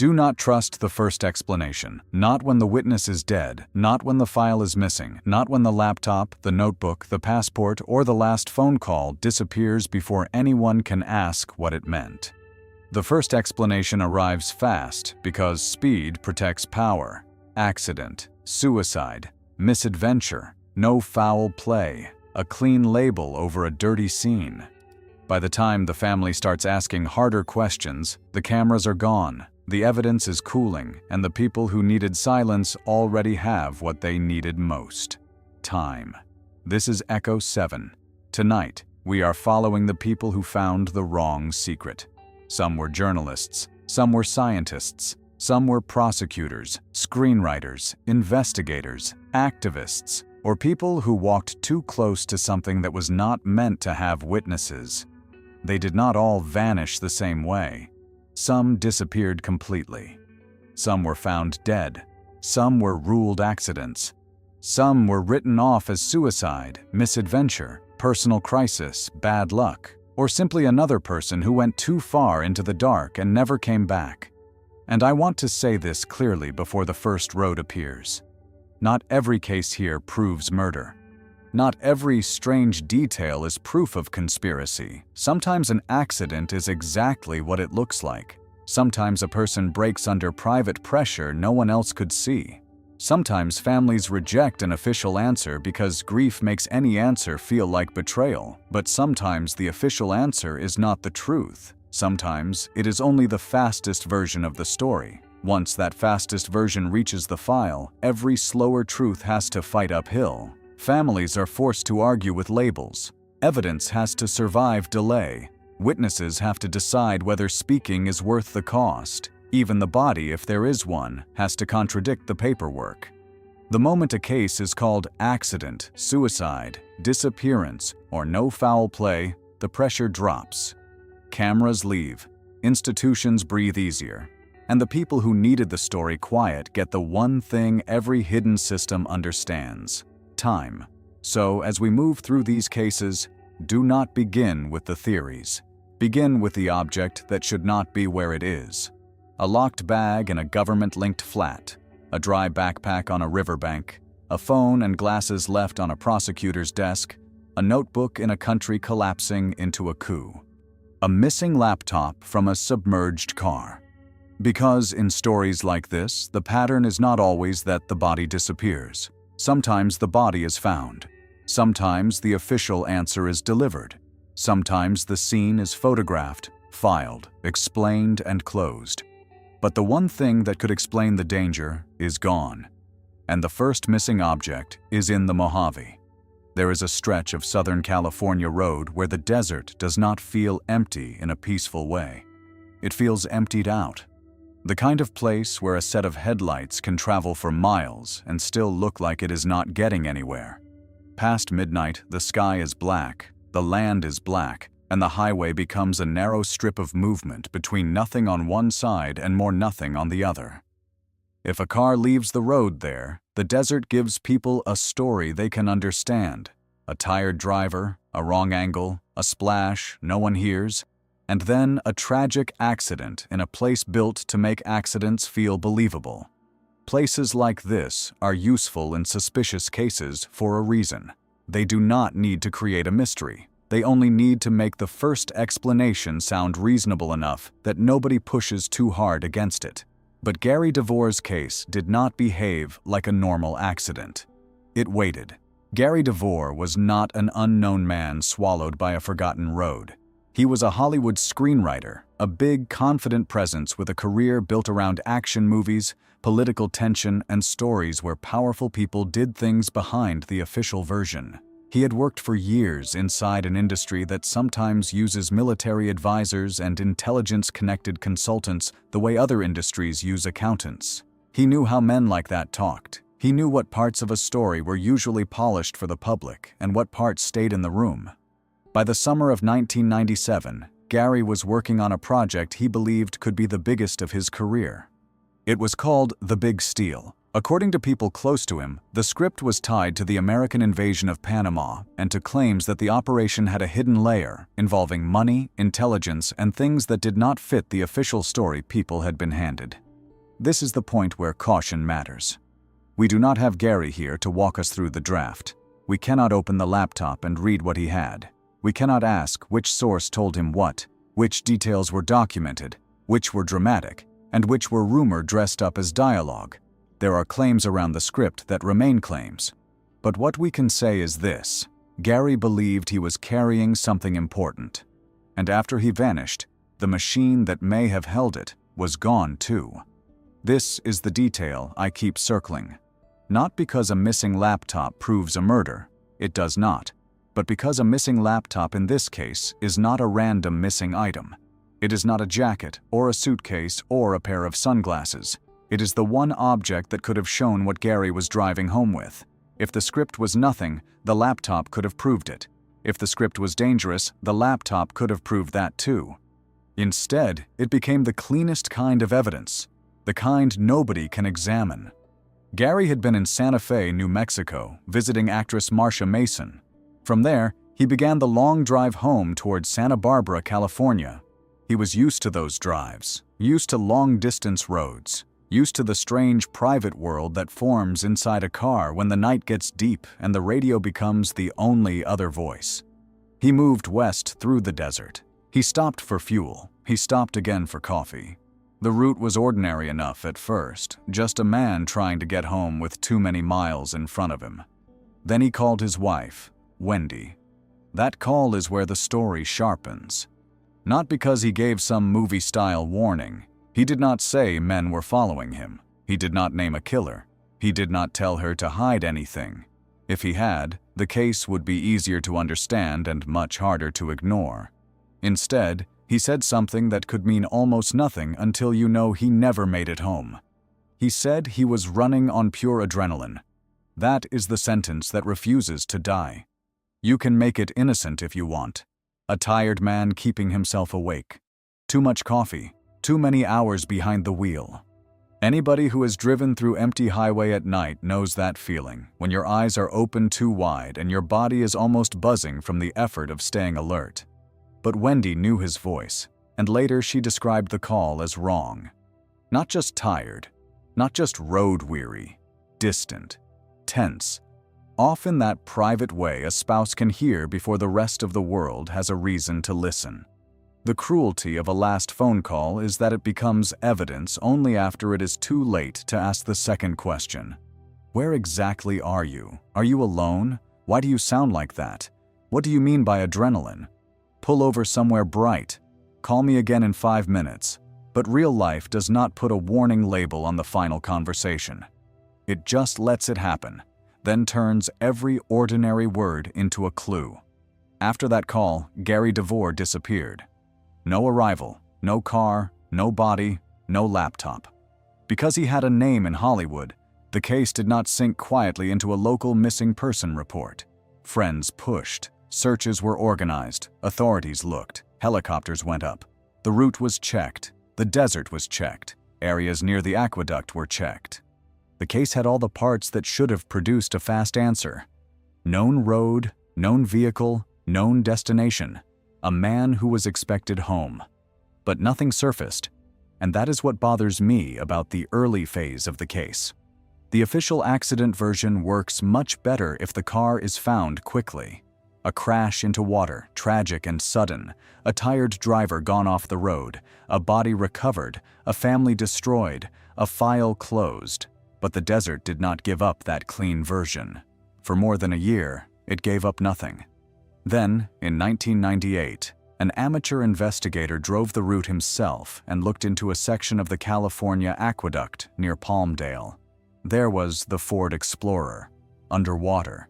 Do not trust the first explanation. Not when the witness is dead, not when the file is missing, not when the laptop, the notebook, the passport, or the last phone call disappears before anyone can ask what it meant. The first explanation arrives fast because speed protects power. Accident, suicide, misadventure, no foul play, a clean label over a dirty scene. By the time the family starts asking harder questions, the cameras are gone. The evidence is cooling, and the people who needed silence already have what they needed most: time. This is Echo 7. Tonight, we are following the people who found the wrong secret. Some were journalists, some were scientists, some were prosecutors, screenwriters, investigators, activists, or people who walked too close to something that was not meant to have witnesses. They did not all vanish the same way. Some disappeared completely. Some were found dead. Some were ruled accidents. Some were written off as suicide, misadventure, personal crisis, bad luck, or simply another person who went too far into the dark and never came back. And I want to say this clearly before the first road appears. Not every case here proves murder. Not every strange detail is proof of conspiracy. Sometimes an accident is exactly what it looks like. Sometimes a person breaks under private pressure no one else could see. Sometimes families reject an official answer because grief makes any answer feel like betrayal. But sometimes the official answer is not the truth. Sometimes it is only the fastest version of the story. Once that fastest version reaches the file, every slower truth has to fight uphill. Families are forced to argue with labels. Evidence has to survive delay. Witnesses have to decide whether speaking is worth the cost. Even the body, if there is one, has to contradict the paperwork. The moment a case is called accident, suicide, disappearance, or no foul play, the pressure drops. Cameras leave. Institutions breathe easier. And the people who needed the story quiet get the one thing every hidden system understands: time. So, as we move through these cases, do not begin with the theories. Begin with the object that should not be where it is. A locked bag in a government-linked flat, a dry backpack on a riverbank, a phone and glasses left on a prosecutor's desk, a notebook in a country collapsing into a coup. A missing laptop from a submerged car. Because in stories like this, the pattern is not always that the body disappears. Sometimes the body is found. Sometimes the official answer is delivered. Sometimes the scene is photographed, filed, explained, and closed. But the one thing that could explain the danger is gone. And the first missing object is in the Mojave. There is a stretch of Southern California road where the desert does not feel empty in a peaceful way. It feels emptied out. The kind of place where a set of headlights can travel for miles and still look like it is not getting anywhere. Past midnight, the sky is black, the land is black, and the highway becomes a narrow strip of movement between nothing on one side and more nothing on the other. If a car leaves the road there, the desert gives people a story they can understand. A tired driver, a wrong angle, a splash no one hears, and then a tragic accident in a place built to make accidents feel believable. Places like this are useful in suspicious cases for a reason. They do not need to create a mystery. They only need to make the first explanation sound reasonable enough that nobody pushes too hard against it. But Gary DeVore's case did not behave like a normal accident. It waited. Gary DeVore was not an unknown man swallowed by a forgotten road. He was a Hollywood screenwriter, a big, confident presence with a career built around action movies, political tension, and stories where powerful people did things behind the official version. He had worked for years inside an industry that sometimes uses military advisors and intelligence-connected consultants the way other industries use accountants. He knew how men like that talked. He knew what parts of a story were usually polished for the public and what parts stayed in the room. By the summer of 1997, Gary was working on a project he believed could be the biggest of his career. It was called The Big Steal. According to people close to him, the script was tied to the American invasion of Panama and to claims that the operation had a hidden layer involving money, intelligence, and things that did not fit the official story people had been handed. This is the point where caution matters. We do not have Gary here to walk us through the draft. We cannot open the laptop and read what he had. We cannot ask which source told him what, which details were documented, which were dramatic, and which were rumor dressed up as dialogue. There are claims around the script that remain claims. But what we can say is this: Gary believed he was carrying something important. And after he vanished, the machine that may have held it was gone too. This is the detail I keep circling. Not because a missing laptop proves a murder, it does not, but because a missing laptop in this case is not a random missing item. It is not a jacket or a suitcase or a pair of sunglasses. It is the one object that could have shown what Gary was driving home with. If the script was nothing, the laptop could have proved it. If the script was dangerous, the laptop could have proved that too. Instead, it became the cleanest kind of evidence, the kind nobody can examine. Gary had been in Santa Fe, New Mexico, visiting actress Marsha Mason. From there, he began the long drive home towards Santa Barbara, California. He was used to those drives, used to long-distance roads, used to the strange private world that forms inside a car when the night gets deep and the radio becomes the only other voice. He moved west through the desert. He stopped for fuel. He stopped again for coffee. The route was ordinary enough at first, just a man trying to get home with too many miles in front of him. Then he called his wife, Wendy. That call is where the story sharpens. Not because he gave some movie-style warning. He did not say men were following him. He did not name a killer. He did not tell her to hide anything. If he had, the case would be easier to understand and much harder to ignore. Instead, he said something that could mean almost nothing until you know he never made it home. He said he was running on pure adrenaline. That is the sentence that refuses to die. You can make it innocent if you want. A tired man keeping himself awake. Too much coffee. Too many hours behind the wheel. Anybody who has driven through empty highway at night knows that feeling, when your eyes are open too wide and your body is almost buzzing from the effort of staying alert. But Wendy knew his voice, and later she described the call as wrong. Not just tired, not just road-weary, distant, tense. Often that private way a spouse can hear before the rest of the world has a reason to listen. The cruelty of a last phone call is that it becomes evidence only after it is too late to ask the second question. Where exactly are you? Are you alone? Why do you sound like that? What do you mean by adrenaline? Pull over somewhere bright. Call me again in 5 minutes. But real life does not put a warning label on the final conversation. It just lets it happen, then turns every ordinary word into a clue. After that call, Gary DeVore disappeared. No arrival, no car, no body, no laptop. Because he had a name in Hollywood, the case did not sink quietly into a local missing person report. Friends pushed. Searches were organized, authorities looked, helicopters went up. The route was checked, the desert was checked, areas near the aqueduct were checked. The case had all the parts that should have produced a fast answer. Known road, known vehicle, known destination. A man who was expected home. But nothing surfaced, and that is what bothers me about the early phase of the case. The official accident version works much better if the car is found quickly. A crash into water, tragic and sudden, a tired driver gone off the road, a body recovered, a family destroyed, a file closed. But the desert did not give up that clean version. For more than a year, it gave up nothing. Then, in 1998, an amateur investigator drove the route himself and looked into a section of the California aqueduct near Palmdale. There was the Ford Explorer, underwater.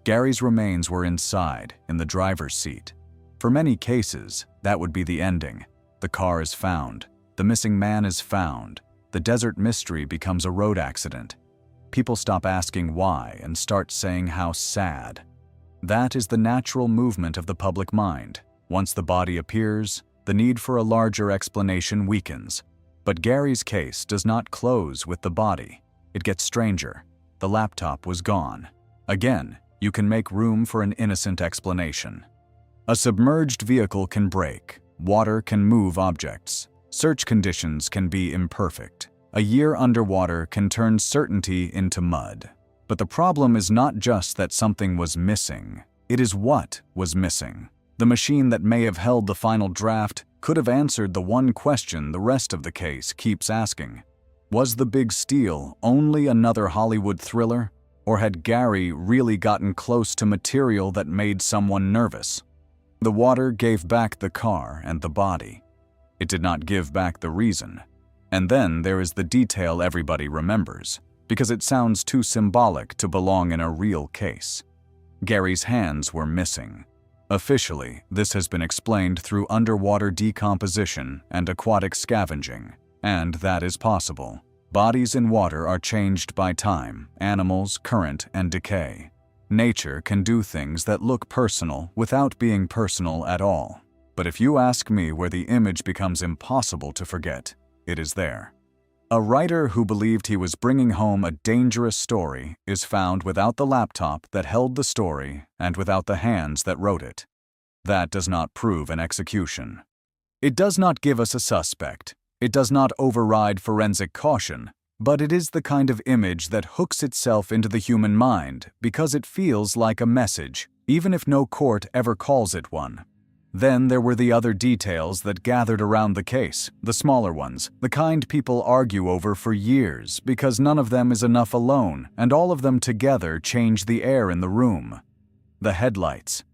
Gary's remains were inside, in the driver's seat. For many cases, that would be the ending. The car is found. The missing man is found. The desert mystery becomes a road accident. People stop asking why and start saying how sad. That is the natural movement of the public mind. Once the body appears, the need for a larger explanation weakens. But Gary's case does not close with the body. It gets stranger. The laptop was gone. Again, you can make room for an innocent explanation. A submerged vehicle can break. Water can move objects. Search conditions can be imperfect. A year underwater can turn certainty into mud. But the problem is not just that something was missing. It is what was missing. The machine that may have held the final draft could have answered the one question the rest of the case keeps asking. Was the big steal only another Hollywood thriller? Or had Gary really gotten close to material that made someone nervous? The water gave back the car and the body. It did not give back the reason. And then there is the detail everybody remembers, because it sounds too symbolic to belong in a real case. Gary's hands were missing. Officially, this has been explained through underwater decomposition and aquatic scavenging, and that is possible. Bodies in water are changed by time, animals, current, and decay. Nature can do things that look personal without being personal at all. But if you ask me where the image becomes impossible to forget, it is there. A writer who believed he was bringing home a dangerous story is found without the laptop that held the story and without the hands that wrote it. That does not prove an execution. It does not give us a suspect. It does not override forensic caution, but it is the kind of image that hooks itself into the human mind because it feels like a message, even if no court ever calls it one. Then there were the other details that gathered around the case, the smaller ones, the kind people argue over for years because none of them is enough alone, and all of them together change the air in the room. The headlights.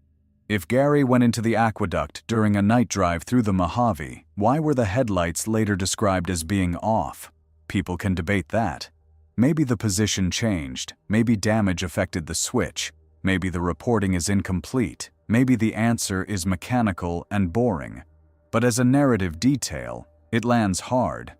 If Gary went into the aqueduct during a night drive through the Mojave, why were the headlights later described as being off? People can debate that. Maybe the position changed, maybe damage affected the switch, maybe the reporting is incomplete, maybe the answer is mechanical and boring. But as a narrative detail, it lands hard.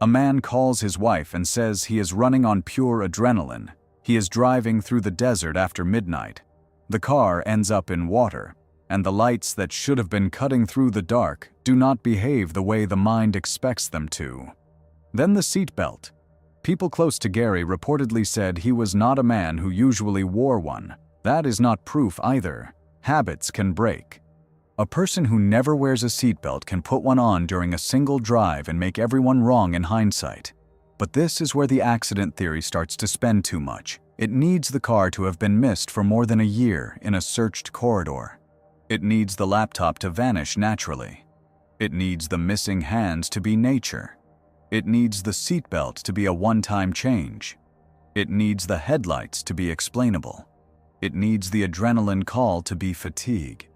A man calls his wife and says he is running on pure adrenaline. He is driving through the desert after midnight. The car ends up in water, and the lights that should have been cutting through the dark do not behave the way the mind expects them to. Then the seatbelt. People close to Gary reportedly said he was not a man who usually wore one. That is not proof either. Habits can break. A person who never wears a seatbelt can put one on during a single drive and make everyone wrong in hindsight. But this is where the accident theory starts to spend too much. It needs the car to have been missed for more than a year in a searched corridor. It needs the laptop to vanish naturally. It needs the missing hands to be nature. It needs the seatbelt to be a one-time change. It needs the headlights to be explainable. It needs the adrenaline call to be fatigue.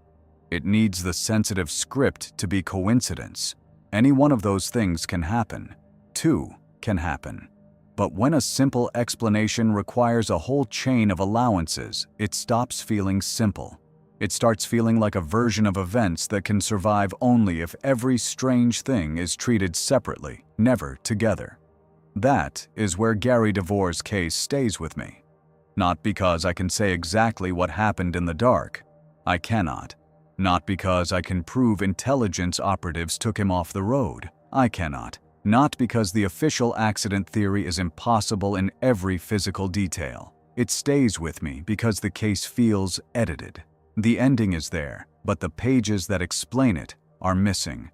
It needs the sensitive script to be coincidence. Any one of those things can happen. Two can happen. But when a simple explanation requires a whole chain of allowances, it stops feeling simple. It starts feeling like a version of events that can survive only if every strange thing is treated separately, never together. That is where Gary DeVore's case stays with me. Not because I can say exactly what happened in the dark. I cannot. Not because I can prove intelligence operatives took him off the road. I cannot. Not because the official accident theory is impossible in every physical detail. It stays with me because the case feels edited. The ending is there, but the pages that explain it are missing.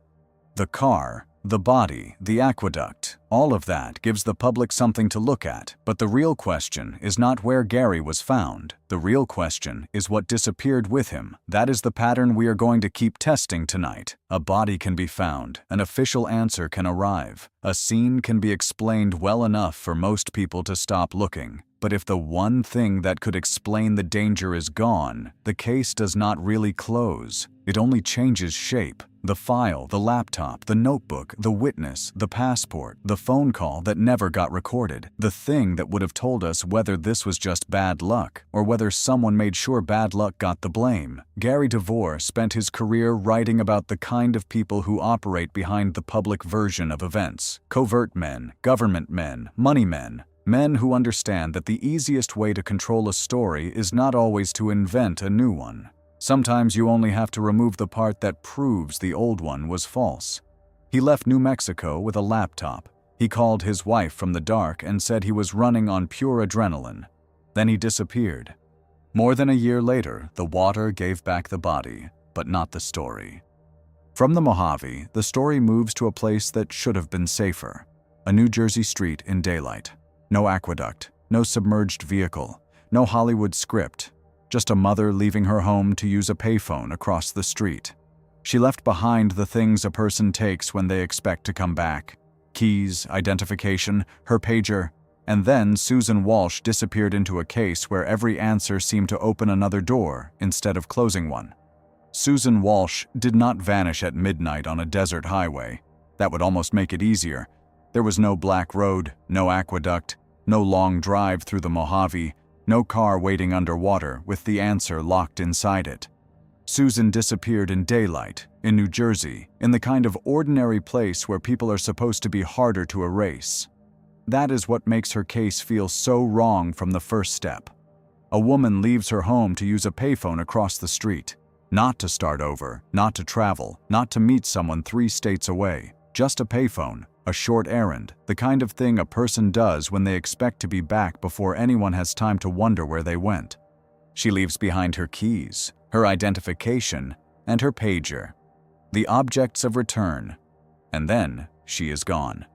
The car, the body, the aqueduct, all of that gives the public something to look at, but the real question is not where Gary was found. The real question is what disappeared with him. That is the pattern we are going to keep testing tonight. A body can be found, an official answer can arrive, a scene can be explained well enough for most people to stop looking. But if the one thing that could explain the danger is gone, the case does not really close. It only changes shape. The file, the laptop, the notebook, the witness, the passport, the phone call that never got recorded, the thing that would have told us whether this was just bad luck or whether someone made sure bad luck got the blame. Gary DeVore spent his career writing about the kind of people who operate behind the public version of events. Covert men, government men, money men. Men who understand that the easiest way to control a story is not always to invent a new one. Sometimes you only have to remove the part that proves the old one was false. He left New Mexico with a laptop. He called his wife from the dark and said he was running on pure adrenaline. Then he disappeared. More than a year later, the water gave back the body, but not the story. From the Mojave, the story moves to a place that should have been safer. A New Jersey street in daylight. No aqueduct, no submerged vehicle, no Hollywood script, just a mother leaving her home to use a payphone across the street. She left behind the things a person takes when they expect to come back. Keys, identification, her pager, and then Susan Walsh disappeared into a case where every answer seemed to open another door instead of closing one. Susan Walsh did not vanish at midnight on a desert highway. That would almost make it easier. There was no black road, no aqueduct, no long drive through the Mojave, no car waiting underwater with the answer locked inside it. Susan disappeared in daylight, in New Jersey, in the kind of ordinary place where people are supposed to be harder to erase. That is what makes her case feel so wrong from the first step. A woman leaves her home to use a payphone across the street. Not to start over, not to travel, not to meet someone 3 states away. Just a payphone, a short errand, the kind of thing a person does when they expect to be back before anyone has time to wonder where they went. She leaves behind her keys, her identification, and her pager, the objects of return, and then she is gone.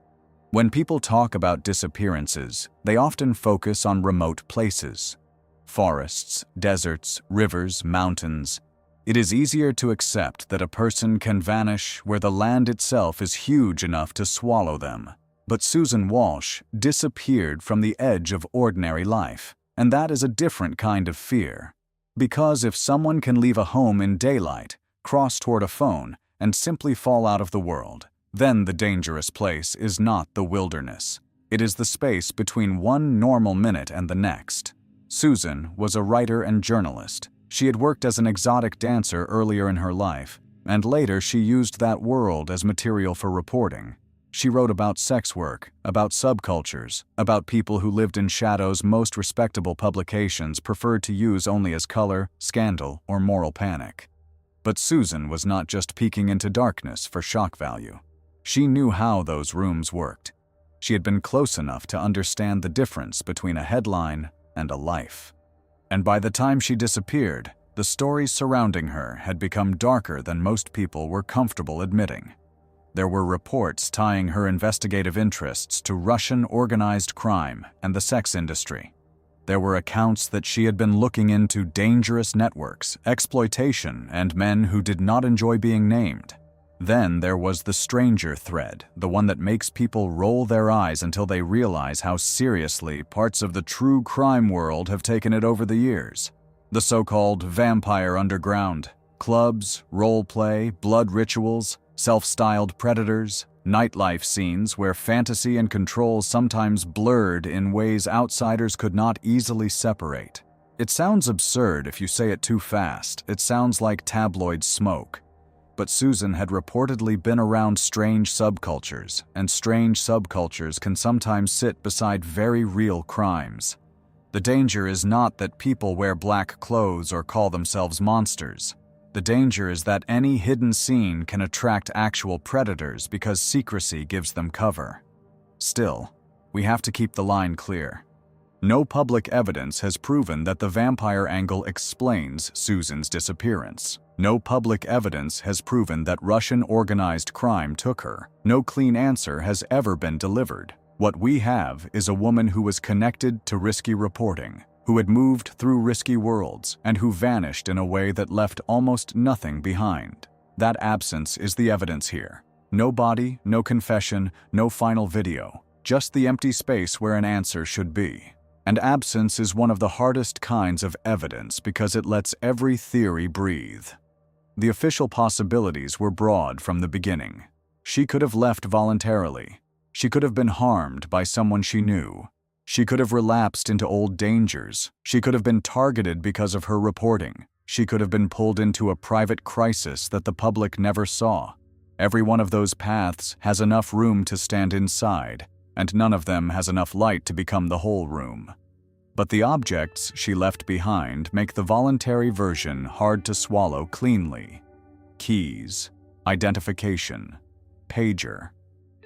When people talk about disappearances, they often focus on remote places. Forests, deserts, rivers, mountains. It is easier to accept that a person can vanish where the land itself is huge enough to swallow them. But Susan Walsh disappeared from the edge of ordinary life, and that is a different kind of fear. Because if someone can leave a home in daylight, cross toward a phone, and simply fall out of the world, then the dangerous place is not the wilderness. It is the space between one normal minute and the next. Susan was a writer and journalist. She had worked as an exotic dancer earlier in her life, and later she used that world as material for reporting. She wrote about sex work, about subcultures, about people who lived in shadows most respectable publications preferred to use only as color, scandal, or moral panic. But Susan was not just peeking into darkness for shock value. She knew how those rooms worked. She had been close enough to understand the difference between a headline and a life. And by the time she disappeared, the stories surrounding her had become darker than most people were comfortable admitting. There were reports tying her investigative interests to Russian organized crime and the sex industry. There were accounts that she had been looking into dangerous networks, exploitation, and men who did not enjoy being named. Then there was the stranger thread, the one that makes people roll their eyes until they realize how seriously parts of the true crime world have taken it over the years. The so-called vampire underground. Clubs, role play, blood rituals, self-styled predators, nightlife scenes where fantasy and control sometimes blurred in ways outsiders could not easily separate. It sounds absurd if you say it too fast. It sounds like tabloid smoke. But Susan had reportedly been around strange subcultures, and strange subcultures can sometimes sit beside very real crimes. The danger is not that people wear black clothes or call themselves monsters. The danger is that any hidden scene can attract actual predators because secrecy gives them cover. Still, we have to keep the line clear. No public evidence has proven that the vampire angle explains Susan's disappearance. No public evidence has proven that Russian organized crime took her. No clean answer has ever been delivered. What we have is a woman who was connected to risky reporting, who had moved through risky worlds, and who vanished in a way that left almost nothing behind. That absence is the evidence here. No body, no confession, no final video, just the empty space where an answer should be. And absence is one of the hardest kinds of evidence because it lets every theory breathe. The official possibilities were broad from the beginning. She could have left voluntarily. She could have been harmed by someone she knew. She could have relapsed into old dangers. She could have been targeted because of her reporting. She could have been pulled into a private crisis that the public never saw. Every one of those paths has enough room to stand inside, and none of them has enough light to become the whole room. But the objects she left behind make the voluntary version hard to swallow cleanly. Keys, identification, pager.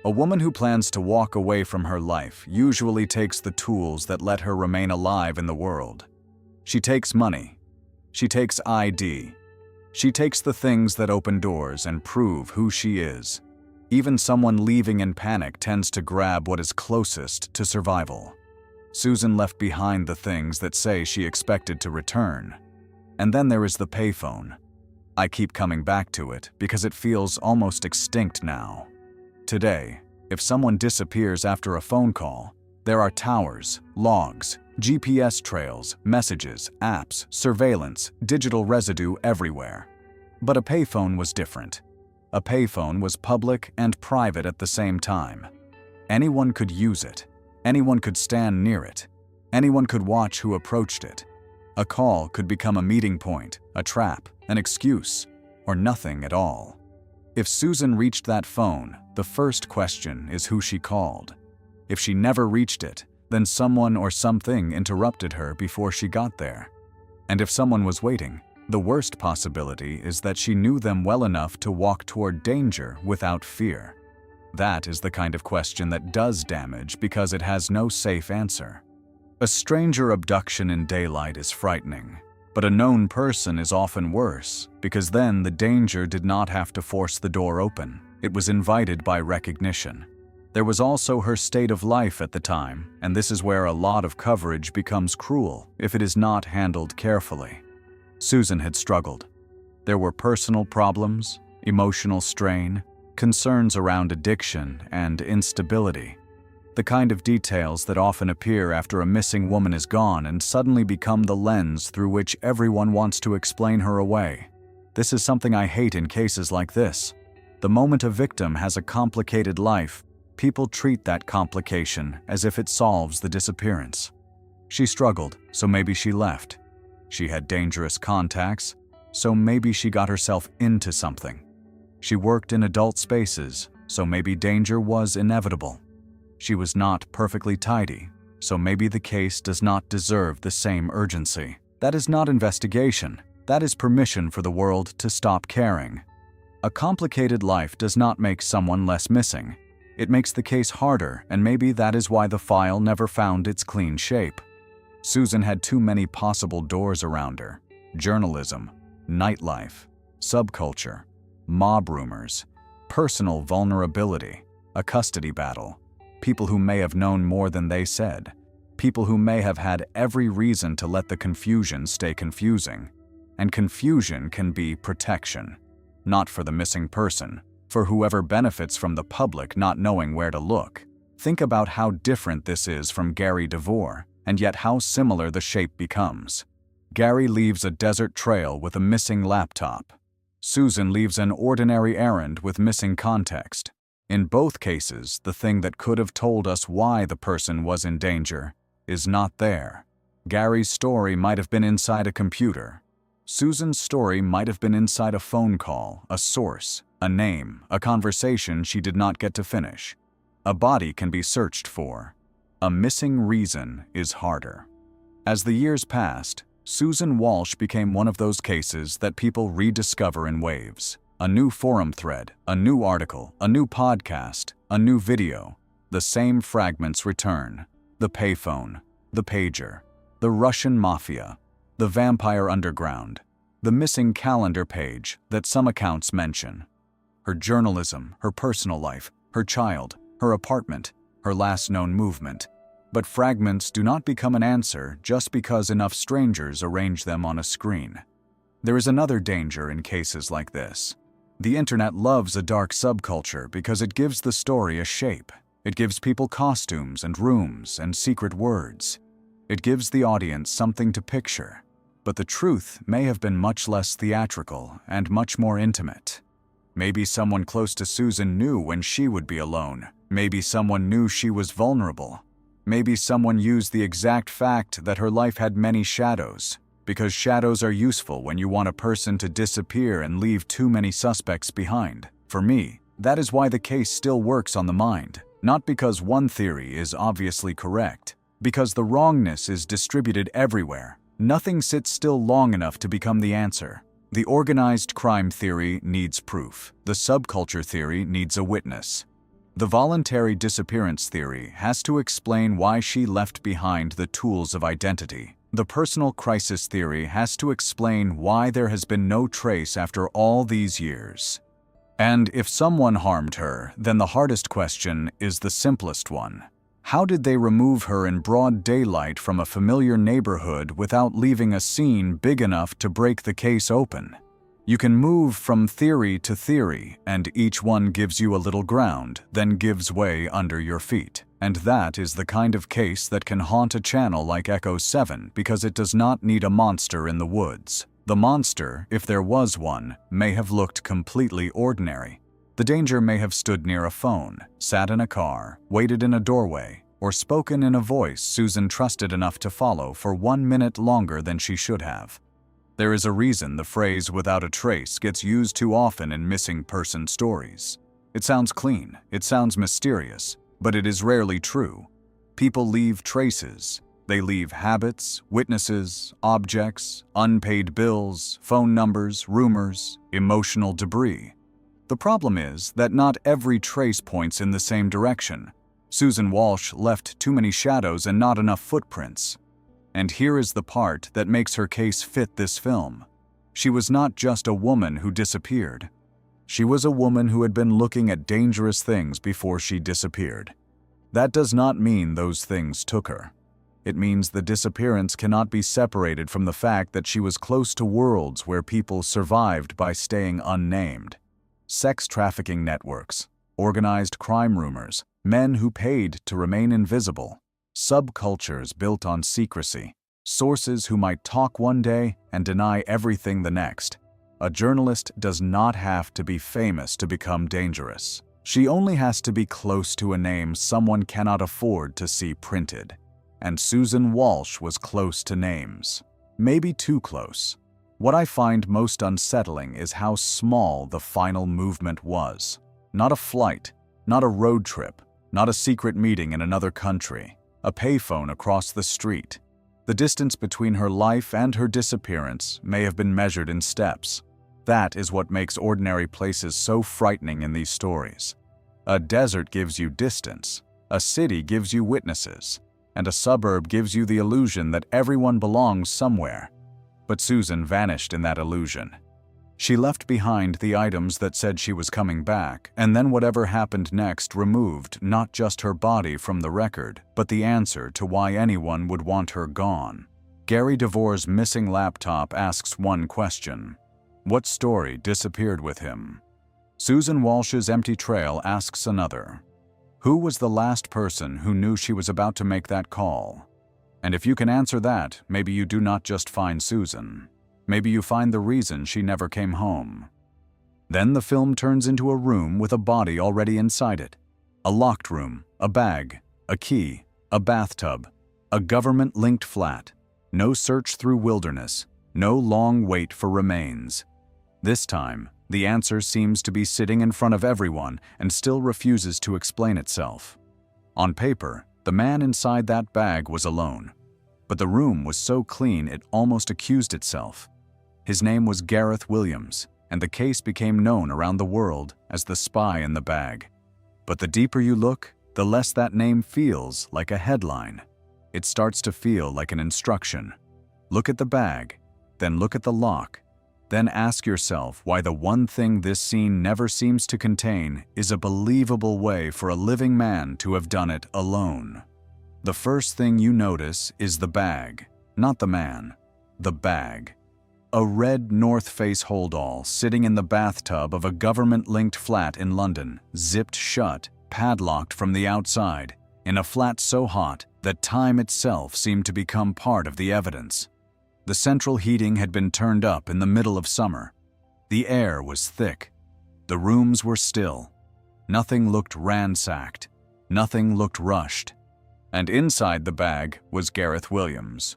A woman who plans to walk away from her life usually takes the tools that let her remain alive in the world. She takes money. She takes ID. She takes the things that open doors and prove who she is. Even someone leaving in panic tends to grab what is closest to survival. Susan left behind the things that say she expected to return. And then there is the payphone. I keep coming back to it because it feels almost extinct now. Today, if someone disappears after a phone call, there are towers, logs, GPS trails, messages, apps, surveillance, digital residue everywhere. But a payphone was different. A payphone was public and private at the same time. Anyone could use it. Anyone could stand near it. Anyone could watch who approached it. A call could become a meeting point, a trap, an excuse, or nothing at all. If Susan reached that phone, the first question is who she called. If she never reached it, then someone or something interrupted her before she got there. And if someone was waiting, the worst possibility is that she knew them well enough to walk toward danger without fear. That is the kind of question that does damage because it has no safe answer. A stranger abduction in daylight is frightening, but a known person is often worse because then the danger did not have to force the door open. It was invited by recognition. There was also her state of life at the time, and this is where a lot of coverage becomes cruel if it is not handled carefully. Susan had struggled. There were personal problems, emotional strain, concerns around addiction and instability. The kind of details that often appear after a missing woman is gone and suddenly become the lens through which everyone wants to explain her away. This is something I hate in cases like this. The moment a victim has a complicated life, people treat that complication as if it solves the disappearance. She struggled, so maybe she left. She had dangerous contacts, so maybe she got herself into something. She worked in adult spaces, so maybe danger was inevitable. She was not perfectly tidy, so maybe the case does not deserve the same urgency. That is not investigation. That is permission for the world to stop caring. A complicated life does not make someone less missing. It makes the case harder, and maybe that is why the file never found its clean shape. Susan had too many possible doors around her. Journalism, nightlife, subculture, mob rumors, personal vulnerability, a custody battle, people who may have known more than they said, people who may have had every reason to let the confusion stay confusing. And confusion can be protection, not for the missing person, for whoever benefits from the public not knowing where to look. Think about how different this is from Gary DeVore, and yet how similar the shape becomes. Gary leaves a desert trail with a missing laptop. Susan leaves an ordinary errand with missing context. In both cases, the thing that could have told us why the person was in danger is not there. Gary's story might have been inside a computer. Susan's story might have been inside a phone call, a source, a name, a conversation she did not get to finish. A body can be searched for. A missing reason is harder. As the years passed, Susan Walsh became one of those cases that people rediscover in waves. A new forum thread, a new article, a new podcast, a new video. The same fragments return. The payphone, the pager, the Russian mafia, the vampire underground, the missing calendar page that some accounts mention. Her journalism, her personal life, her child, her apartment, her last known movement. But fragments do not become an answer just because enough strangers arrange them on a screen. There is another danger in cases like this. The internet loves a dark subculture because it gives the story a shape. It gives people costumes and rooms and secret words. It gives the audience something to picture. But the truth may have been much less theatrical and much more intimate. Maybe someone close to Susan knew when she would be alone. Maybe someone knew she was vulnerable. Maybe someone used the exact fact that her life had many shadows, because shadows are useful when you want a person to disappear and leave too many suspects behind. For me, that is why the case still works on the mind, not because one theory is obviously correct, because the wrongness is distributed everywhere. Nothing sits still long enough to become the answer. The organized crime theory needs proof. The subculture theory needs a witness. The voluntary disappearance theory has to explain why she left behind the tools of identity. The personal crisis theory has to explain why there has been no trace after all these years. And if someone harmed her, then the hardest question is the simplest one. How did they remove her in broad daylight from a familiar neighborhood without leaving a scene big enough to break the case open? You can move from theory to theory, and each one gives you a little ground, then gives way under your feet. And that is the kind of case that can haunt a channel like Echo 7 because it does not need a monster in the woods. The monster, if there was one, may have looked completely ordinary. The danger may have stood near a phone, sat in a car, waited in a doorway, or spoken in a voice Susan trusted enough to follow for 1 minute longer than she should have. There is a reason the phrase "without a trace" gets used too often in missing person stories. It sounds clean, it sounds mysterious, but it is rarely true. People leave traces. They leave habits, witnesses, objects, unpaid bills, phone numbers, rumors, emotional debris. The problem is that not every trace points in the same direction. Susan Walsh left too many shadows and not enough footprints. And here is the part that makes her case fit this film. She was not just a woman who disappeared. She was a woman who had been looking at dangerous things before she disappeared. That does not mean those things took her. It means the disappearance cannot be separated from the fact that she was close to worlds where people survived by staying unnamed. Sex trafficking networks, organized crime rumors, men who paid to remain invisible, subcultures built on secrecy, sources who might talk one day and deny everything the next. A journalist does not have to be famous to become dangerous. She only has to be close to a name someone cannot afford to see printed. And Susan Walsh was close to names. Maybe too close. What I find most unsettling is how small the final movement was. Not a flight, not a road trip, not a secret meeting in another country, a payphone across the street. The distance between her life and her disappearance may have been measured in steps. That is what makes ordinary places so frightening in these stories. A desert gives you distance, a city gives you witnesses, and a suburb gives you the illusion that everyone belongs somewhere. But Susan vanished in that illusion. She left behind the items that said she was coming back, and then whatever happened next removed not just her body from the record, but the answer to why anyone would want her gone. Gary DeVore's missing laptop asks one question: what story disappeared with him? Susan Walsh's empty trail asks another: who was the last person who knew she was about to make that call? And if you can answer that, maybe you do not just find Susan. Maybe you find the reason she never came home. Then the film turns into a room with a body already inside it. A locked room, a bag, a key, a bathtub, a government-linked flat. No search through wilderness, no long wait for remains. This time, the answer seems to be sitting in front of everyone and still refuses to explain itself. On paper, the man inside that bag was alone, but the room was so clean it almost accused itself. His name was Gareth Williams, and the case became known around the world as the spy in the bag. But the deeper you look, the less that name feels like a headline. It starts to feel like an instruction. Look at the bag, then look at the lock. Then ask yourself why the one thing this scene never seems to contain is a believable way for a living man to have done it alone. The first thing you notice is the bag, not the man. The bag. A red North Face holdall sitting in the bathtub of a government-linked flat in London, zipped shut, padlocked from the outside, in a flat so hot that time itself seemed to become part of the evidence. The central heating had been turned up in the middle of summer. The air was thick. The rooms were still. Nothing looked ransacked. Nothing looked rushed. And inside the bag was Gareth Williams,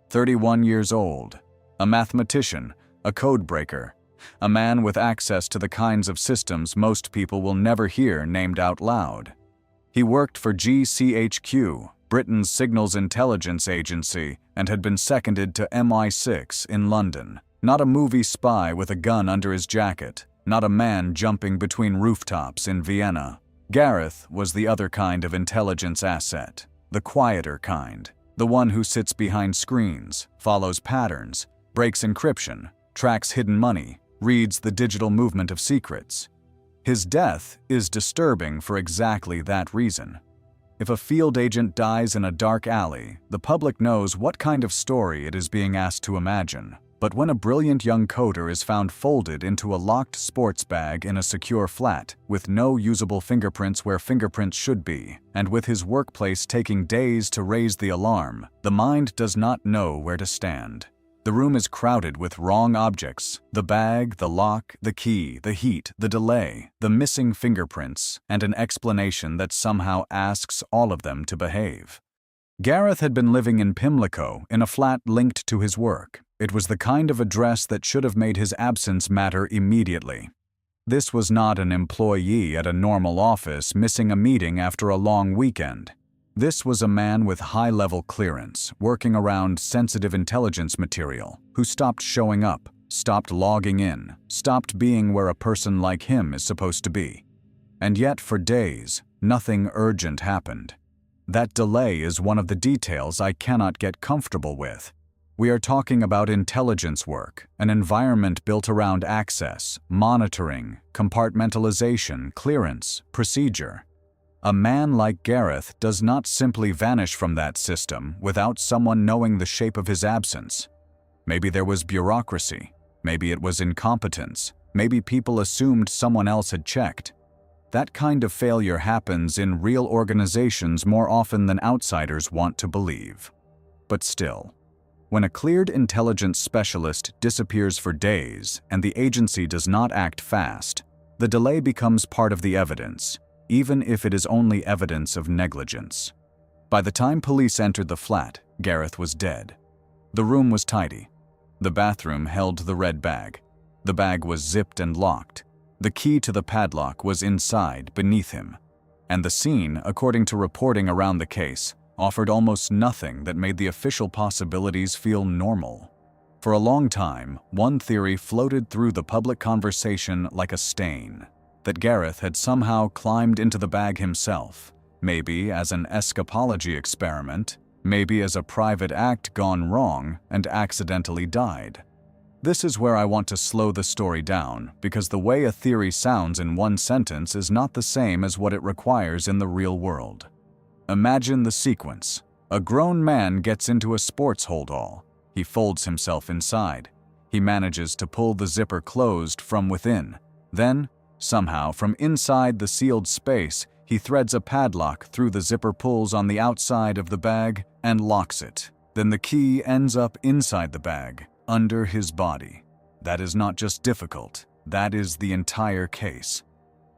31 years old, a mathematician, a code breaker, a man with access to the kinds of systems most people will never hear named out loud. He worked for GCHQ, Britain's Signals Intelligence Agency, and had been seconded to MI6 in London. Not a movie spy with a gun under his jacket, not a man jumping between rooftops in Vienna. Gareth was the other kind of intelligence asset, the quieter kind, the one who sits behind screens, follows patterns, breaks encryption, tracks hidden money, reads the digital movement of secrets. His death is disturbing for exactly that reason. If a field agent dies in a dark alley, the public knows what kind of story it is being asked to imagine. But when a brilliant young coder is found folded into a locked sports bag in a secure flat, with no usable fingerprints where fingerprints should be, and with his workplace taking days to raise the alarm, the mind does not know where to stand. The room is crowded with wrong objects: the bag, the lock, the key, the heat, the delay, the missing fingerprints, and an explanation that somehow asks all of them to behave. Gareth had been living in Pimlico in a flat linked to his work. It was the kind of address that should have made his absence matter immediately. This was not an employee at a normal office missing a meeting after a long weekend. This was a man with high-level clearance, working around sensitive intelligence material, who stopped showing up, stopped logging in, stopped being where a person like him is supposed to be. And yet, for days, nothing urgent happened. That delay is one of the details I cannot get comfortable with. We are talking about intelligence work, an environment built around access, monitoring, compartmentalization, clearance, procedure. A man like Gareth does not simply vanish from that system without someone knowing the shape of his absence. Maybe there was bureaucracy, maybe it was incompetence, maybe people assumed someone else had checked. That kind of failure happens in real organizations more often than outsiders want to believe. But still, when a cleared intelligence specialist disappears for days and the agency does not act fast, the delay becomes part of the evidence, even if it is only evidence of negligence. By the time police entered the flat, Gareth was dead. The room was tidy. The bathroom held the red bag. The bag was zipped and locked. The key to the padlock was inside, beneath him. And the scene, according to reporting around the case, offered almost nothing that made the official possibilities feel normal. For a long time, one theory floated through the public conversation like a stain: that Gareth had somehow climbed into the bag himself, maybe as an escapology experiment, maybe as a private act gone wrong and accidentally died. This is where I want to slow the story down, because the way a theory sounds in one sentence is not the same as what it requires in the real world. Imagine the sequence. A grown man gets into a sports holdall. He folds himself inside. He manages to pull the zipper closed from within. Then, somehow, from inside the sealed space, he threads a padlock through the zipper pulls on the outside of the bag and locks it. Then the key ends up inside the bag, under his body. That is not just difficult, that is the entire case.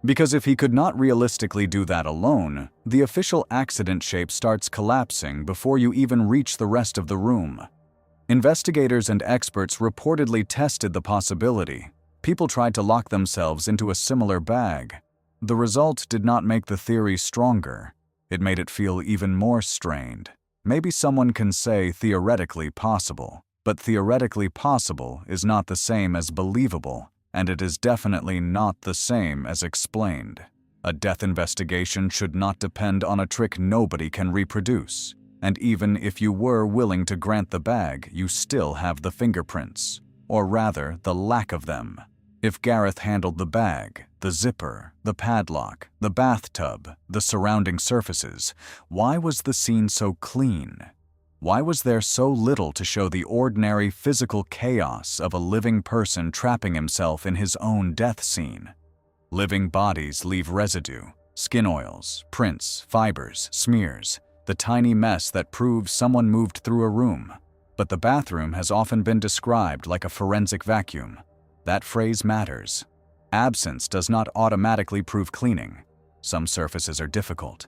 Because if he could not realistically do that alone, the official accident shape starts collapsing before you even reach the rest of the room. Investigators and experts reportedly tested the possibility. People tried to lock themselves into a similar bag. The result did not make the theory stronger. It made it feel even more strained. Maybe someone can say theoretically possible, but theoretically possible is not the same as believable, and it is definitely not the same as explained. A death investigation should not depend on a trick nobody can reproduce. And even if you were willing to grant the bag, you still have the fingerprints. Or rather, the lack of them. If Gareth handled the bag, the zipper, the padlock, the bathtub, the surrounding surfaces, why was the scene so clean? Why was there so little to show the ordinary physical chaos of a living person trapping himself in his own death scene? Living bodies leave residue, skin oils, prints, fibers, smears, the tiny mess that proves someone moved through a room. But the bathroom has often been described like a forensic vacuum. That phrase matters. Absence does not automatically prove cleaning. Some surfaces are difficult.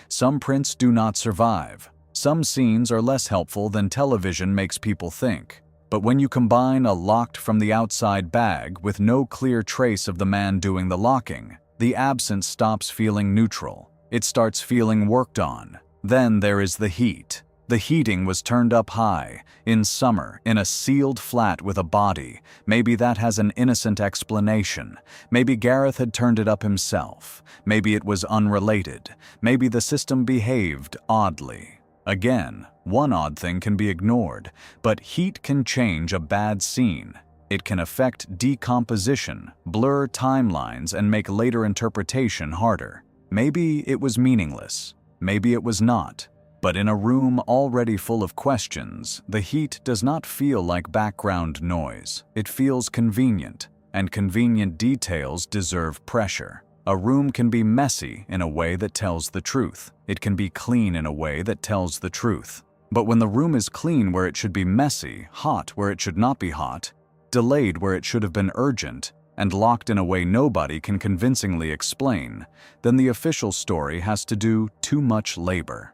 Some prints do not survive. Some scenes are less helpful than television makes people think. But when you combine a locked from the outside bag with no clear trace of the man doing the locking, the absence stops feeling neutral. It starts feeling worked on. Then there is the heat. The heating was turned up high, in summer, in a sealed flat with a body. Maybe that has an innocent explanation. Maybe Gareth had turned it up himself. Maybe it was unrelated. Maybe the system behaved oddly. Again, one odd thing can be ignored, but heat can change a bad scene. It can affect decomposition, blur timelines, and make later interpretation harder. Maybe it was meaningless. Maybe it was not. But in a room already full of questions, the heat does not feel like background noise. It feels convenient, and convenient details deserve pressure. A room can be messy in a way that tells the truth. It can be clean in a way that tells the truth. But when the room is clean where it should be messy, hot where it should not be hot, delayed where it should have been urgent, and locked in a way nobody can convincingly explain, then the official story has to do too much labor.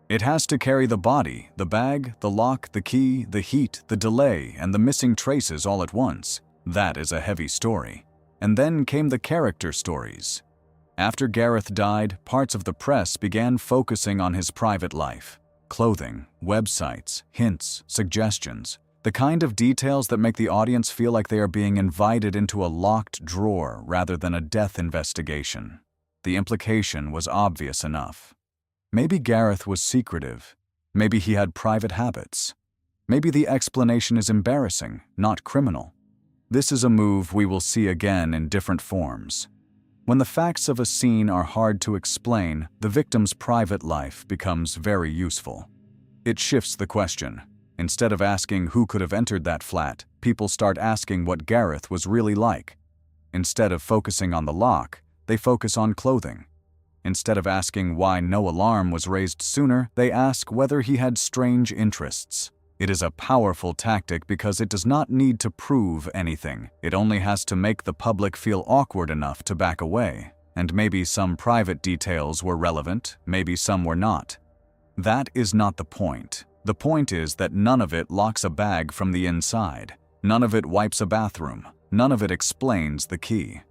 It has to carry the body, the bag, the lock, the key, the heat, the delay, and the missing traces all at once. That is a heavy story. And then came the character stories. After Gareth died, parts of the press began focusing on his private life. Clothing, websites, hints, suggestions. The kind of details that make the audience feel like they are being invited into a locked drawer rather than a death investigation. The implication was obvious enough. Maybe Gareth was secretive. Maybe he had private habits. Maybe the explanation is embarrassing, not criminal. This is a move we will see again in different forms. When the facts of a scene are hard to explain, the victim's private life becomes very useful. It shifts the question. Instead of asking who could have entered that flat, people start asking what Gareth was really like. Instead of focusing on the lock, they focus on clothing. Instead of asking why no alarm was raised sooner, they ask whether he had strange interests. It is a powerful tactic because it does not need to prove anything. It only has to make the public feel awkward enough to back away. And maybe some private details were relevant, maybe some were not. That is not the point. The point is that none of it locks a bag from the inside. None of it wipes a bathroom. None of it explains the key.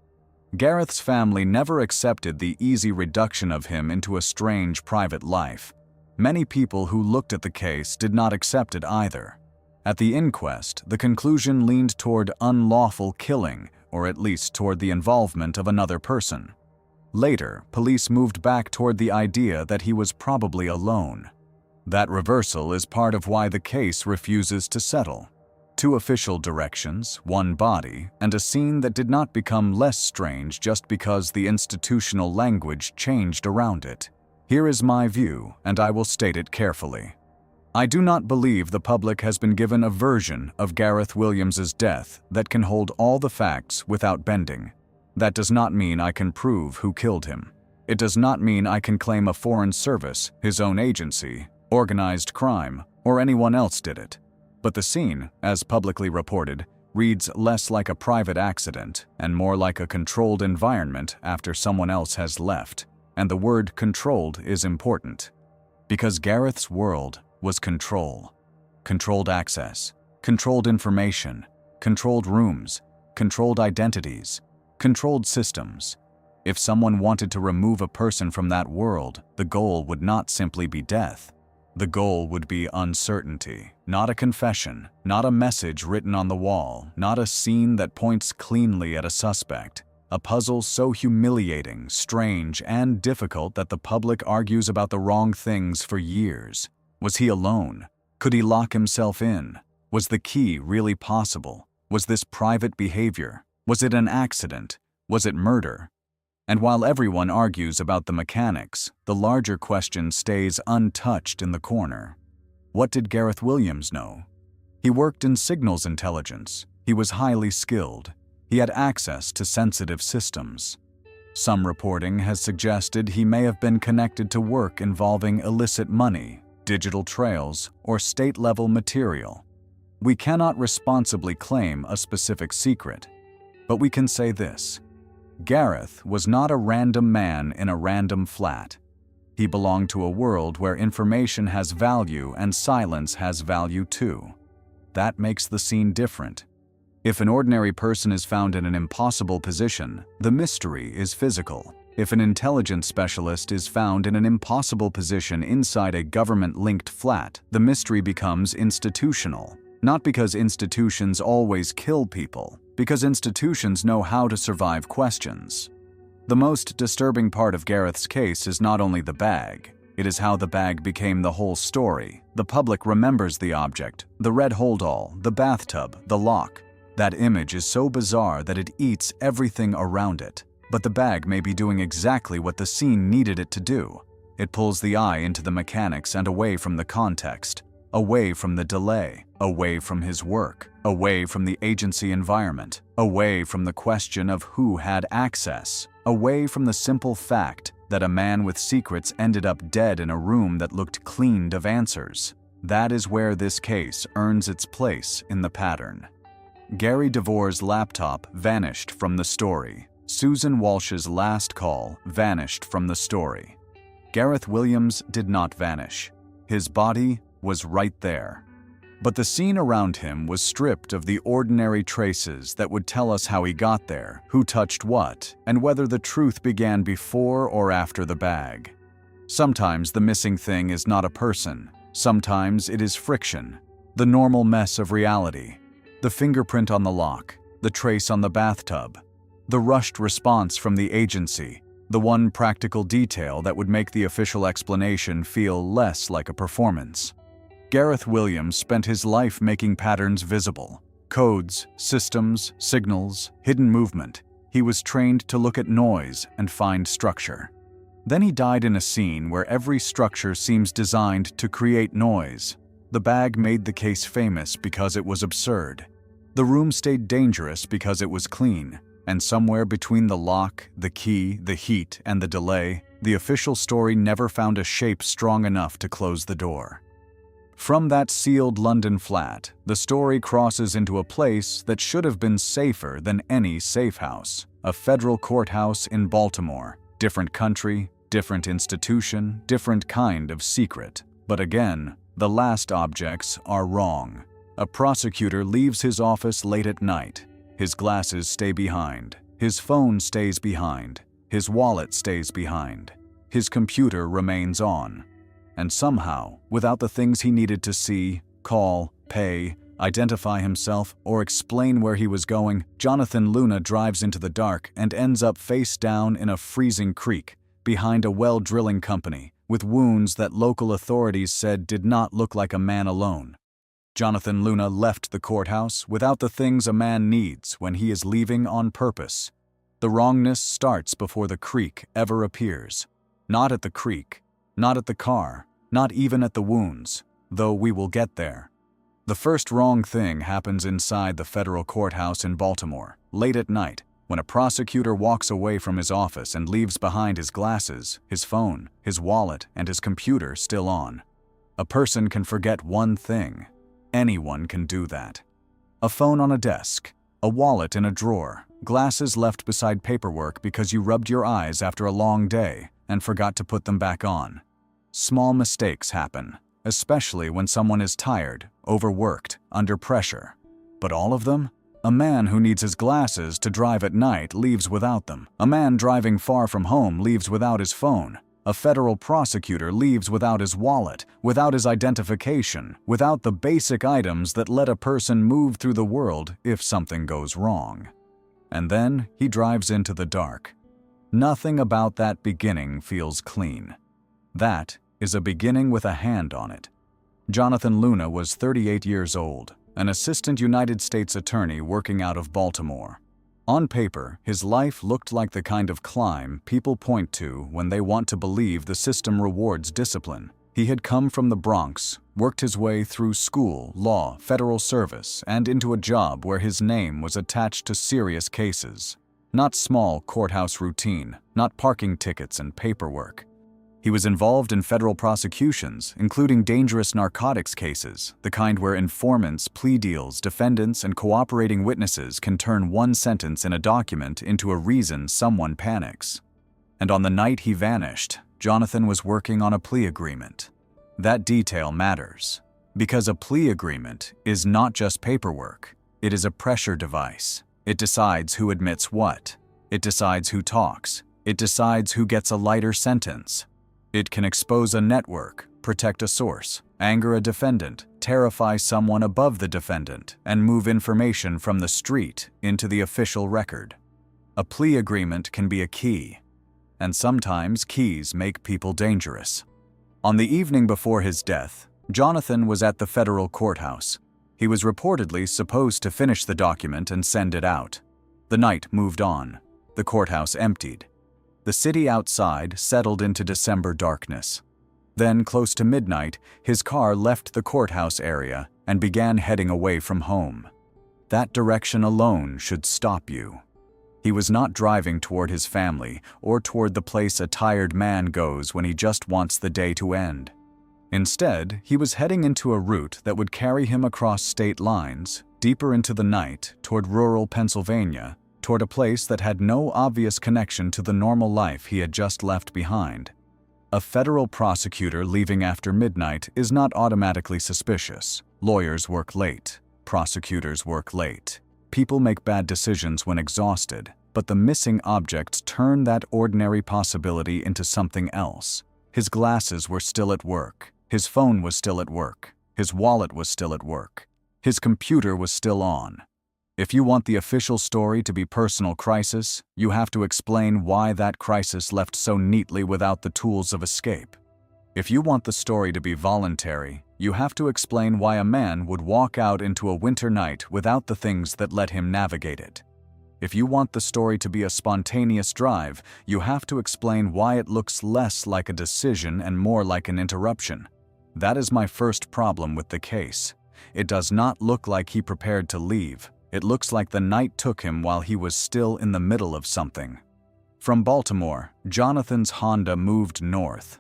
Gareth's family never accepted the easy reduction of him into a strange private life. Many people who looked at the case did not accept it either. At the inquest, the conclusion leaned toward unlawful killing, or at least toward the involvement of another person. Later, police moved back toward the idea that he was probably alone. That reversal is part of why the case refuses to settle. 2 official directions, 1 body, and a scene that did not become less strange just because the institutional language changed around it. Here is my view, and I will state it carefully. I do not believe the public has been given a version of Gareth Williams's death that can hold all the facts without bending. That does not mean I can prove who killed him. It does not mean I can claim a foreign service, his own agency, organized crime, or anyone else did it. But the scene, as publicly reported, reads less like a private accident and more like a controlled environment after someone else has left. And the word controlled is important. Because Gareth's world was control. Controlled access, controlled information, controlled rooms, controlled identities, controlled systems. If someone wanted to remove a person from that world, the goal would not simply be death. The goal would be uncertainty, not a confession, not a message written on the wall, not a scene that points cleanly at a suspect. A puzzle so humiliating, strange, and difficult that the public argues about the wrong things for years. Was he alone? Could he lock himself in? Was the key really possible? Was this private behavior? Was it an accident? Was it murder? And while everyone argues about the mechanics, the larger question stays untouched in the corner. What did Gareth Williams know? He worked in signals intelligence. He was highly skilled. He had access to sensitive systems. Some reporting has suggested he may have been connected to work involving illicit money, digital trails, or state-level material. We cannot responsibly claim a specific secret, but we can say this. Gareth was not a random man in a random flat. He belonged to a world where information has value and silence has value too. That makes the scene different. If an ordinary person is found in an impossible position, the mystery is physical. If an intelligence specialist is found in an impossible position inside a government-linked flat, the mystery becomes institutional. Not because institutions always kill people, because institutions know how to survive questions. The most disturbing part of Gareth's case is not only the bag, it is how the bag became the whole story. The public remembers the object, the red holdall, the bathtub, the lock. That image is so bizarre that it eats everything around it, but the bag may be doing exactly what the scene needed it to do. It pulls the eye into the mechanics and away from the context, away from the delay, away from his work, away from the agency environment, away from the question of who had access, away from the simple fact that a man with secrets ended up dead in a room that looked cleaned of answers. That is where this case earns its place in the pattern. Gary DeVore's laptop vanished from the story. Susan Walsh's last call vanished from the story. Gareth Williams did not vanish. His body was right there. But the scene around him was stripped of the ordinary traces that would tell us how he got there, who touched what, and whether the truth began before or after the bag. Sometimes the missing thing is not a person. Sometimes it is friction, the normal mess of reality, the fingerprint on the lock, the trace on the bathtub, the rushed response from the agency, the one practical detail that would make the official explanation feel less like a performance. Gareth Williams spent his life making patterns visible. Codes, systems, signals, hidden movement. He was trained to look at noise and find structure. Then he died in a scene where every structure seems designed to create noise. The bag made the case famous because it was absurd. The room stayed dangerous because it was clean. And somewhere between the lock, the key, the heat, and the delay, the official story never found a shape strong enough to close the door. From that sealed London flat, the story crosses into a place that should have been safer than any safe house, a federal courthouse in Baltimore. Different country, different institution, different kind of secret. But again, the last objects are wrong. A prosecutor leaves his office late at night. His glasses stay behind. His phone stays behind. His wallet stays behind. His computer remains on. And somehow, without the things he needed to see, call, pay, identify himself, or explain where he was going, Jonathan Luna drives into the dark and ends up face down in a freezing creek behind a well drilling company with wounds that local authorities said did not look like a man alone. Jonathan Luna left the courthouse without the things a man needs when he is leaving on purpose. The wrongness starts before the creek ever appears. Not at the creek, not at the car, not even at the wounds, though we will get there. The first wrong thing happens inside the federal courthouse in Baltimore, late at night, when a prosecutor walks away from his office and leaves behind his glasses, his phone, his wallet, and his computer still on. A person can forget one thing. Anyone can do that. A phone on a desk, a wallet in a drawer, glasses left beside paperwork because you rubbed your eyes after a long day and forgot to put them back on. Small mistakes happen, especially when someone is tired, overworked, under pressure. But all of them? A man who needs his glasses to drive at night leaves without them. A man driving far from home leaves without his phone. A federal prosecutor leaves without his wallet, without his identification, without the basic items that let a person move through the world if something goes wrong. And then he drives into the dark. Nothing about that beginning feels clean. That is a beginning with a hand on it. Jonathan Luna was 38 years old, an assistant United States attorney working out of Baltimore. On paper, his life looked like the kind of climb people point to when they want to believe the system rewards discipline. He had come from the Bronx, worked his way through school, law, federal service, and into a job where his name was attached to serious cases. Not small courthouse routine, not parking tickets and paperwork. He was involved in federal prosecutions, including dangerous narcotics cases, the kind where informants, plea deals, defendants, and cooperating witnesses can turn one sentence in a document into a reason someone panics. And on the night he vanished, Jonathan was working on a plea agreement. That detail matters, because a plea agreement is not just paperwork. It is a pressure device. It decides who admits what. It decides who talks. It decides who gets a lighter sentence. It can expose a network, protect a source, anger a defendant, terrify someone above the defendant, and move information from the street into the official record. A plea agreement can be a key, and sometimes keys make people dangerous. On the evening before his death, Jonathan was at the federal courthouse. He was reportedly supposed to finish the document and send it out. The night moved on. The courthouse emptied. The city outside settled into December darkness. Then, close to midnight, his car left the courthouse area and began heading away from home. That direction alone should stop you. He was not driving toward his family or toward the place a tired man goes when he just wants the day to end. Instead, he was heading into a route that would carry him across state lines, deeper into the night, toward rural Pennsylvania, toward a place that had no obvious connection to the normal life he had just left behind. A federal prosecutor leaving after midnight is not automatically suspicious. Lawyers work late. Prosecutors work late. People make bad decisions when exhausted, but the missing objects turn that ordinary possibility into something else. His glasses were still at work. His phone was still at work. His wallet was still at work. His computer was still on. If you want the official story to be personal crisis, you have to explain why that crisis left so neatly without the tools of escape. If you want the story to be voluntary, you have to explain why a man would walk out into a winter night without the things that let him navigate it. If you want the story to be a spontaneous drive, you have to explain why it looks less like a decision and more like an interruption. That is my first problem with the case. It does not look like he prepared to leave. It looks like the night took him while he was still in the middle of something. From Baltimore, Jonathan's Honda moved north.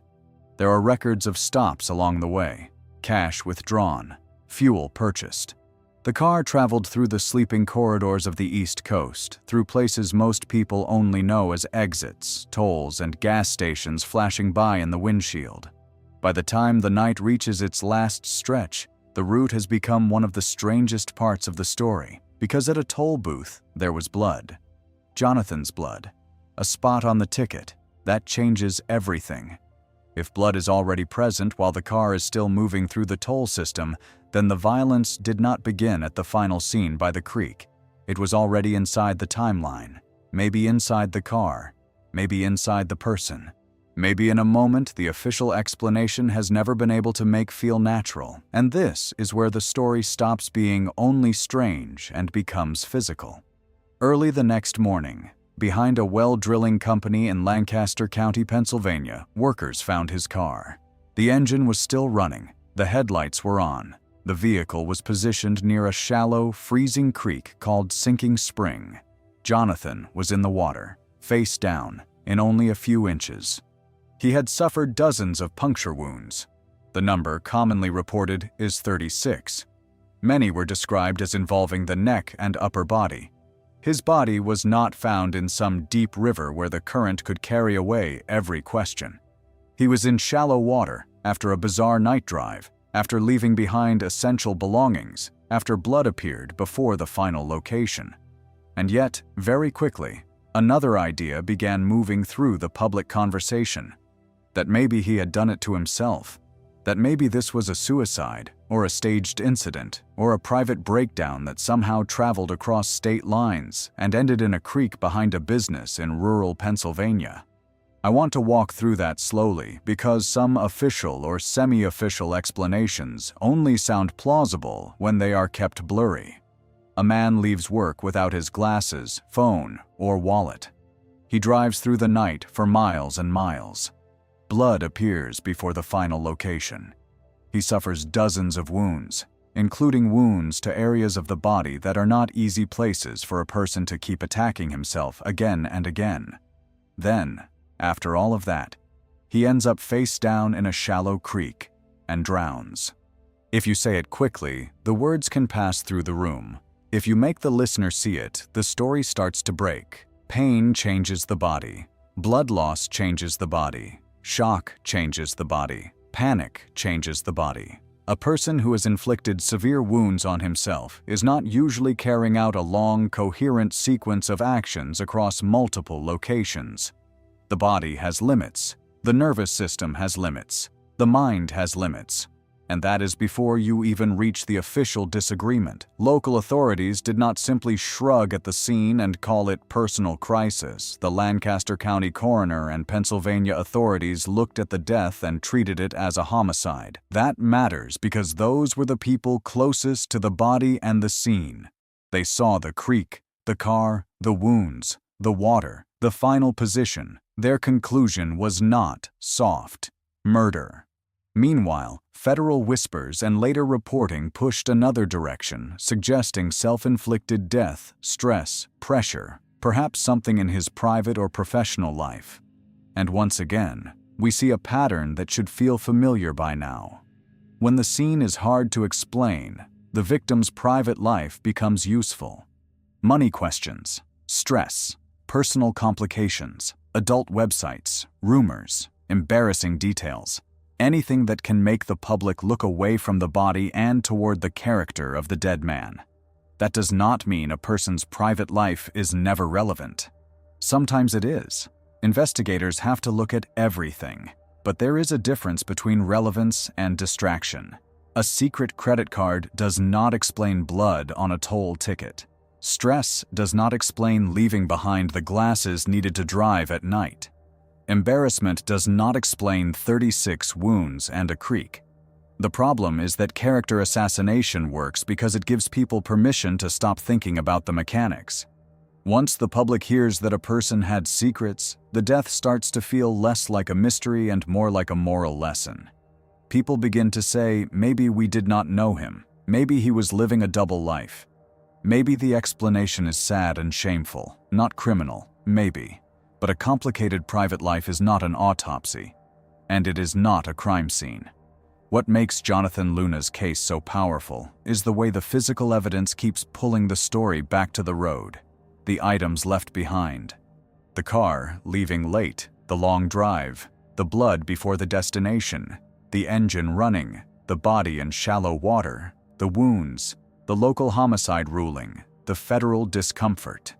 There are records of stops along the way, cash withdrawn, fuel purchased. The car traveled through the sleeping corridors of the East Coast, through places most people only know as exits, tolls, and gas stations flashing by in the windshield. By the time the night reaches its last stretch, the route has become one of the strangest parts of the story, because at a toll booth, there was blood. Jonathan's blood. A spot on the ticket. That changes everything. If blood is already present while the car is still moving through the toll system, then the violence did not begin at the final scene by the creek. It was already inside the timeline, maybe inside the car, maybe inside the person. Maybe in a moment the official explanation has never been able to make feel natural, and this is where the story stops being only strange and becomes physical. Early the next morning, behind a well drilling company in Lancaster County, Pennsylvania, workers found his car. The engine was still running, the headlights were on. The vehicle was positioned near a shallow, freezing creek called Sinking Spring. Jonathan was in the water, face down, in only a few inches. He had suffered dozens of puncture wounds. The number commonly reported is 36. Many were described as involving the neck and upper body. His body was not found in some deep river where the current could carry away every question. He was in shallow water after a bizarre night drive, after leaving behind essential belongings, after blood appeared before the final location. And yet, very quickly, another idea began moving through the public conversation. That maybe he had done it to himself. That maybe this was a suicide, or a staged incident, or a private breakdown that somehow traveled across state lines and ended in a creek behind a business in rural Pennsylvania. I want to walk through that slowly because some official or semi-official explanations only sound plausible when they are kept blurry. A man leaves work without his glasses, phone, or wallet. He drives through the night for miles and miles. Blood appears before the final location. He suffers dozens of wounds, including wounds to areas of the body that are not easy places for a person to keep attacking himself again and again. Then, after all of that, he ends up face down in a shallow creek and drowns. If you say it quickly, the words can pass through the room. If you make the listener see it, the story starts to break. Pain changes the body. Blood loss changes the body. Shock changes the body. Panic changes the body. A person who has inflicted severe wounds on himself is not usually carrying out a long, coherent sequence of actions across multiple locations. The body has limits. The nervous system has limits. The mind has limits. And that is before you even reach the official disagreement. Local authorities did not simply shrug at the scene and call it personal crisis. The Lancaster County coroner and Pennsylvania authorities looked at the death and treated it as a homicide. That matters because those were the people closest to the body and the scene. They saw the creek, the car, the wounds, the water, the final position. Their conclusion was not soft. Murder. Meanwhile, federal whispers and later reporting pushed another direction, suggesting self-inflicted death, stress, pressure, perhaps something in his private or professional life. And once again, we see a pattern that should feel familiar by now. When the scene is hard to explain, the victim's private life becomes useful. Money questions, stress, personal complications, adult websites, rumors, embarrassing details. Anything that can make the public look away from the body and toward the character of the dead man. That does not mean a person's private life is never relevant. Sometimes it is. Investigators have to look at everything, but there is a difference between relevance and distraction. A secret credit card does not explain blood on a toll ticket. Stress does not explain leaving behind the glasses needed to drive at night. Embarrassment does not explain 36 wounds and a creek. The problem is that character assassination works because it gives people permission to stop thinking about the mechanics. Once the public hears that a person had secrets, the death starts to feel less like a mystery and more like a moral lesson. People begin to say, maybe we did not know him. Maybe he was living a double life. Maybe the explanation is sad and shameful, not criminal, maybe. But a complicated private life is not an autopsy, and it is not a crime scene. What makes Jonathan Luna's case so powerful is the way the physical evidence keeps pulling the story back to the road. The items left behind. The car leaving late, the long drive, the blood before the destination, the engine running, the body in shallow water, the wounds, the local homicide ruling, the federal discomfort.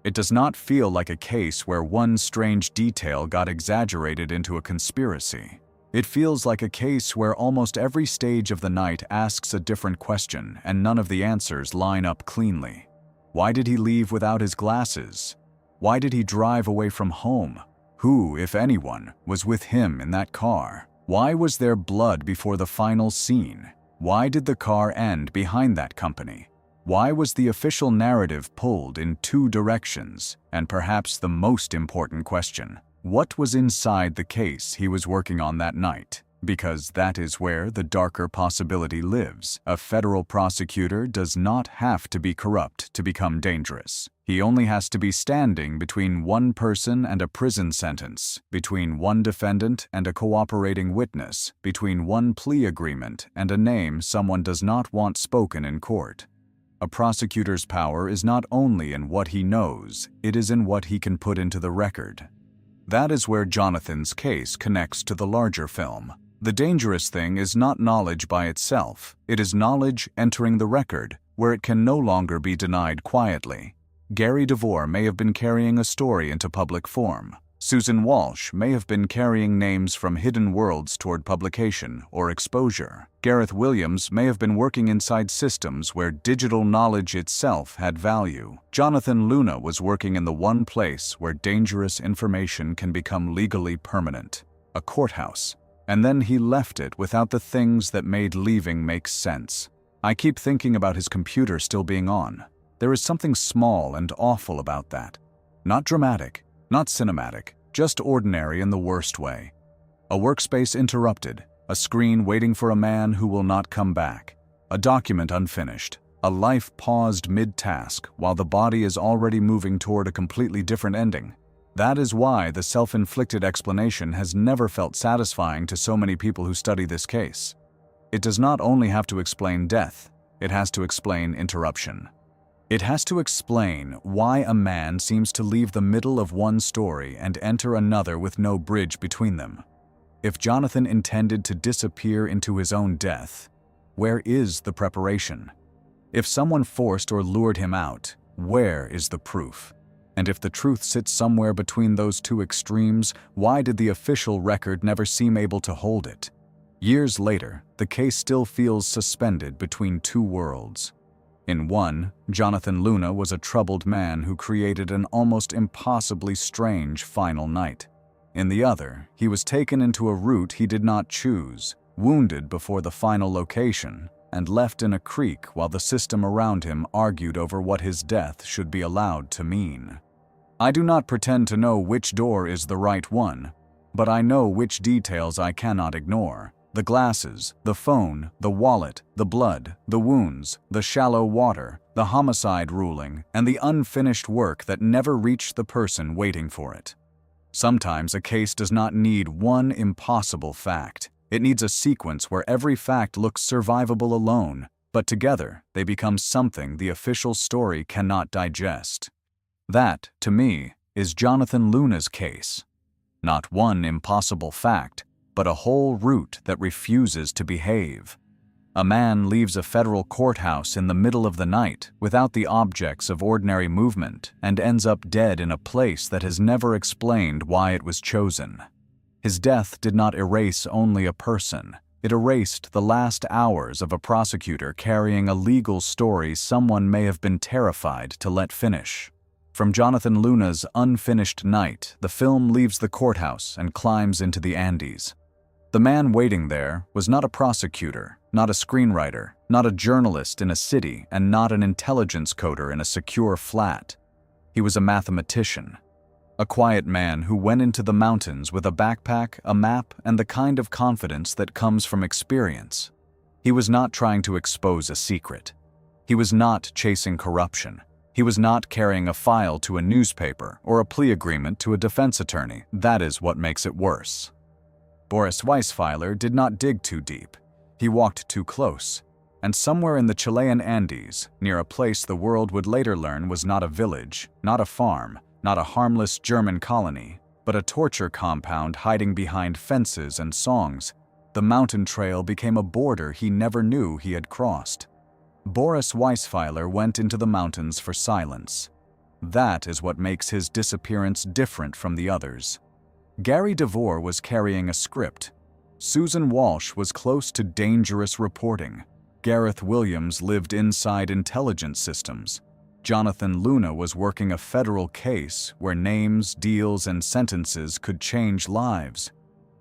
It does not feel like a case where one strange detail got exaggerated into a conspiracy. It feels like a case where almost every stage of the night asks a different question and none of the answers line up cleanly. Why did he leave without his glasses? Why did he drive away from home? Who, if anyone, was with him in that car? Why was there blood before the final scene? Why did the car end behind that company? Why was the official narrative pulled in two directions? And perhaps the most important question, what was inside the case he was working on that night? Because that is where the darker possibility lives. A federal prosecutor does not have to be corrupt to become dangerous. He only has to be standing between one person and a prison sentence, between one defendant and a cooperating witness, between one plea agreement and a name someone does not want spoken in court. A prosecutor's power is not only in what he knows, it is in what he can put into the record. That is where Jonathan's case connects to the larger film. The dangerous thing is not knowledge by itself, it is knowledge entering the record, where it can no longer be denied quietly. Gary DeVore may have been carrying a story into public form. Susan Walsh may have been carrying names from hidden worlds toward publication or exposure. Gareth Williams may have been working inside systems where digital knowledge itself had value. Jonathan Luna was working in the one place where dangerous information can become legally permanent, a courthouse. And then he left it without the things that made leaving make sense. I keep thinking about his computer still being on. There is something small and awful about that. Not dramatic, not cinematic, just ordinary in the worst way. A workspace interrupted, a screen waiting for a man who will not come back, a document unfinished, a life paused mid-task while the body is already moving toward a completely different ending. That is why the self-inflicted explanation has never felt satisfying to so many people who study this case. It does not only have to explain death, it has to explain interruption. It has to explain why a man seems to leave the middle of one story and enter another with no bridge between them. If Jonathan intended to disappear into his own death, where is the preparation? If someone forced or lured him out, where is the proof? And if the truth sits somewhere between those two extremes, why did the official record never seem able to hold it? Years later, the case still feels suspended between two worlds. In one, Jonathan Luna was a troubled man who created an almost impossibly strange final night. In the other, he was taken into a route he did not choose, wounded before the final location, and left in a creek while the system around him argued over what his death should be allowed to mean. I do not pretend to know which door is the right one, but I know which details I cannot ignore. The glasses, the phone, the wallet, the blood, the wounds, the shallow water, the homicide ruling, and the unfinished work that never reached the person waiting for it. Sometimes a case does not need one impossible fact. It needs a sequence where every fact looks survivable alone, but together they become something the official story cannot digest. That, to me, is Jonathan Luna's case. Not one impossible fact, but a whole route that refuses to behave. A man leaves a federal courthouse in the middle of the night without the objects of ordinary movement and ends up dead in a place that has never explained why it was chosen. His death did not erase only a person. It erased the last hours of a prosecutor carrying a legal story someone may have been terrified to let finish. From Jonathan Luna's unfinished night, the film leaves the courthouse and climbs into the Andes. The man waiting there was not a prosecutor, not a screenwriter, not a journalist in a city, and not an intelligence coder in a secure flat. He was a mathematician. A quiet man who went into the mountains with a backpack, a map, and the kind of confidence that comes from experience. He was not trying to expose a secret. He was not chasing corruption. He was not carrying a file to a newspaper or a plea agreement to a defense attorney. That is what makes it worse. Boris Weisfeiler did not dig too deep. He walked too close. And somewhere in the Chilean Andes, near a place the world would later learn was not a village, not a farm, not a harmless German colony, but a torture compound hiding behind fences and songs, the mountain trail became a border he never knew he had crossed. Boris Weisfeiler went into the mountains for silence. That is what makes his disappearance different from the others. Gary DeVore was carrying a script. Susan Walsh was close to dangerous reporting. Gareth Williams lived inside intelligence systems. Jonathan Luna was working a federal case where names, deals, and sentences could change lives.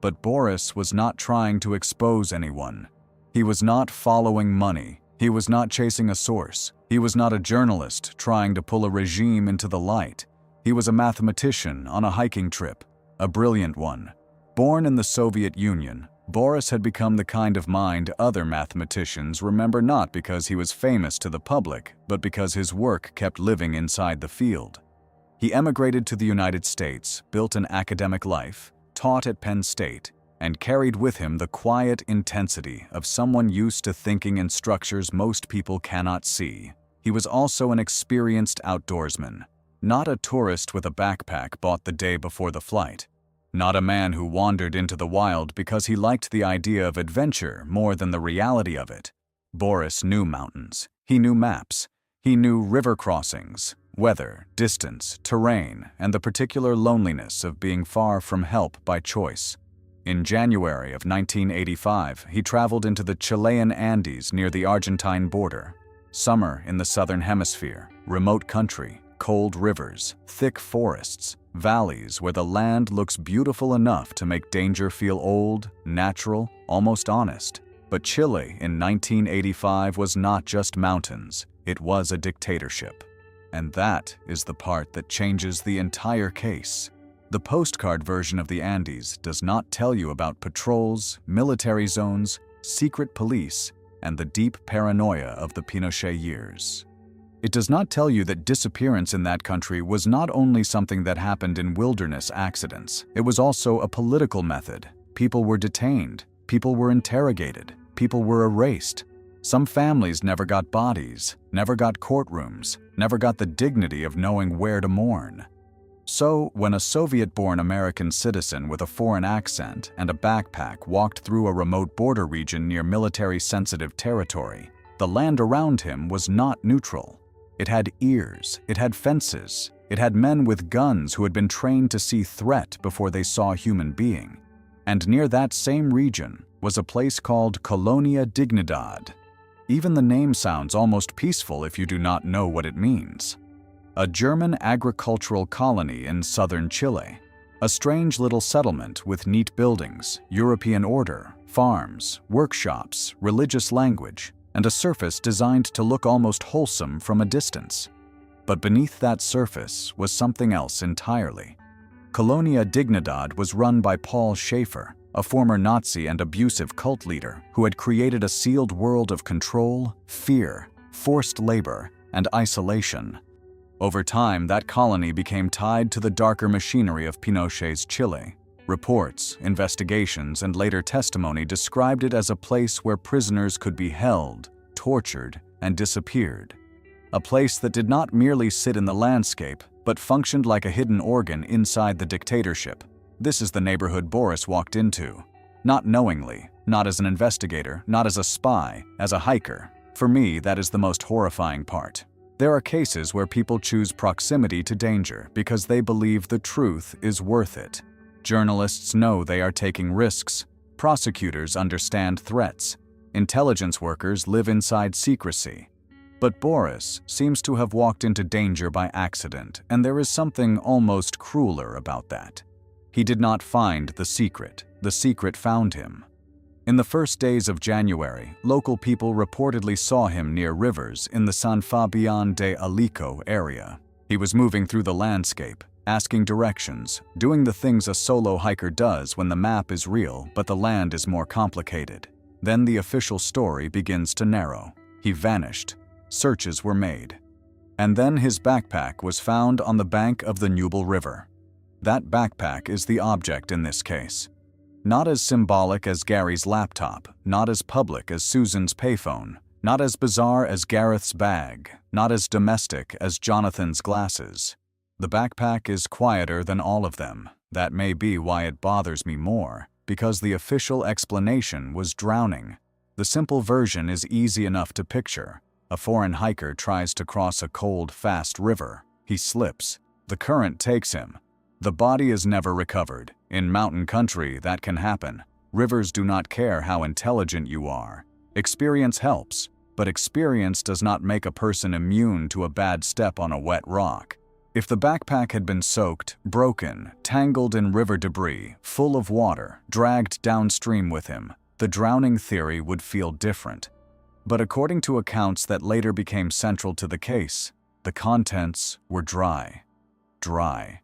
But Boris was not trying to expose anyone. He was not following money. He was not chasing a source. He was not a journalist trying to pull a regime into the light. He was a mathematician on a hiking trip, a brilliant one. Born in the Soviet Union, Boris had become the kind of mind other mathematicians remember not because he was famous to the public, but because his work kept living inside the field. He emigrated to the United States, built an academic life, taught at Penn State, and carried with him the quiet intensity of someone used to thinking in structures most people cannot see. He was also an experienced outdoorsman, not a tourist with a backpack bought the day before the flight. Not a man who wandered into the wild because he liked the idea of adventure more than the reality of it. Boris knew mountains. He knew maps. He knew river crossings, weather, distance, terrain, and the particular loneliness of being far from help by choice. In January of 1985, he traveled into the Chilean Andes near the Argentine border. Summer in the southern hemisphere, remote country, cold rivers, thick forests, valleys where the land looks beautiful enough to make danger feel old, natural, almost honest. But Chile in 1985 was not just mountains, it was a dictatorship. And that is the part that changes the entire case. The postcard version of the Andes does not tell you about patrols, military zones, secret police, and the deep paranoia of the Pinochet years. It does not tell you that disappearance in that country was not only something that happened in wilderness accidents, it was also a political method. People were detained, people were interrogated, people were erased. Some families never got bodies, never got courtrooms, never got the dignity of knowing where to mourn. So, when a Soviet-born American citizen with a foreign accent and a backpack walked through a remote border region near military-sensitive territory, the land around him was not neutral. It had ears, it had fences, it had men with guns who had been trained to see threat before they saw a human being. And near that same region, was a place called Colonia Dignidad. Even the name sounds almost peaceful if you do not know what it means. A German agricultural colony in southern Chile. A strange little settlement with neat buildings, European order, farms, workshops, religious language, and a surface designed to look almost wholesome from a distance. But beneath that surface was something else entirely. Colonia Dignidad was run by Paul Schaefer, a former Nazi and abusive cult leader who had created a sealed world of control, fear, forced labor, and isolation. Over time, that colony became tied to the darker machinery of Pinochet's Chile. Reports, investigations, and later testimony described it as a place where prisoners could be held, tortured, and disappeared. A place that did not merely sit in the landscape, but functioned like a hidden organ inside the dictatorship. This is the neighborhood Boris walked into. Not knowingly, not as an investigator, not as a spy, as a hiker. For me, that is the most horrifying part. There are cases where people choose proximity to danger because they believe the truth is worth it. Journalists know they are taking risks. Prosecutors understand threats. Intelligence workers live inside secrecy. But Boris seems to have walked into danger by accident, and there is something almost crueler about that. He did not find the secret found him. In the first days of January, local people reportedly saw him near rivers in the San Fabian de Alico area. He was moving through the landscape, asking directions, doing the things a solo hiker does when the map is real but the land is more complicated. Then the official story begins to narrow. He vanished. Searches were made. And then his backpack was found on the bank of the Nubel River. That backpack is the object in this case. Not as symbolic as Gary's laptop, not as public as Susan's payphone, not as bizarre as Gareth's bag, not as domestic as Jonathan's glasses. The backpack is quieter than all of them. That may be why it bothers me more, because the official explanation was drowning. The simple version is easy enough to picture. A foreign hiker tries to cross a cold, fast river. He slips. The current takes him. The body is never recovered. In mountain country, that can happen. Rivers do not care how intelligent you are. Experience helps, but experience does not make a person immune to a bad step on a wet rock. If the backpack had been soaked, broken, tangled in river debris, full of water, dragged downstream with him, the drowning theory would feel different. But according to accounts that later became central to the case, the contents were dry. Dry.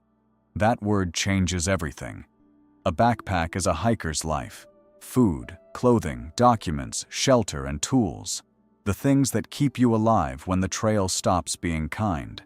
That word changes everything. A backpack is a hiker's life. Food, clothing, documents, shelter, and tools. The things that keep you alive when the trail stops being kind.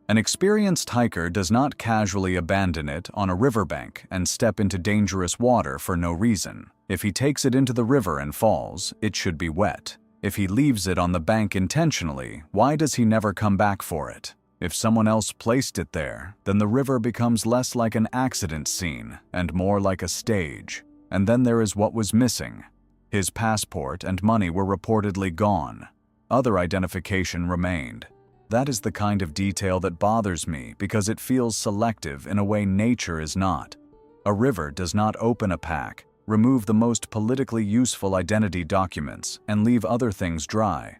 An experienced hiker does not casually abandon it on a riverbank and step into dangerous water for no reason. If he takes it into the river and falls, it should be wet. If he leaves it on the bank intentionally, why does he never come back for it? If someone else placed it there, then the river becomes less like an accident scene and more like a stage. And then there is what was missing. His passport and money were reportedly gone. Other identification remained. That is the kind of detail that bothers me because it feels selective in a way nature is not. A river does not open a pack, remove the most politically useful identity documents, and leave other things dry.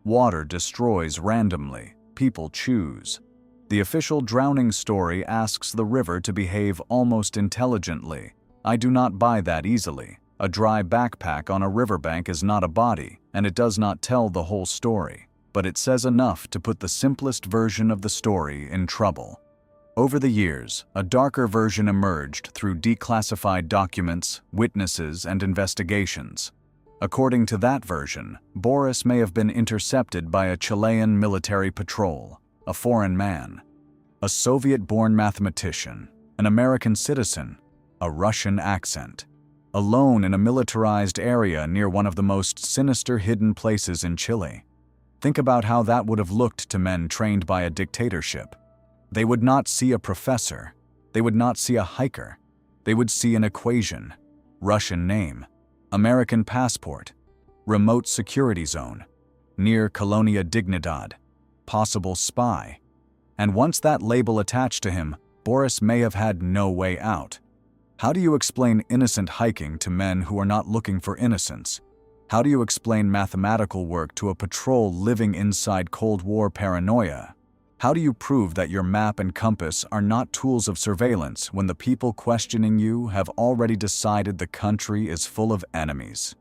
Water destroys randomly. People choose. The official drowning story asks the river to behave almost intelligently. I do not buy that easily. A dry backpack on a riverbank is not a body, and it does not tell the whole story. But it says enough to put the simplest version of the story in trouble. Over the years, a darker version emerged through declassified documents, witnesses, and investigations. According to that version, Boris may have been intercepted by a Chilean military patrol, a foreign man, a Soviet-born mathematician, an American citizen, a Russian accent, alone in a militarized area near one of the most sinister hidden places in Chile. Think about how that would have looked to men trained by a dictatorship. They would not see a professor. They would not see a hiker. They would see an equation, Russian name, American passport, remote security zone, near Colonia Dignidad, possible spy. And once that label attached to him, Boris may have had no way out. How do you explain innocent hiking to men who are not looking for innocence? How do you explain mathematical work to a patrol living inside Cold War paranoia? How do you prove that your map and compass are not tools of surveillance when the people questioning you have already decided the country is full of enemies?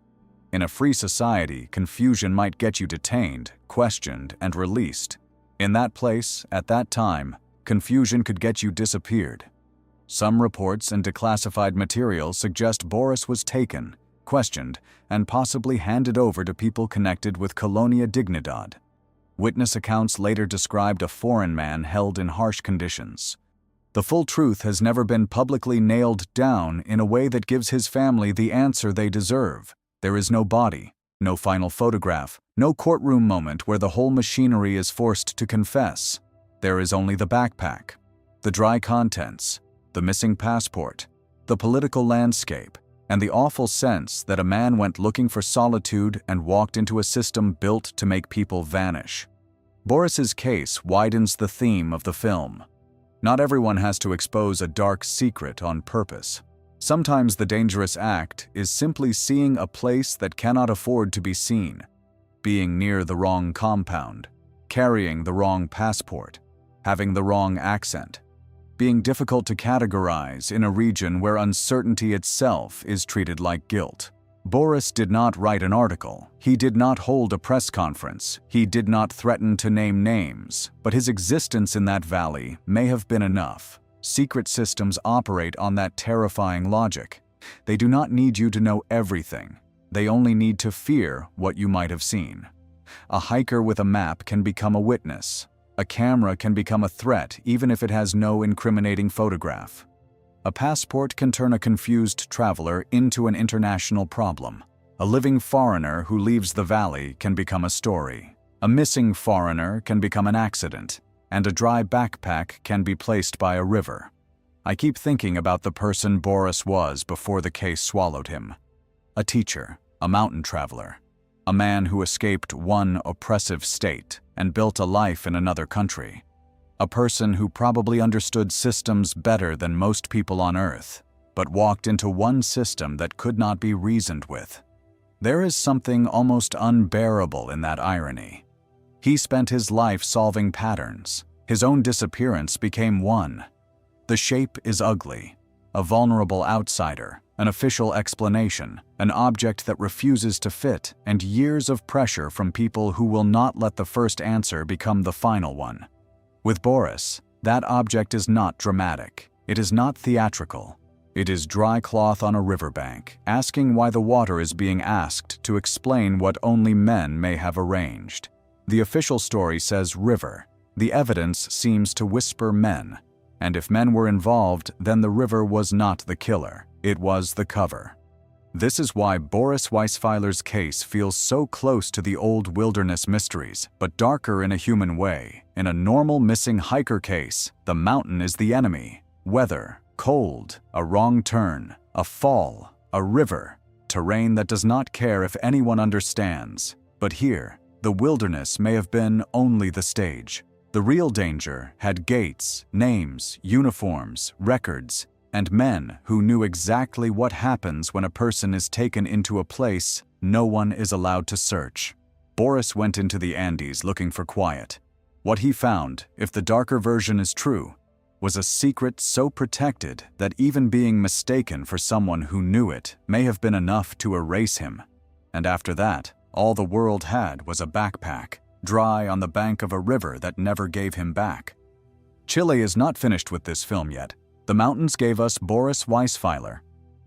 In a free society, confusion might get you detained, questioned, and released. In that place, at that time, confusion could get you disappeared. Some reports and declassified material suggest Boris was taken, questioned, and possibly handed over to people connected with Colonia Dignidad. Witness accounts later described a foreign man held in harsh conditions. The full truth has never been publicly nailed down in a way that gives his family the answer they deserve. There is no body, no final photograph, no courtroom moment where the whole machinery is forced to confess. There is only the backpack, the dry contents, the missing passport, the political landscape, and the awful sense that a man went looking for solitude and walked into a system built to make people vanish. Boris's case widens the theme of the film. Not everyone has to expose a dark secret on purpose. Sometimes the dangerous act is simply seeing a place that cannot afford to be seen, being near the wrong compound, carrying the wrong passport, having the wrong accent, being difficult to categorize in a region where uncertainty itself is treated like guilt. Boris did not write an article. He did not hold a press conference. He did not threaten to name names, but his existence in that valley may have been enough. Secret systems operate on that terrifying logic. They do not need you to know everything. They only need to fear what you might have seen. A hiker with a map can become a witness. A camera can become a threat even if it has no incriminating photograph. A passport can turn a confused traveler into an international problem. A living foreigner who leaves the valley can become a story. A missing foreigner can become an accident, and a dry backpack can be placed by a river. I keep thinking about the person Boris was before the case swallowed him. A teacher, a mountain traveler, a man who escaped one oppressive state and built a life in another country. A person who probably understood systems better than most people on Earth, but walked into one system that could not be reasoned with. There is something almost unbearable in that irony. He spent his life solving patterns. His own disappearance became one. The shape is ugly, a vulnerable outsider, an official explanation, an object that refuses to fit, and years of pressure from people who will not let the first answer become the final one. With Boris, that object is not dramatic. It is not theatrical. It is dry cloth on a riverbank, asking why the water is being asked to explain what only men may have arranged. The official story says river. The evidence seems to whisper men. And if men were involved, then the river was not the killer. It was the cover. This is why Boris Weisfeiler's case feels so close to the old wilderness mysteries, but darker in a human way. In a normal missing hiker case, the mountain is the enemy. Weather, cold, a wrong turn, a fall, a river, terrain that does not care if anyone understands. But here, the wilderness may have been only the stage. The real danger had gates, names, uniforms, records, and men who knew exactly what happens when a person is taken into a place no one is allowed to search. Boris went into the Andes looking for quiet. What he found, if the darker version is true, was a secret so protected that even being mistaken for someone who knew it may have been enough to erase him. And after that, all the world had was a backpack, dry on the bank of a river that never gave him back. Chile is not finished with this film yet. The mountains gave us Boris Weisfeiler.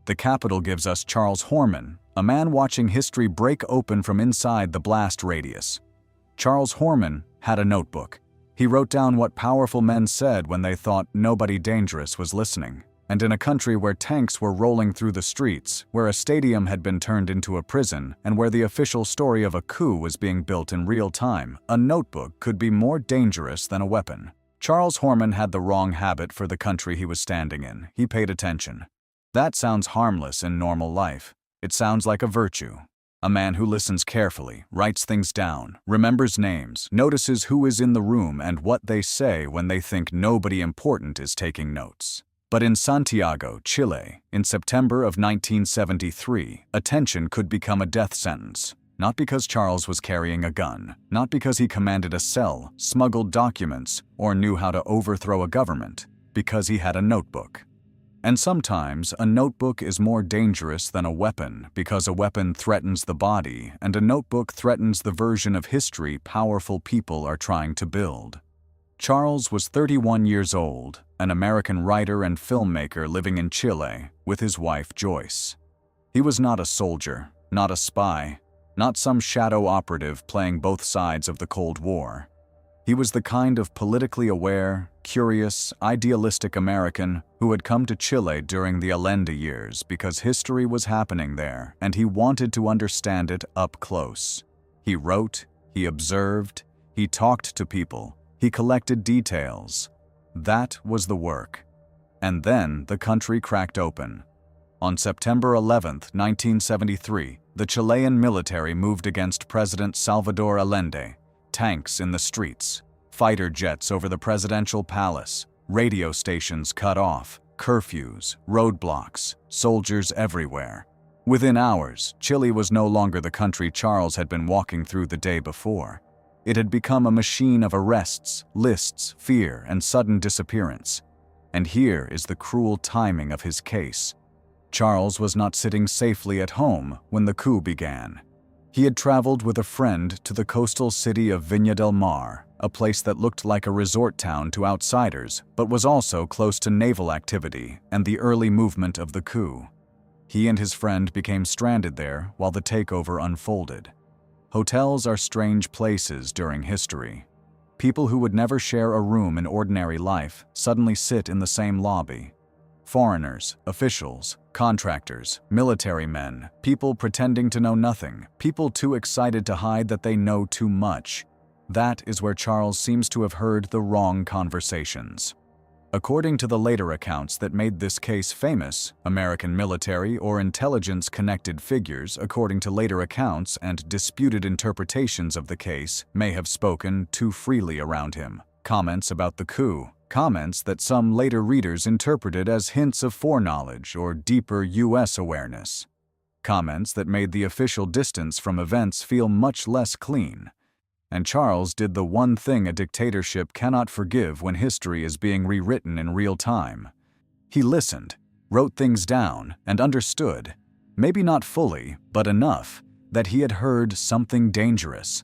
The capital gives us Charles Horman, a man watching history break open from inside the blast radius. Charles Horman had a notebook. He wrote down what powerful men said when they thought nobody dangerous was listening. And in a country where tanks were rolling through the streets, where a stadium had been turned into a prison, and where the official story of a coup was being built in real time, a notebook could be more dangerous than a weapon. Charles Horman had the wrong habit for the country he was standing in. He paid attention. That sounds harmless in normal life. It sounds like a virtue. A man who listens carefully, writes things down, remembers names, notices who is in the room and what they say when they think nobody important is taking notes. But in Santiago, Chile, in September of 1973, attention could become a death sentence. Not because Charles was carrying a gun, not because he commanded a cell, smuggled documents, or knew how to overthrow a government, because he had a notebook. And sometimes a notebook is more dangerous than a weapon because a weapon threatens the body and a notebook threatens the version of history powerful people are trying to build. Charles was 31 years old, an American writer and filmmaker living in Chile with his wife Joyce. He was not a soldier, not a spy, not some shadow operative playing both sides of the Cold War. He was the kind of politically aware, curious, idealistic American who had come to Chile during the Allende years because history was happening there and he wanted to understand it up close. He wrote, he observed, he talked to people, he collected details. That was the work. And then the country cracked open. On September 11, 1973, the Chilean military moved against President Salvador Allende. Tanks in the streets, fighter jets over the presidential palace, radio stations cut off, curfews, roadblocks, soldiers everywhere. Within hours, Chile was no longer the country Charles had been walking through the day before. It had become a machine of arrests, lists, fear, and sudden disappearance. And here is the cruel timing of his case. Charles was not sitting safely at home when the coup began. He had traveled with a friend to the coastal city of Viña del Mar, a place that looked like a resort town to outsiders, but was also close to naval activity and the early movement of the coup. He and his friend became stranded there while the takeover unfolded. Hotels are strange places during history. People who would never share a room in ordinary life suddenly sit in the same lobby. Foreigners, officials, contractors, military men, people pretending to know nothing, people too excited to hide that they know too much. That is where Charles seems to have heard the wrong conversations. According to the later accounts that made this case famous, American military or intelligence-connected figures, according to later accounts and disputed interpretations of the case, may have spoken too freely around him. Comments about the coup, comments that some later readers interpreted as hints of foreknowledge or deeper U.S. awareness. Comments that made the official distance from events feel much less clean. And Charles did the one thing a dictatorship cannot forgive when history is being rewritten in real time. He listened, wrote things down, and understood, maybe not fully, but enough, that he had heard something dangerous.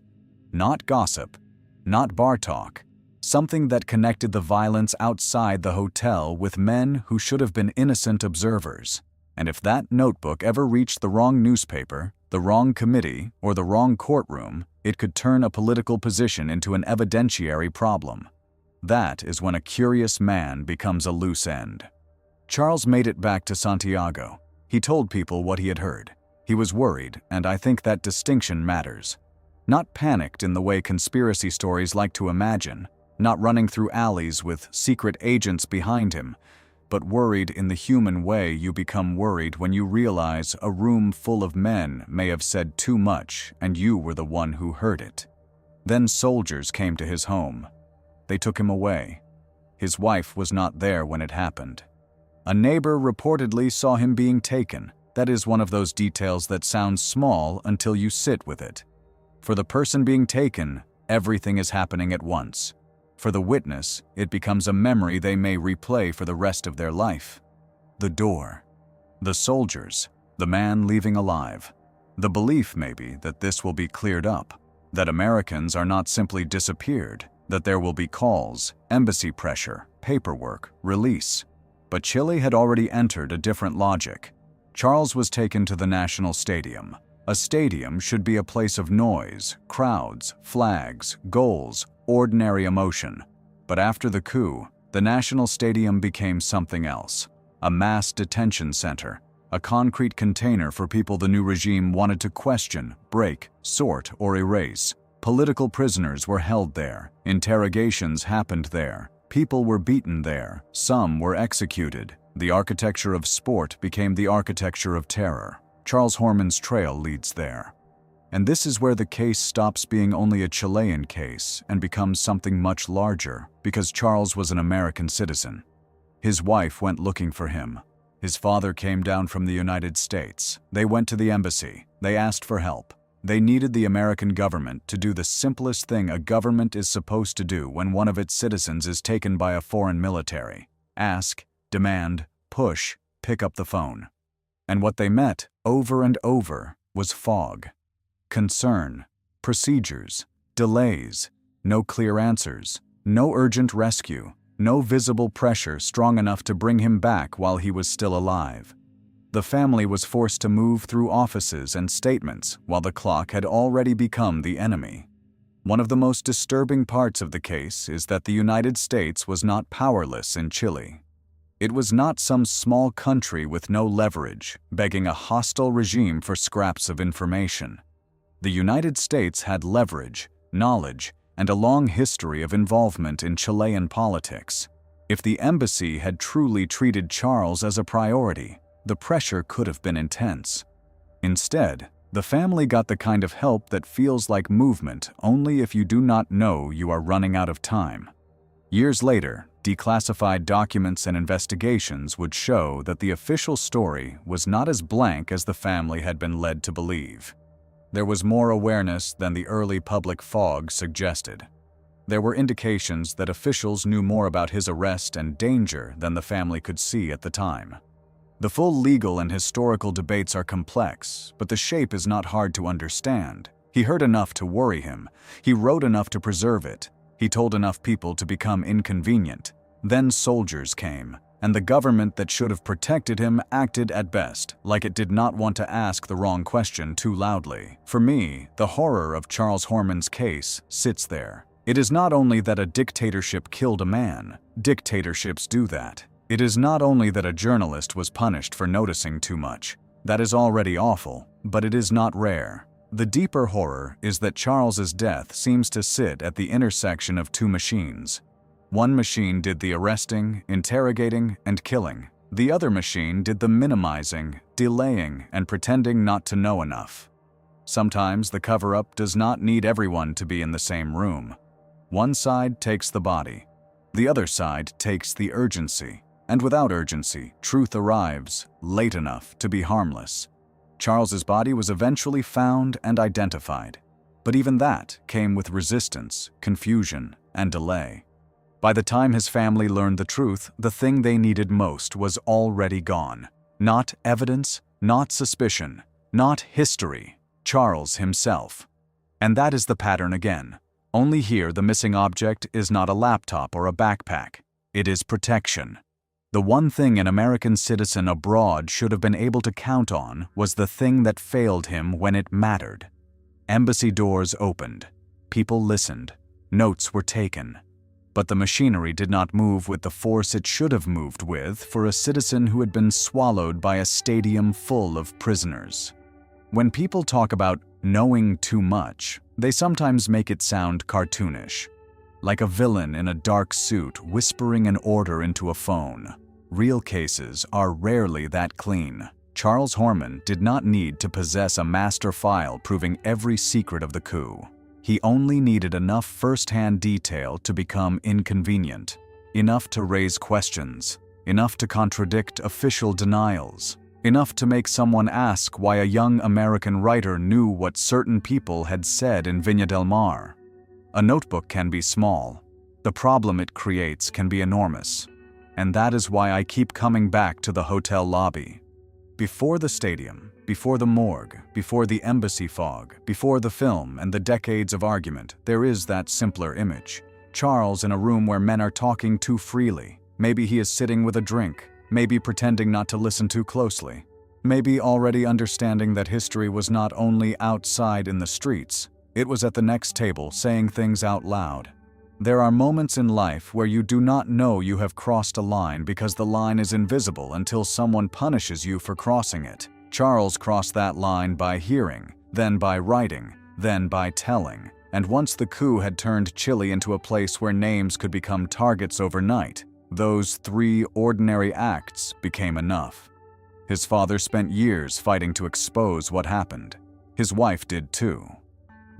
Not gossip, not bar talk, something that connected the violence outside the hotel with men who should have been innocent observers. And if that notebook ever reached the wrong newspaper, the wrong committee, or the wrong courtroom, it could turn a political position into an evidentiary problem. That is when a curious man becomes a loose end. Charles made it back to Santiago. He told people what he had heard. He was worried, and I think that distinction matters. Not panicked in the way conspiracy stories like to imagine, not running through alleys with secret agents behind him, but worried in the human way you become worried when you realize a room full of men may have said too much and you were the one who heard it. Then soldiers came to his home. They took him away. His wife was not there when it happened. A neighbor reportedly saw him being taken. That is one of those details that sounds small until you sit with it. For the person being taken, everything is happening at once. For the witness, it becomes a memory they may replay for the rest of their life. The door. The soldiers. The man leaving alive. The belief, maybe, that this will be cleared up. That Americans are not simply disappeared. That there will be calls, embassy pressure, paperwork, release. But Chile had already entered a different logic. Charles was taken to the National Stadium. A stadium should be a place of noise, crowds, flags, goals, ordinary emotion. But after the coup, the National Stadium became something else. A mass detention center, a concrete container for people the new regime wanted to question, break, sort, or erase. Political prisoners were held there. Interrogations happened there. People were beaten there. Some were executed. The architecture of sport became the architecture of terror. Charles Horman's trail leads there. And this is where the case stops being only a Chilean case and becomes something much larger, because Charles was an American citizen. His wife went looking for him. His father came down from the United States. They went to the embassy. They asked for help. They needed the American government to do the simplest thing a government is supposed to do when one of its citizens is taken by a foreign military: ask, demand, push, pick up the phone. And what they met, over and over, was fog. Concern, procedures, delays, no clear answers, no urgent rescue, no visible pressure strong enough to bring him back while he was still alive. The family was forced to move through offices and statements while the clock had already become the enemy. One of the most disturbing parts of the case is that the United States was not powerless in Chile. It was not some small country with no leverage, begging a hostile regime for scraps of information. The United States had leverage, knowledge, and a long history of involvement in Chilean politics. If the embassy had truly treated Charles as a priority, the pressure could have been intense. Instead, the family got the kind of help that feels like movement only if you do not know you are running out of time. Years later, declassified documents and investigations would show that the official story was not as blank as the family had been led to believe. There was more awareness than the early public fog suggested. There were indications that officials knew more about his arrest and danger than the family could see at the time. The full legal and historical debates are complex, but the shape is not hard to understand. He heard enough to worry him. He wrote enough to preserve it. He told enough people to become inconvenient. Then soldiers came, and the government that should have protected him acted at best like it did not want to ask the wrong question too loudly. For me, the horror of Charles Horman's case sits there. It is not only that a dictatorship killed a man. Dictatorships do that. It is not only that a journalist was punished for noticing too much. That is already awful, but it is not rare. The deeper horror is that Charles's death seems to sit at the intersection of two machines. One machine did the arresting, interrogating, and killing. The other machine did the minimizing, delaying, and pretending not to know enough. Sometimes the cover-up does not need everyone to be in the same room. One side takes the body. The other side takes the urgency. And without urgency, truth arrives late enough to be harmless. Charles's body was eventually found and identified, but even that came with resistance, confusion, and delay. By the time his family learned the truth, the thing they needed most was already gone. Not evidence, not suspicion, not history, Charles himself. And that is the pattern again. Only here the missing object is not a laptop or a backpack. It is protection. The one thing an American citizen abroad should have been able to count on was the thing that failed him when it mattered. Embassy doors opened. People listened. Notes were taken. But the machinery did not move with the force it should have moved with for a citizen who had been swallowed by a stadium full of prisoners. When people talk about knowing too much, they sometimes make it sound cartoonish, like a villain in a dark suit whispering an order into a phone. Real cases are rarely that clean. Charles Horman did not need to possess a master file proving every secret of the coup. He only needed enough first-hand detail to become inconvenient, enough to raise questions, enough to contradict official denials, enough to make someone ask why a young American writer knew what certain people had said in Viña del Mar. A notebook can be small. The problem it creates can be enormous. And that is why I keep coming back to the hotel lobby. Before the stadium, before the morgue, before the embassy fog, before the film and the decades of argument, there is that simpler image. Charles in a room where men are talking too freely. Maybe he is sitting with a drink, maybe pretending not to listen too closely, maybe already understanding that history was not only outside in the streets, it was at the next table saying things out loud. There are moments in life where you do not know you have crossed a line because the line is invisible until someone punishes you for crossing it. Charles crossed that line by hearing, then by writing, then by telling. And once the coup had turned Chile into a place where names could become targets overnight, those 3 ordinary acts became enough. His father spent years fighting to expose what happened. His wife did too.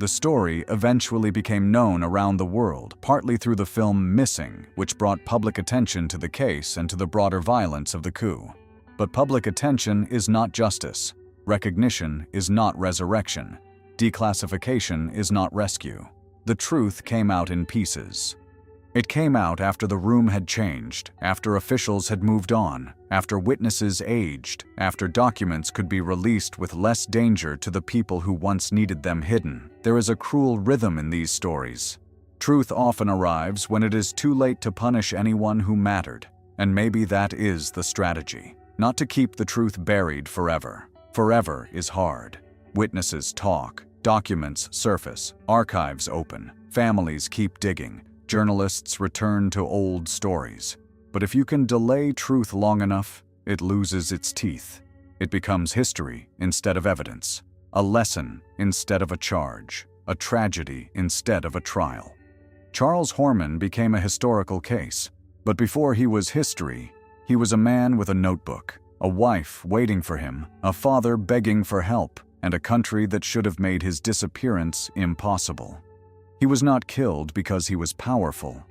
The story eventually became known around the world, partly through the film Missing, which brought public attention to the case and to the broader violence of the coup. But public attention is not justice. Recognition is not resurrection. Declassification is not rescue. The truth came out in pieces. It came out after the room had changed, after officials had moved on, after witnesses aged, after documents could be released with less danger to the people who once needed them hidden. There is a cruel rhythm in these stories. Truth often arrives when it is too late to punish anyone who mattered, and maybe that is the strategy. Not to keep the truth buried forever. Forever is hard. Witnesses talk, documents surface, archives open, families keep digging. Journalists return to old stories. But if you can delay truth long enough, it loses its teeth. It becomes history instead of evidence, a lesson instead of a charge, a tragedy instead of a trial. Charles Horman became a historical case, but before he was history, he was a man with a notebook, a wife waiting for him, a father begging for help, and a country that should have made his disappearance impossible. He was not killed because he was powerful.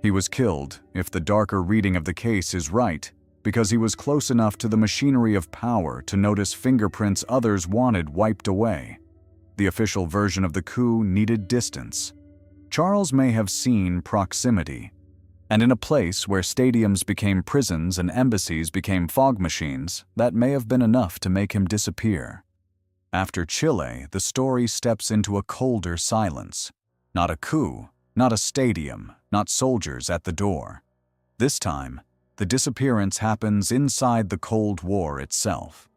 He was killed, if the darker reading of the case is right, because he was close enough to the machinery of power to notice fingerprints others wanted wiped away. The official version of the coup needed distance. Charles may have seen proximity. And in a place where stadiums became prisons and embassies became fog machines, that may have been enough to make him disappear. After Chile, the story steps into a colder silence. Not a coup, not a stadium, not soldiers at the door. This time, the disappearance happens inside the Cold War itself.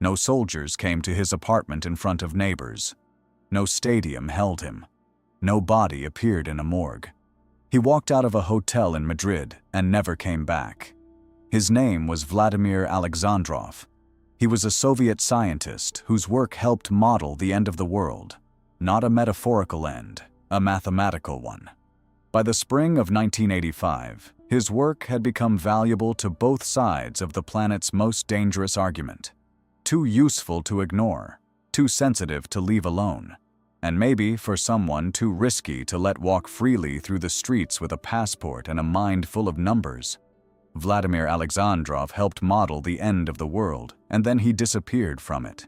No soldiers came to his apartment in front of neighbors. No stadium held him. No body appeared in a morgue. He walked out of a hotel in Madrid and never came back. His name was Vladimir Alexandrov. He was a Soviet scientist whose work helped model the end of the world. Not a metaphorical end, a mathematical one. By the spring of 1985, his work had become valuable to both sides of the planet's most dangerous argument. Too useful to ignore, too sensitive to leave alone, and maybe for someone too risky to let walk freely through the streets with a passport and a mind full of numbers. Vladimir Alexandrov helped model the end of the world, and then he disappeared from it.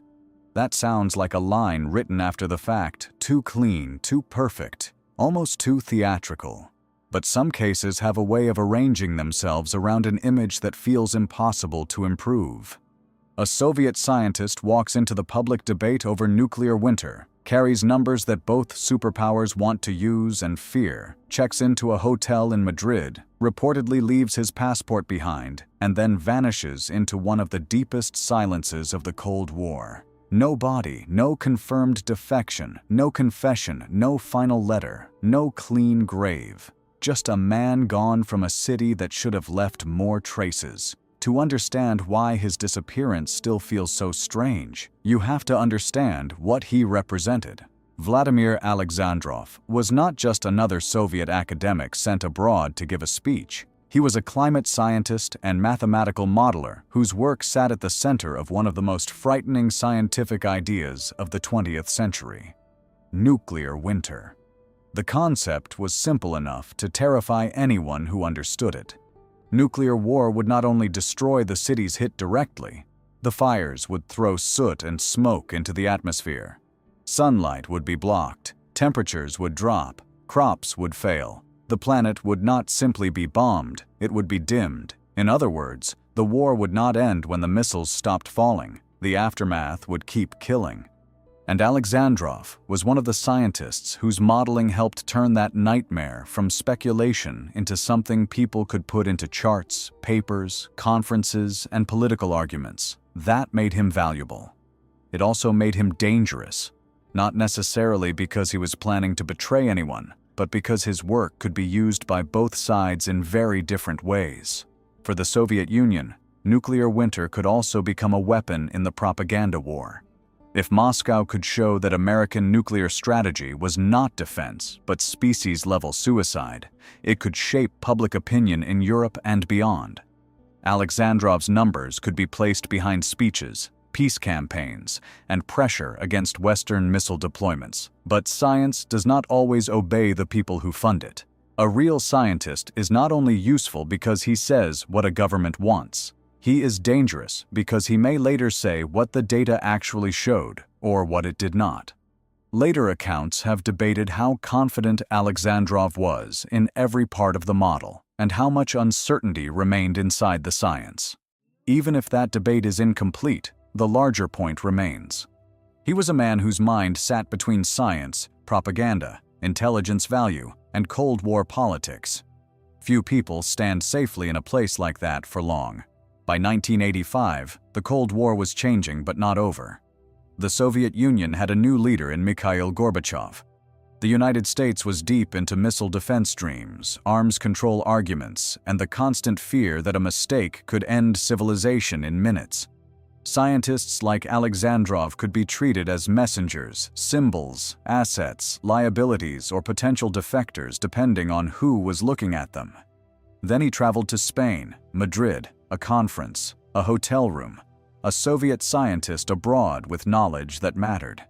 That sounds like a line written after the fact, too clean, too perfect, almost too theatrical. But some cases have a way of arranging themselves around an image that feels impossible to improve. A Soviet scientist walks into the public debate over nuclear winter, carries numbers that both superpowers want to use and fear, checks into a hotel in Madrid, reportedly leaves his passport behind, and then vanishes into one of the deepest silences of the Cold War. No body, no confirmed defection, no confession, no final letter, no clean grave. Just a man gone from a city that should have left more traces. To understand why his disappearance still feels so strange, you have to understand what he represented. Vladimir Alexandrov was not just another Soviet academic sent abroad to give a speech. He was a climate scientist and mathematical modeler whose work sat at the center of one of the most frightening scientific ideas of the 20th century: nuclear winter. The concept was simple enough to terrify anyone who understood it. Nuclear war would not only destroy the cities hit directly, the fires would throw soot and smoke into the atmosphere. Sunlight would be blocked, temperatures would drop, crops would fail. The planet would not simply be bombed, it would be dimmed. In other words, the war would not end when the missiles stopped falling. The aftermath would keep killing. And Alexandrov was one of the scientists whose modeling helped turn that nightmare from speculation into something people could put into charts, papers, conferences, and political arguments. That made him valuable. It also made him dangerous, not necessarily because he was planning to betray anyone, but because his work could be used by both sides in very different ways. For the Soviet Union, nuclear winter could also become a weapon in the propaganda war. If Moscow could show that American nuclear strategy was not defense, but species-level suicide, it could shape public opinion in Europe and beyond. Alexandrov's numbers could be placed behind speeches, peace campaigns, and pressure against Western missile deployments. But science does not always obey the people who fund it. A real scientist is not only useful because he says what a government wants. He is dangerous because he may later say what the data actually showed, or what it did not. Later accounts have debated how confident Alexandrov was in every part of the model, and how much uncertainty remained inside the science. Even if that debate is incomplete, the larger point remains. He was a man whose mind sat between science, propaganda, intelligence value, and Cold War politics. Few people stand safely in a place like that for long. By 1985, the Cold War was changing but not over. The Soviet Union had a new leader in Mikhail Gorbachev. The United States was deep into missile defense dreams, arms control arguments, and the constant fear that a mistake could end civilization in minutes. Scientists like Alexandrov could be treated as messengers, symbols, assets, liabilities, or potential defectors depending on who was looking at them. Then he traveled to Spain, Madrid, a conference, a hotel room, a Soviet scientist abroad with knowledge that mattered.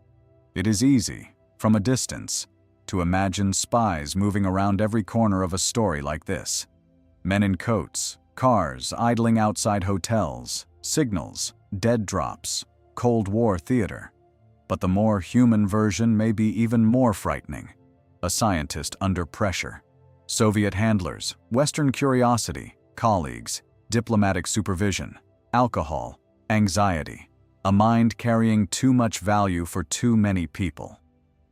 It is easy, from a distance, to imagine spies moving around every corner of a story like this. Men in coats, cars idling outside hotels, signals, dead drops, Cold War theater. But the more human version may be even more frightening. A scientist under pressure. Soviet handlers, Western curiosity, colleagues, diplomatic supervision, alcohol, anxiety. A mind carrying too much value for too many people.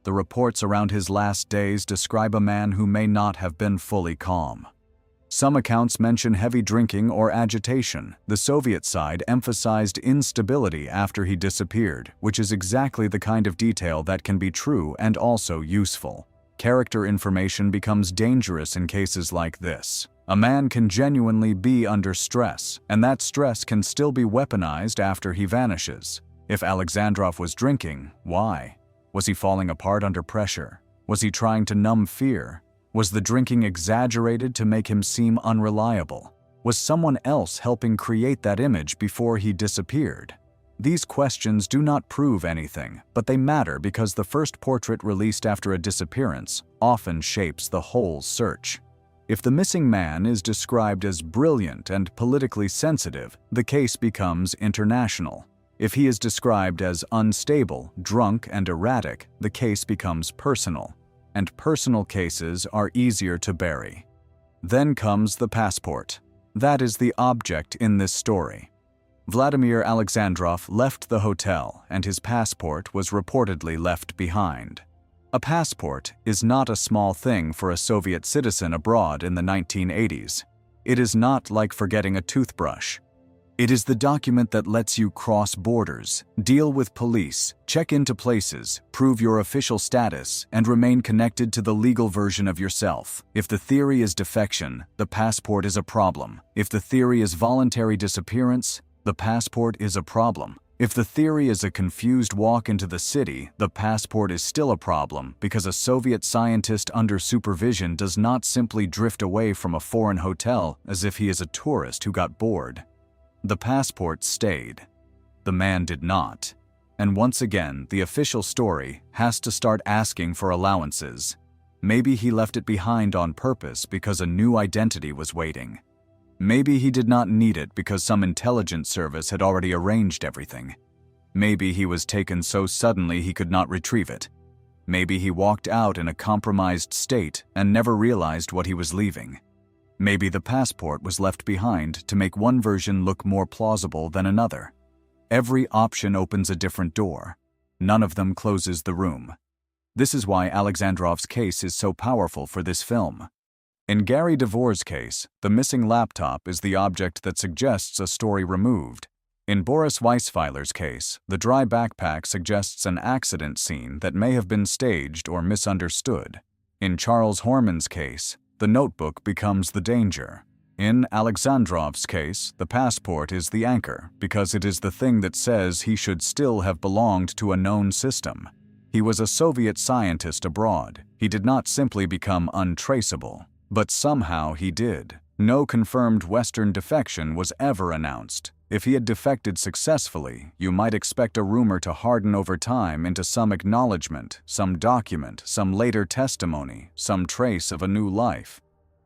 The reports around his last days describe a man who may not have been fully calm. Some accounts mention heavy drinking or agitation. The Soviet side emphasized instability after he disappeared, which is exactly the kind of detail that can be true and also useful. Character information becomes dangerous in cases like this. A man can genuinely be under stress, and that stress can still be weaponized after he vanishes. If Alexandrov was drinking, why? Was he falling apart under pressure? Was he trying to numb fear? Was the drinking exaggerated to make him seem unreliable? Was someone else helping create that image before he disappeared? These questions do not prove anything, but they matter because the first portrait released after a disappearance often shapes the whole search. If the missing man is described as brilliant and politically sensitive, the case becomes international. If he is described as unstable, drunk, and erratic, the case becomes personal. And personal cases are easier to bury. Then comes the passport. That is the object in this story. Vladimir Alexandrov left the hotel, and his passport was reportedly left behind. A passport is not a small thing for a Soviet citizen abroad in the 1980s. It is not like forgetting a toothbrush. It is the document that lets you cross borders, deal with police, check into places, prove your official status, and remain connected to the legal version of yourself. If the theory is defection, the passport is a problem. If the theory is voluntary disappearance, the passport is a problem. If the theory is a confused walk into the city, the passport is still a problem because a Soviet scientist under supervision does not simply drift away from a foreign hotel as if he is a tourist who got bored. The passport stayed. The man did not. And once again, the official story has to start asking for allowances. Maybe he left it behind on purpose because a new identity was waiting. Maybe he did not need it because some intelligence service had already arranged everything. Maybe he was taken so suddenly he could not retrieve it. Maybe he walked out in a compromised state and never realized what he was leaving. Maybe the passport was left behind to make one version look more plausible than another. Every option opens a different door. None of them closes the room. This is why Alexandrov's case is so powerful for this film. In Gary DeVore's case, the missing laptop is the object that suggests a story removed. In Boris Weisfeiler's case, the dry backpack suggests an accident scene that may have been staged or misunderstood. In Charles Horman's case, the notebook becomes the danger. In Alexandrov's case, the passport is the anchor because it is the thing that says he should still have belonged to a known system. He was a Soviet scientist abroad. He did not simply become untraceable, but somehow he did. No confirmed Western defection was ever announced. If he had defected successfully, you might expect a rumor to harden over time into some acknowledgement, some document, some later testimony, some trace of a new life.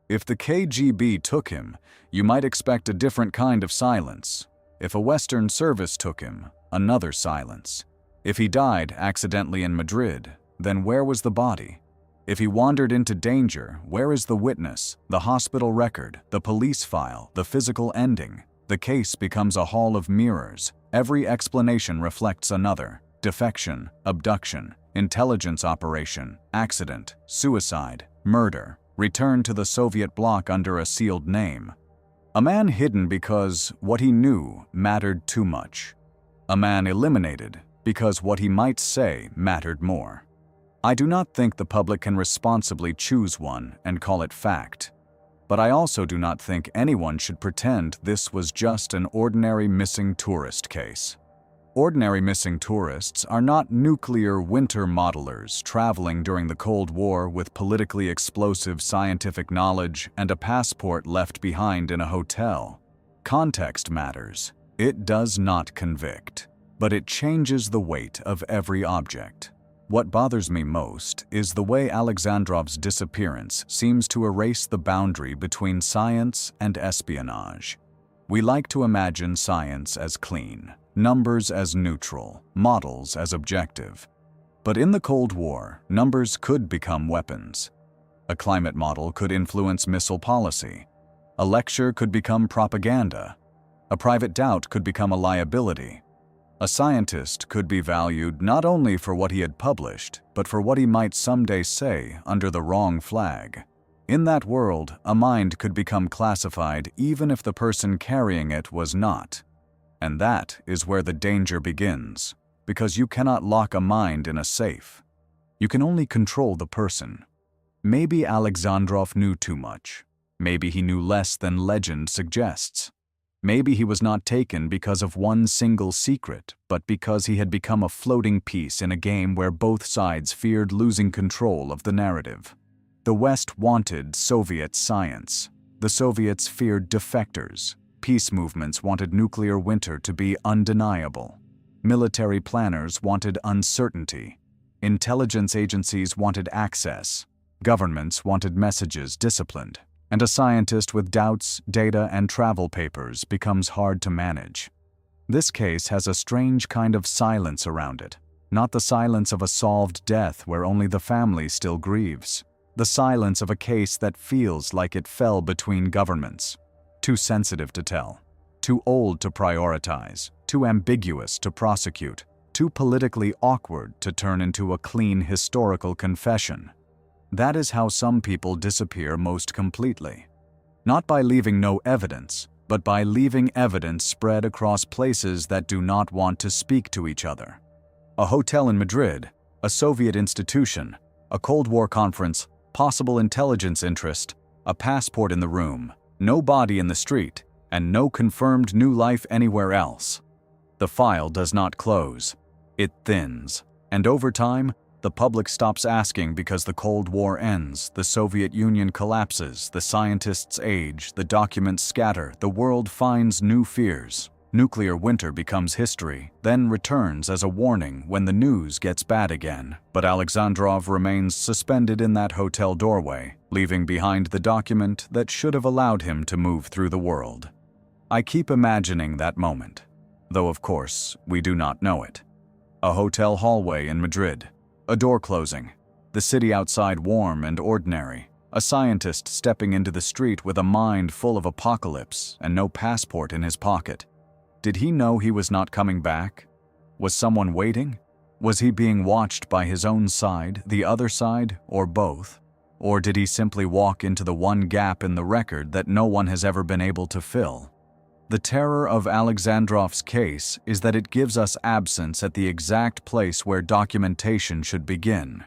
If the KGB took him, you might expect a different kind of silence. If a Western service took him, another silence. If he died accidentally in Madrid, then where was the body? If he wandered into danger, where is the witness, the hospital record, the police file, the physical ending? The case becomes a hall of mirrors. Every explanation reflects another: defection, abduction, intelligence operation, accident, suicide, murder, return to the Soviet bloc under a sealed name. A man hidden because what he knew mattered too much. A man eliminated because what he might say mattered more. I do not think the public can responsibly choose one and call it fact. But I also do not think anyone should pretend this was just an ordinary missing tourist case. Ordinary missing tourists are not nuclear winter modelers traveling during the Cold War with politically explosive scientific knowledge and a passport left behind in a hotel. Context matters. It does not convict, but it changes the weight of every object. What bothers me most is the way Alexandrov's disappearance seems to erase the boundary between science and espionage. We like to imagine science as clean, numbers as neutral, models as objective. But in the Cold War, numbers could become weapons. A climate model could influence missile policy. A lecture could become propaganda. A private doubt could become a liability. A scientist could be valued not only for what he had published, but for what he might someday say under the wrong flag. In that world, a mind could become classified even if the person carrying it was not. And that is where the danger begins, because you cannot lock a mind in a safe. You can only control the person. Maybe Alexandrov knew too much. Maybe he knew less than legend suggests. Maybe he was not taken because of one single secret, but because he had become a floating piece in a game where both sides feared losing control of the narrative. The West wanted Soviet science. The Soviets feared defectors. Peace movements wanted nuclear winter to be undeniable. Military planners wanted uncertainty. Intelligence agencies wanted access. Governments wanted messages disciplined. And a scientist with doubts, data, and travel papers becomes hard to manage. This case has a strange kind of silence around it, not the silence of a solved death where only the family still grieves, the silence of a case that feels like it fell between governments, too sensitive to tell, too old to prioritize, too ambiguous to prosecute, too politically awkward to turn into a clean historical confession. That is how some people disappear most completely. Not by leaving no evidence, but by leaving evidence spread across places that do not want to speak to each other. A hotel in Madrid, a Soviet institution, a Cold War conference, possible intelligence interest, a passport in the room, no body in the street, and no confirmed new life anywhere else. The file does not close. It thins, and over time, the public stops asking because the Cold War ends, the Soviet Union collapses, the scientists age, the documents scatter, the world finds new fears. Nuclear winter becomes history, then returns as a warning when the news gets bad again. But Alexandrov remains suspended in that hotel doorway, leaving behind the document that should have allowed him to move through the world. I keep imagining that moment, though of course we do not know it. A hotel hallway in Madrid. A door closing, the city outside warm and ordinary, a scientist stepping into the street with a mind full of apocalypse and no passport in his pocket. Did he know he was not coming back? Was someone waiting? Was he being watched by his own side, the other side, or both? Or did he simply walk into the one gap in the record that no one has ever been able to fill? The terror of Alexandrov's case is that it gives us absence at the exact place where documentation should begin.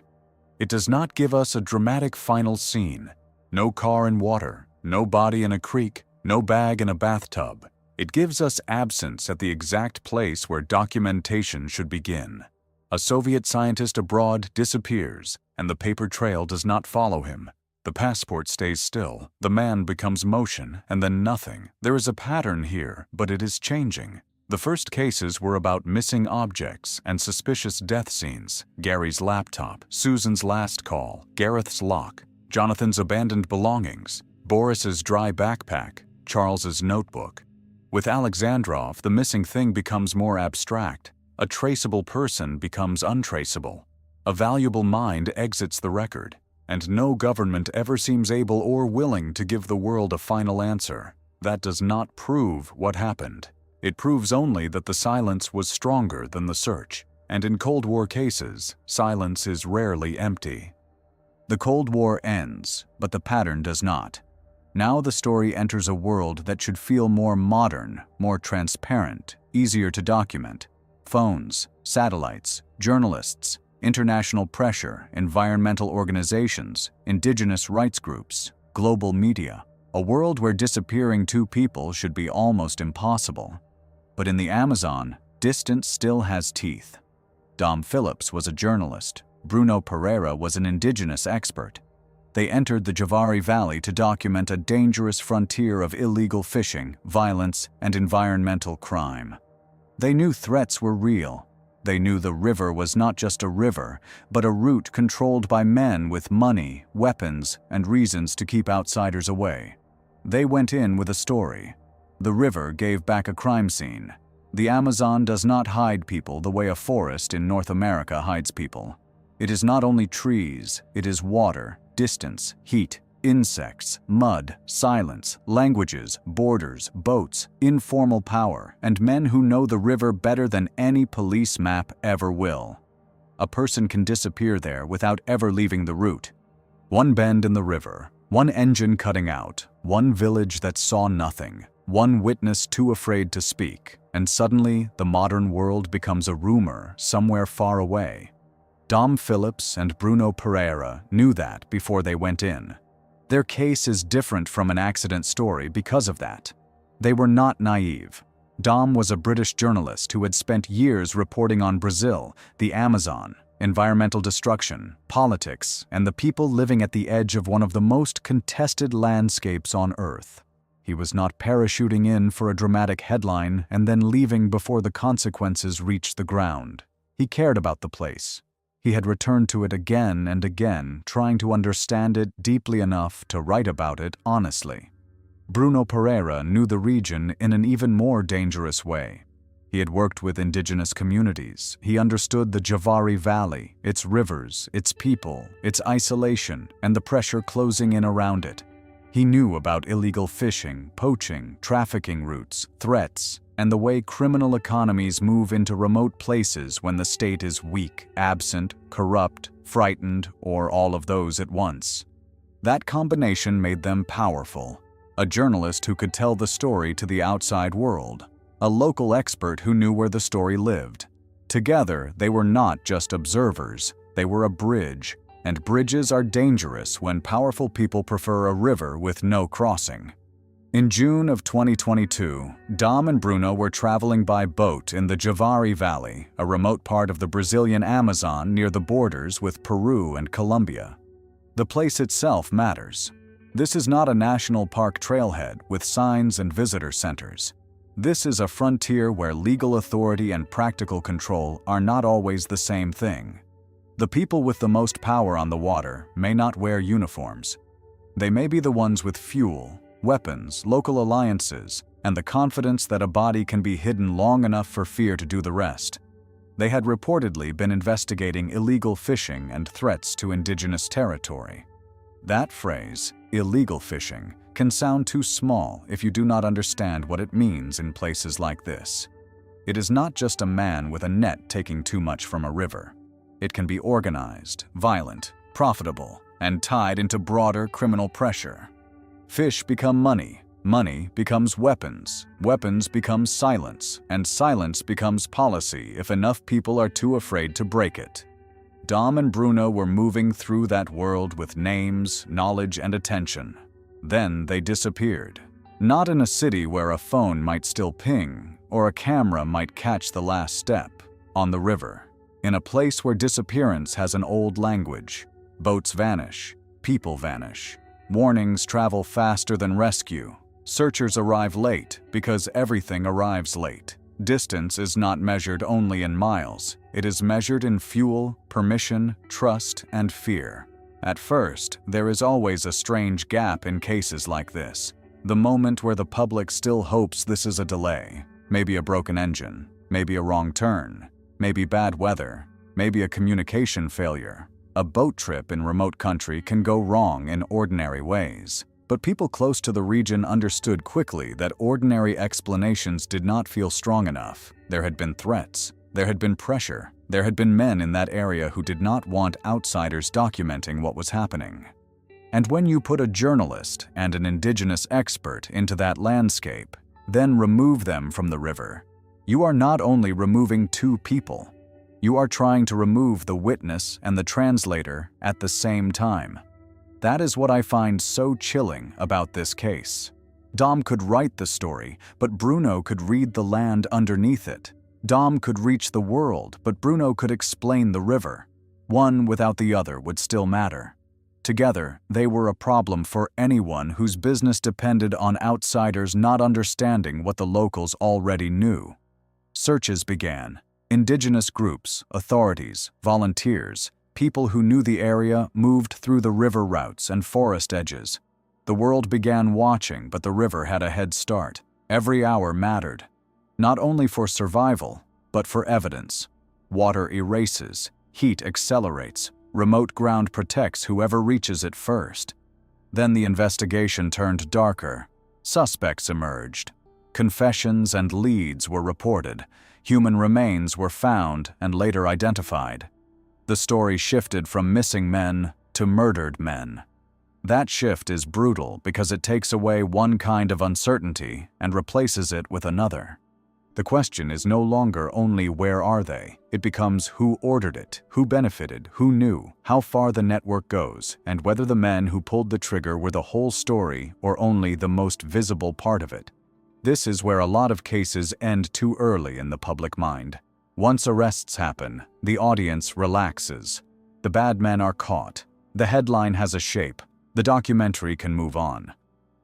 It does not give us a dramatic final scene. No car in water, no body in a creek, no bag in a bathtub. It gives us absence at the exact place where documentation should begin. A Soviet scientist abroad disappears, and the paper trail does not follow him. The passport stays still, the man becomes motion, and then nothing. There is a pattern here, but it is changing. The first cases were about missing objects and suspicious death scenes. Gary's laptop, Susan's last call, Gareth's lock, Jonathan's abandoned belongings, Boris's dry backpack, Charles's notebook. With Alexandrov, the missing thing becomes more abstract. A traceable person becomes untraceable. A valuable mind exits the record, and no government ever seems able or willing to give the world a final answer. That does not prove what happened. It proves only that the silence was stronger than the search, and in Cold War cases, silence is rarely empty. The Cold War ends, but the pattern does not. Now the story enters a world that should feel more modern, more transparent, easier to document. Phones, satellites, journalists, international pressure, environmental organizations, indigenous rights groups, global media. A world where disappearing two people should be almost impossible. But in the Amazon, distance still has teeth. Dom Phillips was a journalist. Bruno Pereira was an indigenous expert. They entered the Javari Valley to document a dangerous frontier of illegal fishing, violence, and environmental crime. They knew threats were real. They knew the river was not just a river, but a route controlled by men with money, weapons, and reasons to keep outsiders away. They went in with a story. The river gave back a crime scene. The Amazon does not hide people the way a forest in North America hides people. It is not only trees, it is water, distance, heat, insects, mud, silence, languages, borders, boats, informal power, and men who know the river better than any police map ever will. A person can disappear there without ever leaving the route. One bend in the river, one engine cutting out, one village that saw nothing, one witness too afraid to speak, and suddenly the modern world becomes a rumor somewhere far away. Dom Phillips and Bruno Pereira knew that before they went in. Their case is different from an accident story because of that. They were not naive. Dom was a British journalist who had spent years reporting on Brazil, the Amazon, environmental destruction, politics, and the people living at the edge of one of the most contested landscapes on Earth. He was not parachuting in for a dramatic headline and then leaving before the consequences reached the ground. He cared about the place. He had returned to it again and again, trying to understand it deeply enough to write about it honestly. Bruno Pereira knew the region in an even more dangerous way. He had worked with indigenous communities. He understood the Javari Valley, its rivers, its people, its isolation, and the pressure closing in around it. He knew about illegal fishing, poaching, trafficking routes, threats, and the way criminal economies move into remote places when the state is weak, absent, corrupt, frightened, or all of those at once. That combination made them powerful. A journalist who could tell the story to the outside world. A local expert who knew where the story lived. Together, they were not just observers, they were a bridge, and bridges are dangerous when powerful people prefer a river with no crossing. In June of 2022, Dom and Bruno were traveling by boat in the Javari Valley, a remote part of the Brazilian Amazon near the borders with Peru and Colombia. The place itself matters. This is not a national park trailhead with signs and visitor centers. This is a frontier where legal authority and practical control are not always the same thing. The people with the most power on the water may not wear uniforms. They may be the ones with fuel, weapons, local alliances, and the confidence that a body can be hidden long enough for fear to do the rest. They had reportedly been investigating illegal fishing and threats to indigenous territory. That phrase, illegal fishing, can sound too small if you do not understand what it means in places like this. It is not just a man with a net taking too much from a river. It can be organized, violent, profitable, and tied into broader criminal pressure. Fish become money, money becomes weapons, weapons become silence, and silence becomes policy if enough people are too afraid to break it. Dom and Bruno were moving through that world with names, knowledge, and attention. Then they disappeared. Not in a city where a phone might still ping, or a camera might catch the last step, on the river. In a place where disappearance has an old language. Boats vanish. people vanish. Warnings travel faster than rescue. Searchers arrive late because everything arrives late. Distance is not measured only in miles. It is measured in fuel, permission, trust, and fear. At first, there is always a strange gap in cases like this. The moment where the public still hopes this is a delay. Maybe a broken engine, maybe a wrong turn, maybe bad weather, maybe a communication failure. A boat trip in remote country can go wrong in ordinary ways. But people close to the region understood quickly that ordinary explanations did not feel strong enough. There had been threats. There had been pressure. There had been men in that area who did not want outsiders documenting what was happening. And when you put a journalist and an indigenous expert into that landscape, then remove them from the river, you are not only removing two people, you are trying to remove the witness and the translator at the same time. That is what I find so chilling about this case. Dom could write the story, but Bruno could read the land underneath it. Dom could reach the world, but Bruno could explain the river. One without the other would still matter. Together, they were a problem for anyone whose business depended on outsiders not understanding what the locals already knew. Searches began. Indigenous groups, authorities, volunteers, people who knew the area moved through the river routes and forest edges. The world began watching, but the river had a head start. Every hour mattered, not only for survival, but for evidence. Water erases, heat accelerates, remote ground protects whoever reaches it first. Then the investigation turned darker. Suspects emerged. Confessions and leads were reported. Human remains were found and later identified. The story shifted from missing men to murdered men. That shift is brutal because it takes away one kind of uncertainty and replaces it with another. The question is no longer only where are they, it becomes who ordered it, who benefited, who knew, how far the network goes, and whether the men who pulled the trigger were the whole story or only the most visible part of it. This is where a lot of cases end too early in the public mind. Once arrests happen, the audience relaxes. The bad men are caught. The headline has a shape. The documentary can move on.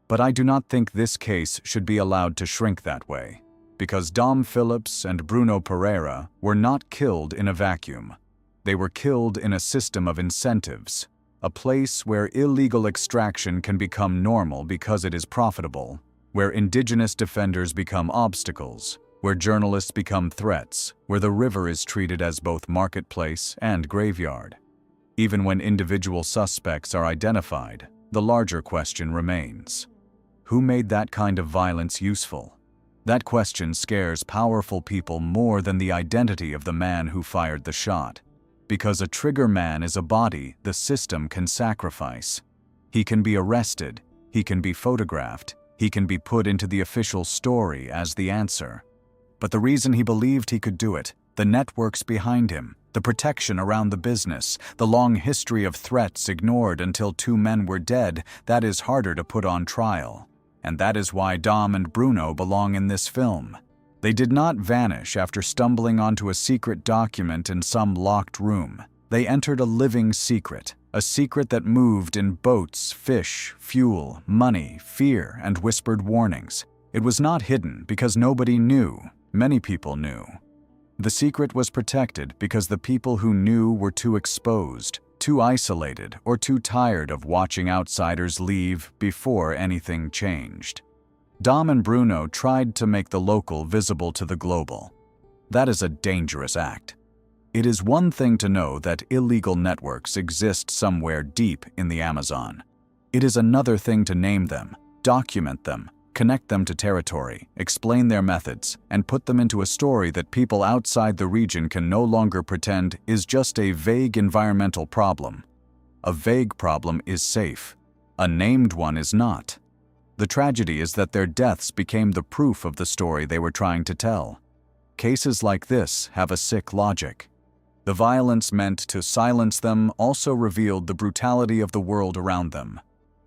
But I do not think this case should be allowed to shrink that way, because Dom Phillips and Bruno Pereira were not killed in a vacuum. They were killed in a system of incentives, a place where illegal extraction can become normal because it is profitable, where indigenous defenders become obstacles, where journalists become threats, where the river is treated as both marketplace and graveyard. Even when individual suspects are identified, the larger question remains. Who made that kind of violence useful? That question scares powerful people more than the identity of the man who fired the shot. Because a trigger man is a body the system can sacrifice. He can be arrested, he can be photographed, he can be put into the official story as the answer. But the reason he believed he could do it, the networks behind him, the protection around the business, the long history of threats ignored until two men were dead, that is harder to put on trial. And that is why Dom and Bruno belong in this film. They did not vanish after stumbling onto a secret document in some locked room. They entered a living secret, a secret that moved in boats, fish, fuel, money, fear, and whispered warnings. It was not hidden because nobody knew. Many people knew. The secret was protected because the people who knew were too exposed, too isolated, or too tired of watching outsiders leave before anything changed. Dom and Bruno tried to make the local visible to the global. That is a dangerous act. It is one thing to know that illegal networks exist somewhere deep in the Amazon. It is another thing to name them, document them, connect them to territory, explain their methods, and put them into a story that people outside the region can no longer pretend is just a vague environmental problem. A vague problem is safe. A named one is not. The tragedy is that their deaths became the proof of the story they were trying to tell. Cases like this have a sick logic. The violence meant to silence them also revealed the brutality of the world around them.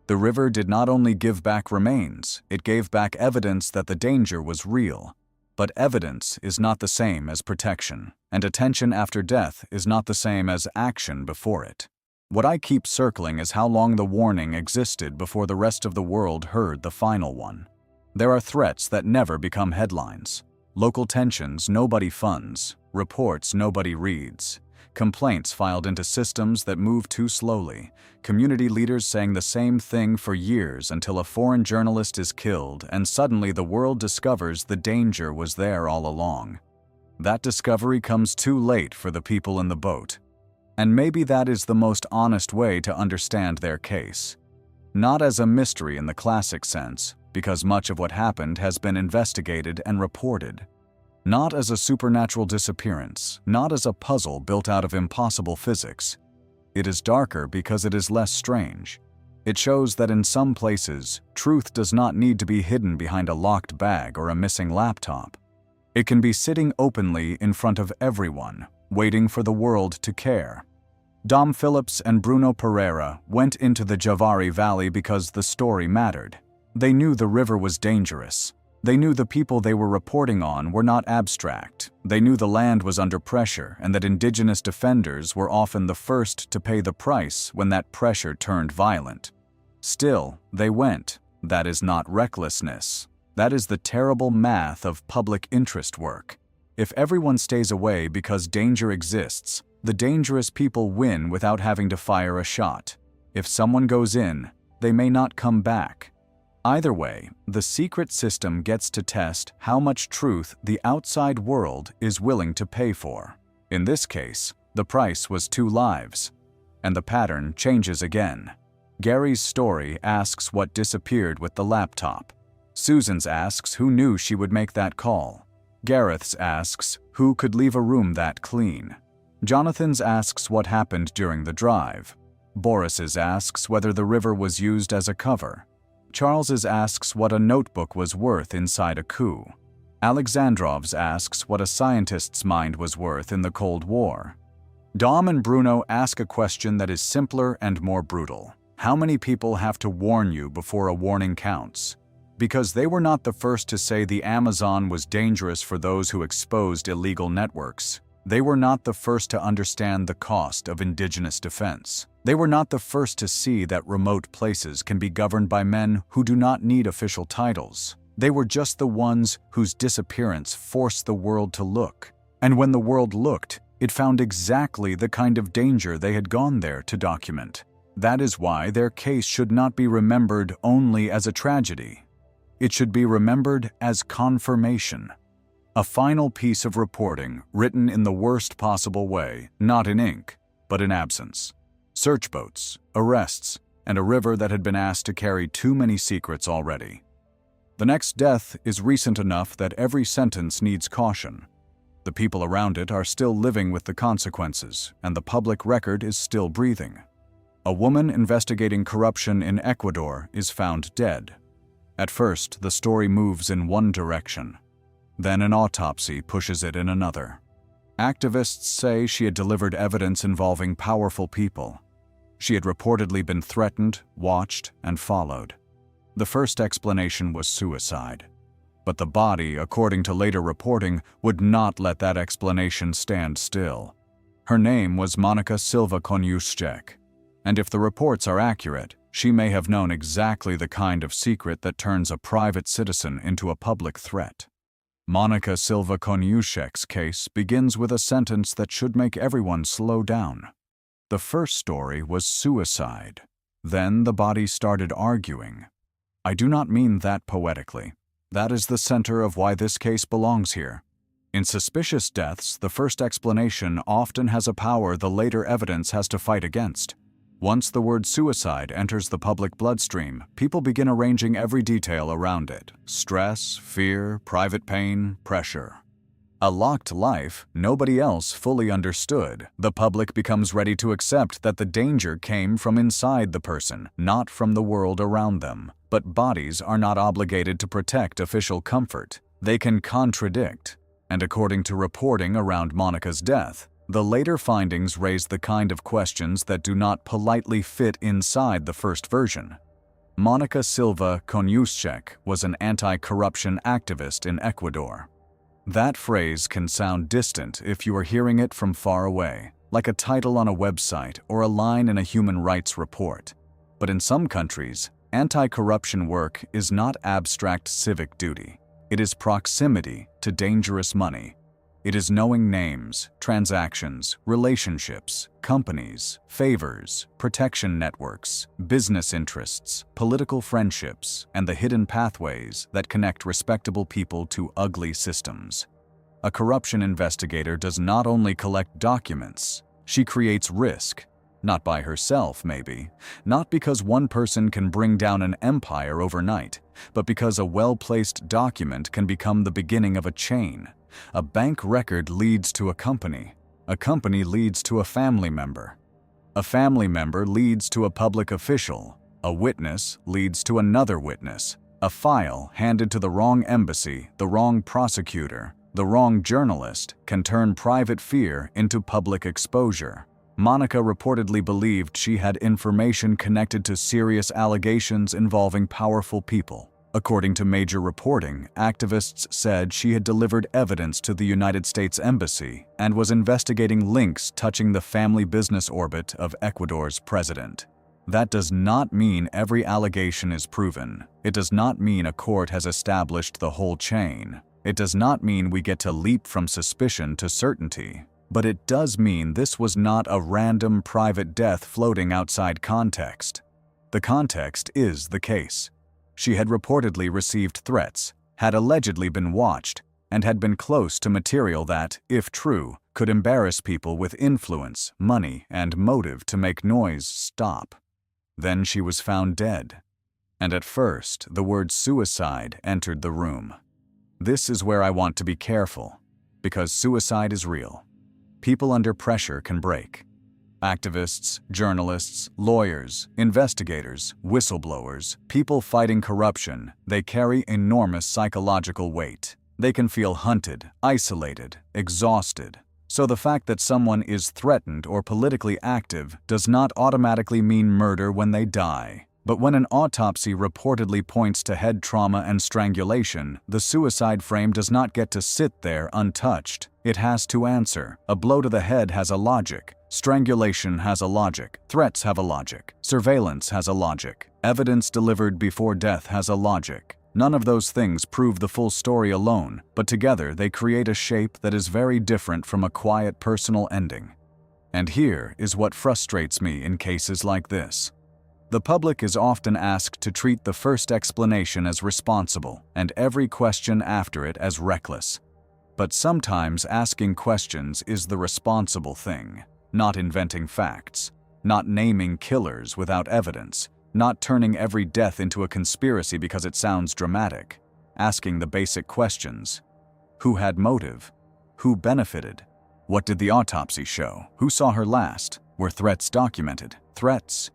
The river did not only give back remains, it gave back evidence that the danger was real. But evidence is not the same as protection, and attention after death is not the same as action before it. What I keep circling is how long the warning existed before the rest of the world heard the final one. There are threats that never become headlines. Local tensions nobody funds, reports nobody reads, complaints filed into systems that move too slowly, community leaders saying the same thing for years until a foreign journalist is killed and suddenly the world discovers the danger was there all along. That discovery comes too late for the people in the boat. And maybe that is the most honest way to understand their case. Not as a mystery in the classic sense, because much of what happened has been investigated and reported. Not as a supernatural disappearance, not as a puzzle built out of impossible physics. It is darker because it is less strange. It shows that in some places, truth does not need to be hidden behind a locked bag or a missing laptop. It can be sitting openly in front of everyone, waiting for the world to care. Dom Phillips and Bruno Pereira went into the Javari Valley because the story mattered. They knew the river was dangerous. They knew the people they were reporting on were not abstract. They knew the land was under pressure and that indigenous defenders were often the first to pay the price when that pressure turned violent. Still, they went. That is not recklessness. That is the terrible math of public interest work. If everyone stays away because danger exists, the dangerous people win without having to fire a shot. If someone goes in, they may not come back. Either way, the secret system gets to test how much truth the outside world is willing to pay for. In this case, the price was 2 lives. And the pattern changes again. Gary's story asks what disappeared with the laptop. Susan's asks who knew she would make that call. Gareth's asks who could leave a room that clean. Jonathan's asks what happened during the drive. Boris's asks whether the river was used as a cover. Charles's asks what a notebook was worth inside a coup. Alexandrov's asks what a scientist's mind was worth in the Cold War. Dom and Bruno ask a question that is simpler and more brutal. How many people have to warn you before a warning counts? Because they were not the first to say the Amazon was dangerous for those who exposed illegal networks. They were not the first to understand the cost of indigenous defense. They were not the first to see that remote places can be governed by men who do not need official titles. They were just the ones whose disappearance forced the world to look. And when the world looked, it found exactly the kind of danger they had gone there to document. That is why their case should not be remembered only as a tragedy. It should be remembered as confirmation. A final piece of reporting written in the worst possible way, not in ink, but in absence. Search boats, arrests, and a river that had been asked to carry too many secrets already. The next death is recent enough that every sentence needs caution. The people around it are still living with the consequences, and the public record is still breathing. A woman investigating corruption in Ecuador is found dead. At first, the story moves in one direction. Then an autopsy pushes it in another. Activists say she had delivered evidence involving powerful people. She had reportedly been threatened, watched, and followed. The first explanation was suicide. But the body, according to later reporting, would not let that explanation stand still. Her name was Monika Silva Koniuszek. And if the reports are accurate, she may have known exactly the kind of secret that turns a private citizen into a public threat. Monika Silva Koniuszek's case begins with a sentence that should make everyone slow down. The first story was suicide. Then the body started arguing. I do not mean that poetically. That is the center of why this case belongs here. In suspicious deaths, the first explanation often has a power the later evidence has to fight against. Once the word suicide enters the public bloodstream, people begin arranging every detail around it. Stress, fear, private pain, pressure. A locked life nobody else fully understood. The public becomes ready to accept that the danger came from inside the person, not from the world around them. But bodies are not obligated to protect official comfort. They can contradict. And according to reporting around Monika's death, the later findings raise the kind of questions that do not politely fit inside the first version. Monika Silva Koniuszek was an anti-corruption activist in Ecuador. That phrase can sound distant if you are hearing it from far away, like a title on a website or a line in a human rights report. But in some countries, anti-corruption work is not abstract civic duty. It is proximity to dangerous money. It is knowing names, transactions, relationships, companies, favors, protection networks, business interests, political friendships, and the hidden pathways that connect respectable people to ugly systems. A corruption investigator does not only collect documents, she creates risk. Not by herself, maybe. Not because one person can bring down an empire overnight, but because a well-placed document can become the beginning of a chain. A bank record leads to a company leads to a family member leads to a public official, a witness leads to another witness, a file handed to the wrong embassy, the wrong prosecutor, the wrong journalist can turn private fear into public exposure. Monika reportedly believed she had information connected to serious allegations involving powerful people. According to major reporting, activists said she had delivered evidence to the United States Embassy and was investigating links touching the family business orbit of Ecuador's president. That does not mean every allegation is proven. It does not mean a court has established the whole chain. It does not mean we get to leap from suspicion to certainty. But it does mean this was not a random private death floating outside context. The context is the case. She had reportedly received threats, had allegedly been watched, and had been close to material that, if true, could embarrass people with influence, money, and motive to make noise stop. Then she was found dead. And at first, the word suicide entered the room. This is where I want to be careful, because suicide is real. People under pressure can break. Activists, journalists, lawyers, investigators, whistleblowers, people fighting corruption, they carry enormous psychological weight. They can feel hunted, isolated, exhausted. So the fact that someone is threatened or politically active does not automatically mean murder when they die. But when an autopsy reportedly points to head trauma and strangulation, the suicide frame does not get to sit there untouched. It has to answer. A blow to the head has a logic. Strangulation has a logic. Threats have a logic. Surveillance has a logic. Evidence delivered before death has a logic. None of those things prove the full story alone, but together they create a shape that is very different from a quiet personal ending. And here is what frustrates me in cases like this. The public is often asked to treat the first explanation as responsible and every question after it as reckless. But sometimes asking questions is the responsible thing, not inventing facts, not naming killers without evidence, not turning every death into a conspiracy because it sounds dramatic, asking the basic questions. Who had motive? Who benefited? What did the autopsy show? Who saw her last? Were threats documented? Threats?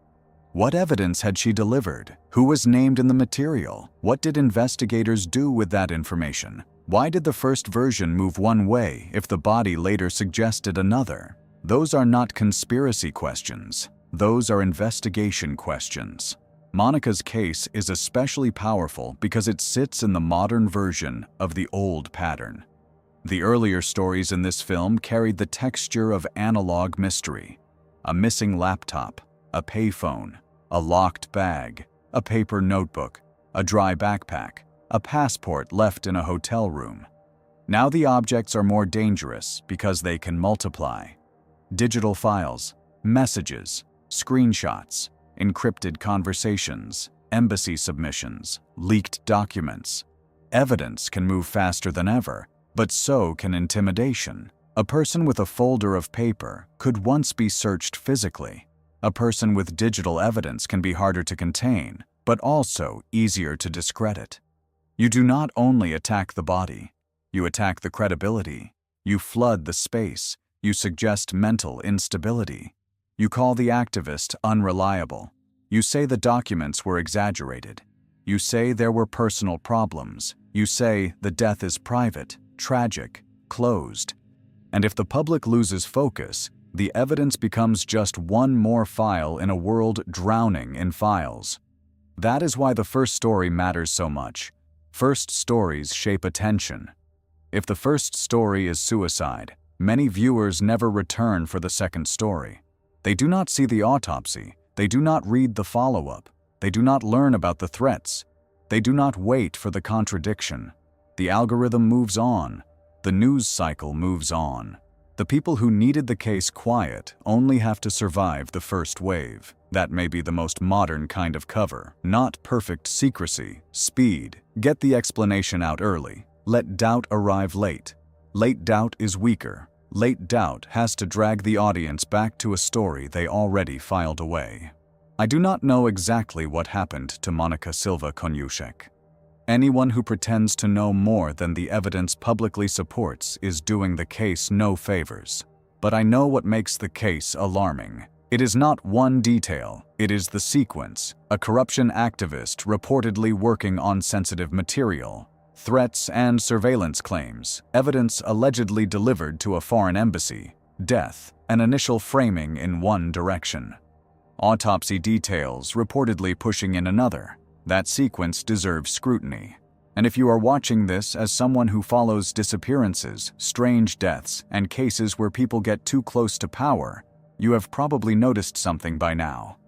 What evidence had she delivered? Who was named in the material? What did investigators do with that information? Why did the first version move one way if the body later suggested another? Those are not conspiracy questions. Those are investigation questions. Monika's case is especially powerful because it sits in the modern version of the old pattern. The earlier stories in this film carried the texture of analog mystery. A missing laptop, a payphone, a locked bag, a paper notebook, a dry backpack, a passport left in a hotel room. Now the objects are more dangerous because they can multiply. Digital files, messages, screenshots, encrypted conversations, embassy submissions, leaked documents. Evidence can move faster than ever, but so can intimidation. A person with a folder of paper could once be searched physically. A person with digital evidence can be harder to contain, but also easier to discredit. You do not only attack the body, you attack the credibility. You flood the space. You suggest mental instability. You call the activist unreliable. You say the documents were exaggerated. You say there were personal problems. You say the death is private, tragic, closed. And if the public loses focus, the evidence becomes just one more file in a world drowning in files. That is why the first story matters so much. First stories shape attention. If the first story is suicide, Many viewers never return for the second story. They do not see the autopsy. They do not read the follow-up. They do not learn about the threats. They do not wait for the contradiction. The algorithm moves on. The news cycle moves on. The people who needed the case quiet only have to survive the first wave. That may be the most modern kind of cover. Not perfect secrecy, speed. Get the explanation out early. Let doubt arrive late. Late doubt is weaker. Late doubt has to drag the audience back to a story they already filed away. I do not know exactly what happened to Monika Silva Koniuszek. Anyone who pretends to know more than the evidence publicly supports is doing the case no favors. But I know what makes the case alarming. It is not one detail, it is the sequence. A corruption activist reportedly working on sensitive material. Threats and surveillance claims, evidence allegedly delivered to a foreign embassy, death, an initial framing in one direction. Autopsy details reportedly pushing in another. That sequence deserves scrutiny. And if you are watching this as someone who follows disappearances, strange deaths, and cases where people get too close to power, you have probably noticed something by now.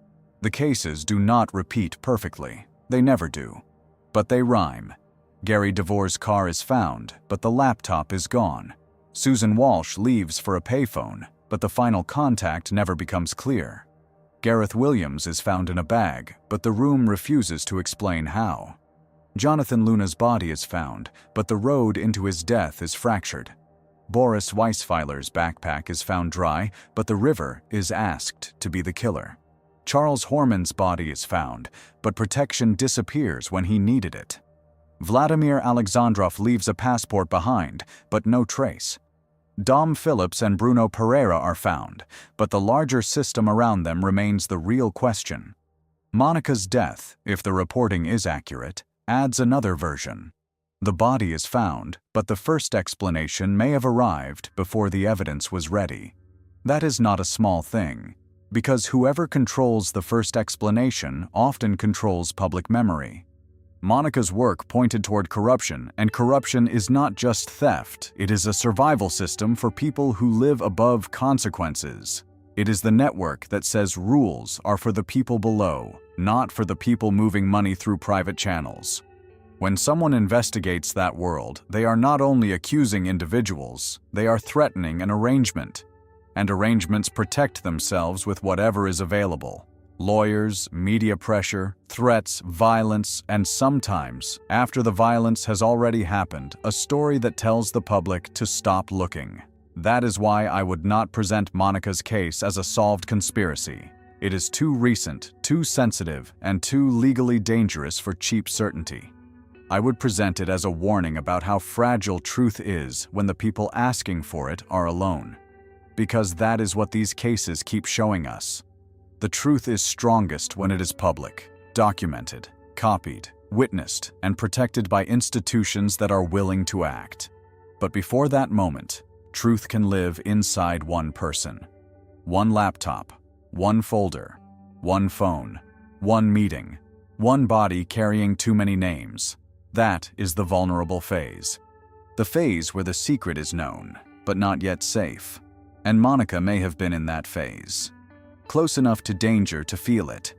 The cases do not repeat perfectly. They never do. But they rhyme. Gary DeVore's car is found, but the laptop is gone. Susan Walsh leaves for a payphone, but the final contact never becomes clear. Gareth Williams is found in a bag, but the room refuses to explain how. Jonathan Luna's body is found, but the road into his death is fractured. Boris Weisfeiler's backpack is found dry, but the river is asked to be the killer. Charles Horman's body is found, but protection disappears when he needed it. Vladimir Alexandrov leaves a passport behind, but no trace. Dom Phillips and Bruno Pereira are found, but the larger system around them remains the real question. Monika's death, if the reporting is accurate, adds another version. The body is found, but the first explanation may have arrived before the evidence was ready. That is not a small thing, because whoever controls the first explanation often controls public memory. Monika's work pointed toward corruption, and corruption is not just theft, it is a survival system for people who live above consequences. It is the network that says rules are for the people below, not for the people moving money through private channels. When someone investigates that world, they are not only accusing individuals, they are threatening an arrangement. And arrangements protect themselves with whatever is available. Lawyers, media pressure, threats, violence, and sometimes, after the violence has already happened, a story that tells the public to stop looking. That is why I would not present Monika's case as a solved conspiracy. It is too recent, too sensitive, and too legally dangerous for cheap certainty. I would present it as a warning about how fragile truth is when the people asking for it are alone. Because that is what these cases keep showing us. The truth is strongest when it is public, documented, copied, witnessed, and protected by institutions that are willing to act. But before that moment, truth can live inside one person. One laptop, one folder, one phone, one meeting, one body carrying too many names. That is the vulnerable phase. The phase where the secret is known, but not yet safe. And Monika may have been in that phase. Close enough to danger to feel it.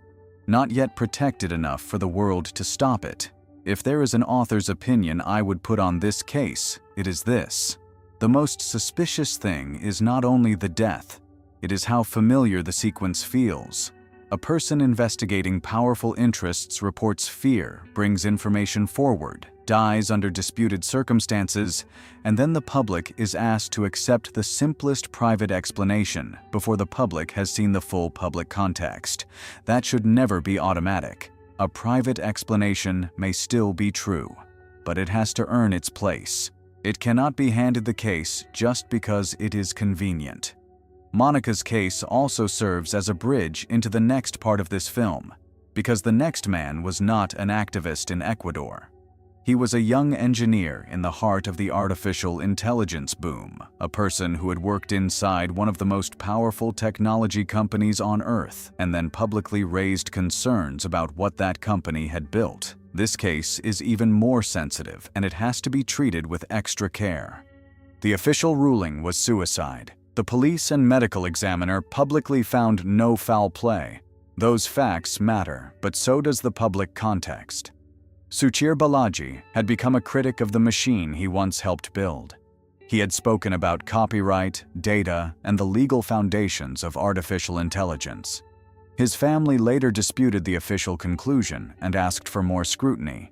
Not yet protected enough for the world to stop it. If there is an author's opinion I would put on this case, it is this. The most suspicious thing is not only the death, it is how familiar the sequence feels. A person investigating powerful interests reports fear, brings information forward, dies under disputed circumstances, and then the public is asked to accept the simplest private explanation before the public has seen the full public context. That should never be automatic. A private explanation may still be true, but it has to earn its place. It cannot be handed the case just because it is convenient. Monika's case also serves as a bridge into the next part of this film, because the next man was not an activist in Ecuador. He was a young engineer in the heart of the artificial intelligence boom, a person who had worked inside one of the most powerful technology companies on Earth and then publicly raised concerns about what that company had built. This case is even more sensitive, and it has to be treated with extra care. The official ruling was suicide. The police and medical examiner publicly found no foul play. Those facts matter, but so does the public context. Suchir Balaji had become a critic of the machine he once helped build. He had spoken about copyright, data, and the legal foundations of artificial intelligence. His family later disputed the official conclusion and asked for more scrutiny.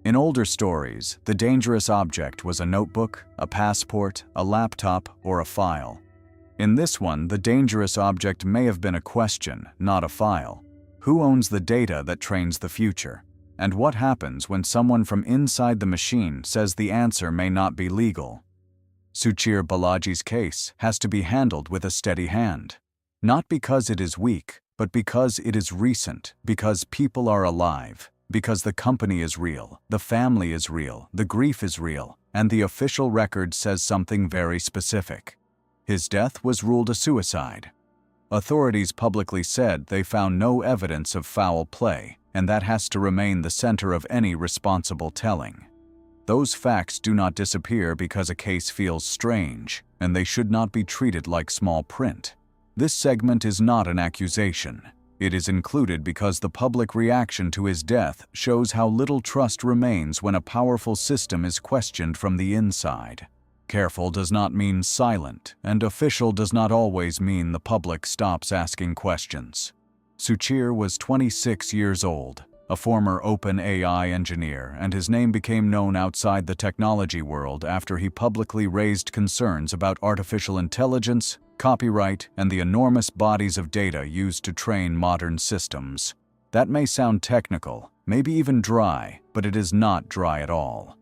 In older stories, the dangerous object was a notebook, a passport, a laptop, or a file. In this one, the dangerous object may have been a question, not a file. Who owns the data that trains the future? And what happens when someone from inside the machine says the answer may not be legal? Suchir Balaji's case has to be handled with a steady hand. Not because it is weak, but because it is recent, because people are alive, because the company is real, the family is real, the grief is real, and the official record says something very specific. His death was ruled a suicide. Authorities publicly said they found no evidence of foul play, and that has to remain the center of any responsible telling. Those facts do not disappear because a case feels strange, and they should not be treated like small print. This segment is not an accusation. It is included because the public reaction to his death shows how little trust remains when a powerful system is questioned from the inside. Careful does not mean silent, and official does not always mean the public stops asking questions. Suchir was 26 years old, a former OpenAI engineer, and his name became known outside the technology world after he publicly raised concerns about artificial intelligence, copyright, and the enormous bodies of data used to train modern systems. That may sound technical, maybe even dry, but it is not dry at all.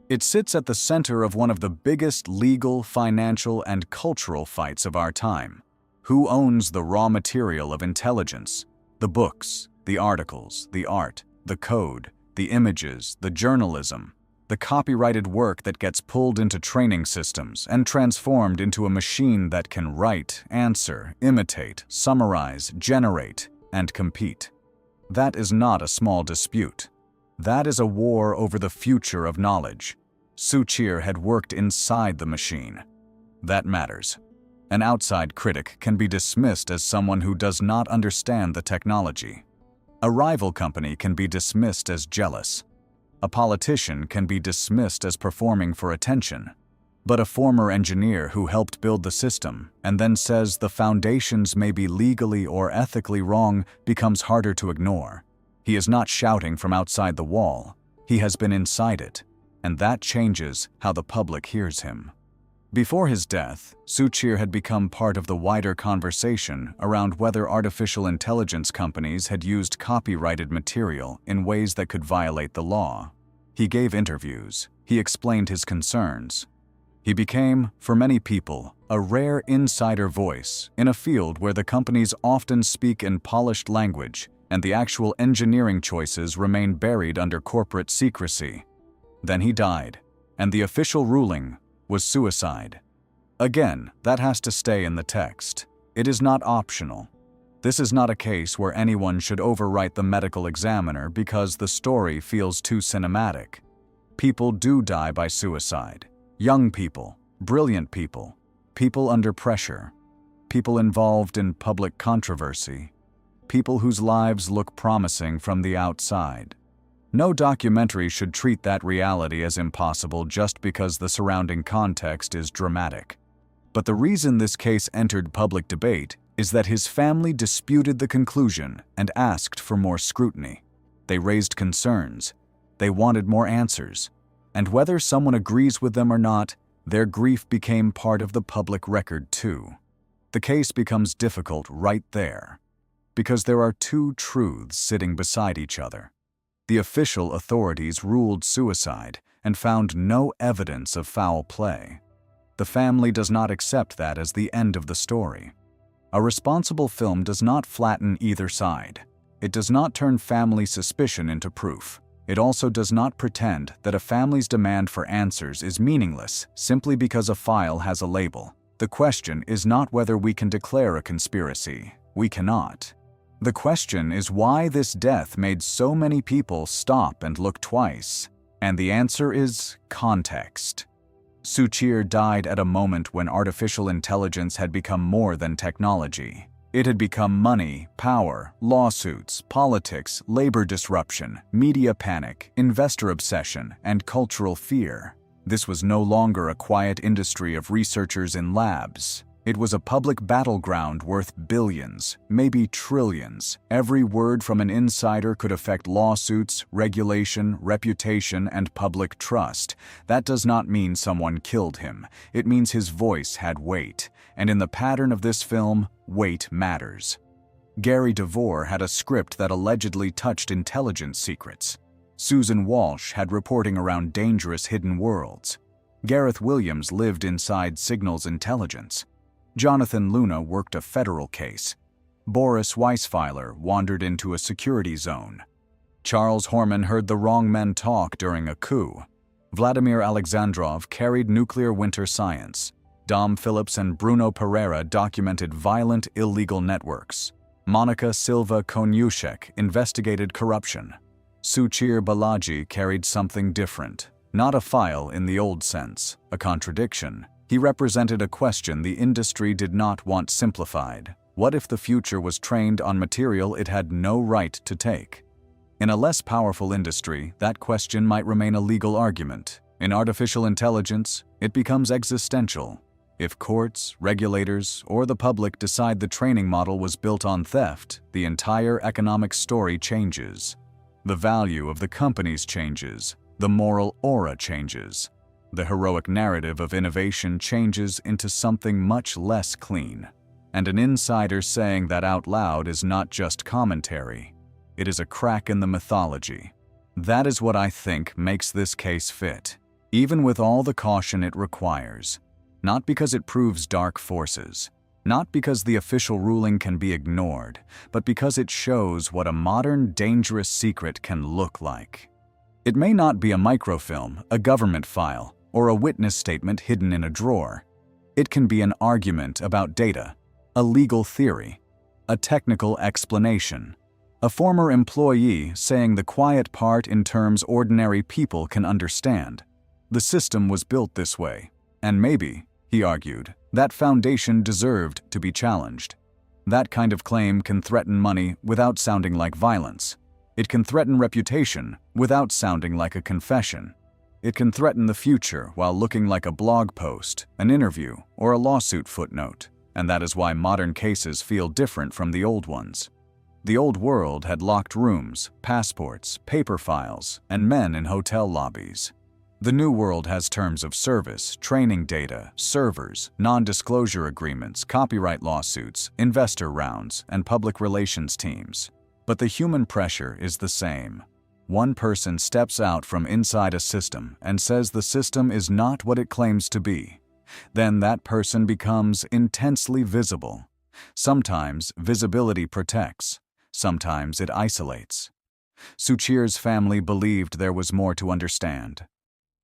It sits at the center of one of the biggest legal, financial, and cultural fights of our time. Who owns the raw material of intelligence? The books, the articles, the art, the code, the images, the journalism, the copyrighted work that gets pulled into training systems and transformed into a machine that can write, answer, imitate, summarize, generate, and compete. That is not a small dispute. That is a war over the future of knowledge. Suchir had worked inside the machine. That matters. An outside critic can be dismissed as someone who does not understand the technology. A rival company can be dismissed as jealous. A politician can be dismissed as performing for attention. But a former engineer who helped build the system and then says the foundations may be legally or ethically wrong becomes harder to ignore. He is not shouting from outside the wall. He has been inside it, and that changes how the public hears him. Before his death, Suchir had become part of the wider conversation around whether artificial intelligence companies had used copyrighted material in ways that could violate the law. He gave interviews. He explained his concerns. He became, for many people, a rare insider voice in a field where the companies often speak in polished language and the actual engineering choices remain buried under corporate secrecy. Then he died, and the official ruling was suicide. Again, that has to stay in the text. It is not optional. This is not a case where anyone should overwrite the medical examiner because the story feels too cinematic. People do die by suicide. Young people, brilliant people, people under pressure, people involved in public controversy, people whose lives look promising from the outside. No documentary should treat that reality as impossible just because the surrounding context is dramatic. But the reason this case entered public debate is that his family disputed the conclusion and asked for more scrutiny. They raised concerns. They wanted more answers. And whether someone agrees with them or not, their grief became part of the public record too. The case becomes difficult right there, because there are two truths sitting beside each other. The official authorities ruled suicide and found no evidence of foul play. The family does not accept that as the end of the story. A responsible film does not flatten either side. It does not turn family suspicion into proof. It also does not pretend that a family's demand for answers is meaningless simply because a file has a label. The question is not whether we can declare a conspiracy. We cannot. The question is why this death made so many people stop and look twice. And the answer is context. Suchir died at a moment when artificial intelligence had become more than technology. It had become money, power, lawsuits, politics, labor disruption, media panic, investor obsession, and cultural fear. This was no longer a quiet industry of researchers in labs. It was a public battleground worth billions, maybe trillions. Every word from an insider could affect lawsuits, regulation, reputation, and public trust. That does not mean someone killed him. It means his voice had weight. And in the pattern of this film, weight matters. DeVore had a script that allegedly touched intelligence secrets. Susan Walsh had reporting around dangerous hidden worlds. Gareth Williams lived inside signals intelligence. Jonathan Luna worked a federal case. Boris Weisfeiler wandered into a security zone. Charles Horman heard the wrong men talk during a coup. Vladimir Alexandrov carried nuclear winter science. Dom Phillips and Bruno Pereira documented violent, illegal networks. Monika Silva Koniuszek investigated corruption. Suchir Balaji carried something different. Not a file in the old sense, a contradiction. He represented a question the industry did not want simplified. What if the future was trained on material it had no right to take? In a less powerful industry, that question might remain a legal argument. In artificial intelligence, it becomes existential. If courts, regulators, or the public decide the training model was built on theft, the entire economic story changes. The value of the companies changes. The moral aura changes. The heroic narrative of innovation changes into something much less clean. And an insider saying that out loud is not just commentary. It is a crack in the mythology. That is what I think makes this case fit, even with all the caution it requires. Not because it proves dark forces, not because the official ruling can be ignored, but because it shows what a modern, dangerous secret can look like. It may not be a microfilm, a government file, or a witness statement hidden in a drawer. It can be an argument about data, a legal theory, a technical explanation, a former employee saying the quiet part in terms ordinary people can understand. The system was built this way, and maybe, he argued, that foundation deserved to be challenged. That kind of claim can threaten money without sounding like violence. It can threaten reputation without sounding like a confession. It can threaten the future while looking like a blog post, an interview, or a lawsuit footnote, and that is why modern cases feel different from the old ones. The old world had locked rooms, passports, paper files, and men in hotel lobbies. The new world has terms of service, training data, servers, non-disclosure agreements, copyright lawsuits, investor rounds, and public relations teams. But the human pressure is the same. One person steps out from inside a system and says the system is not what it claims to be. Then that person becomes intensely visible. Sometimes visibility protects, sometimes it isolates. Suchir's family believed there was more to understand.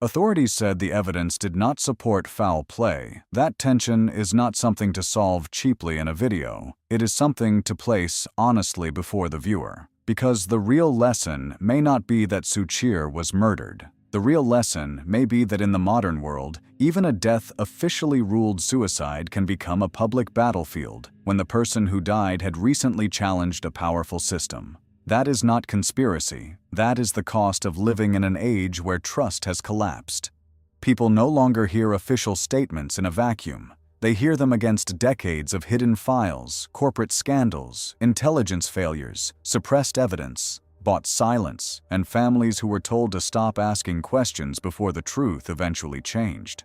Authorities said the evidence did not support foul play. That tension is not something to solve cheaply in a video. It is something to place honestly before the viewer. Because the real lesson may not be that Suchir was murdered. The real lesson may be that in the modern world, even a death officially ruled suicide can become a public battlefield when the person who died had recently challenged a powerful system. That is not conspiracy. That is the cost of living in an age where trust has collapsed. People no longer hear official statements in a vacuum. They hear them against decades of hidden files, corporate scandals, intelligence failures, suppressed evidence, bought silence, and families who were told to stop asking questions before the truth eventually changed.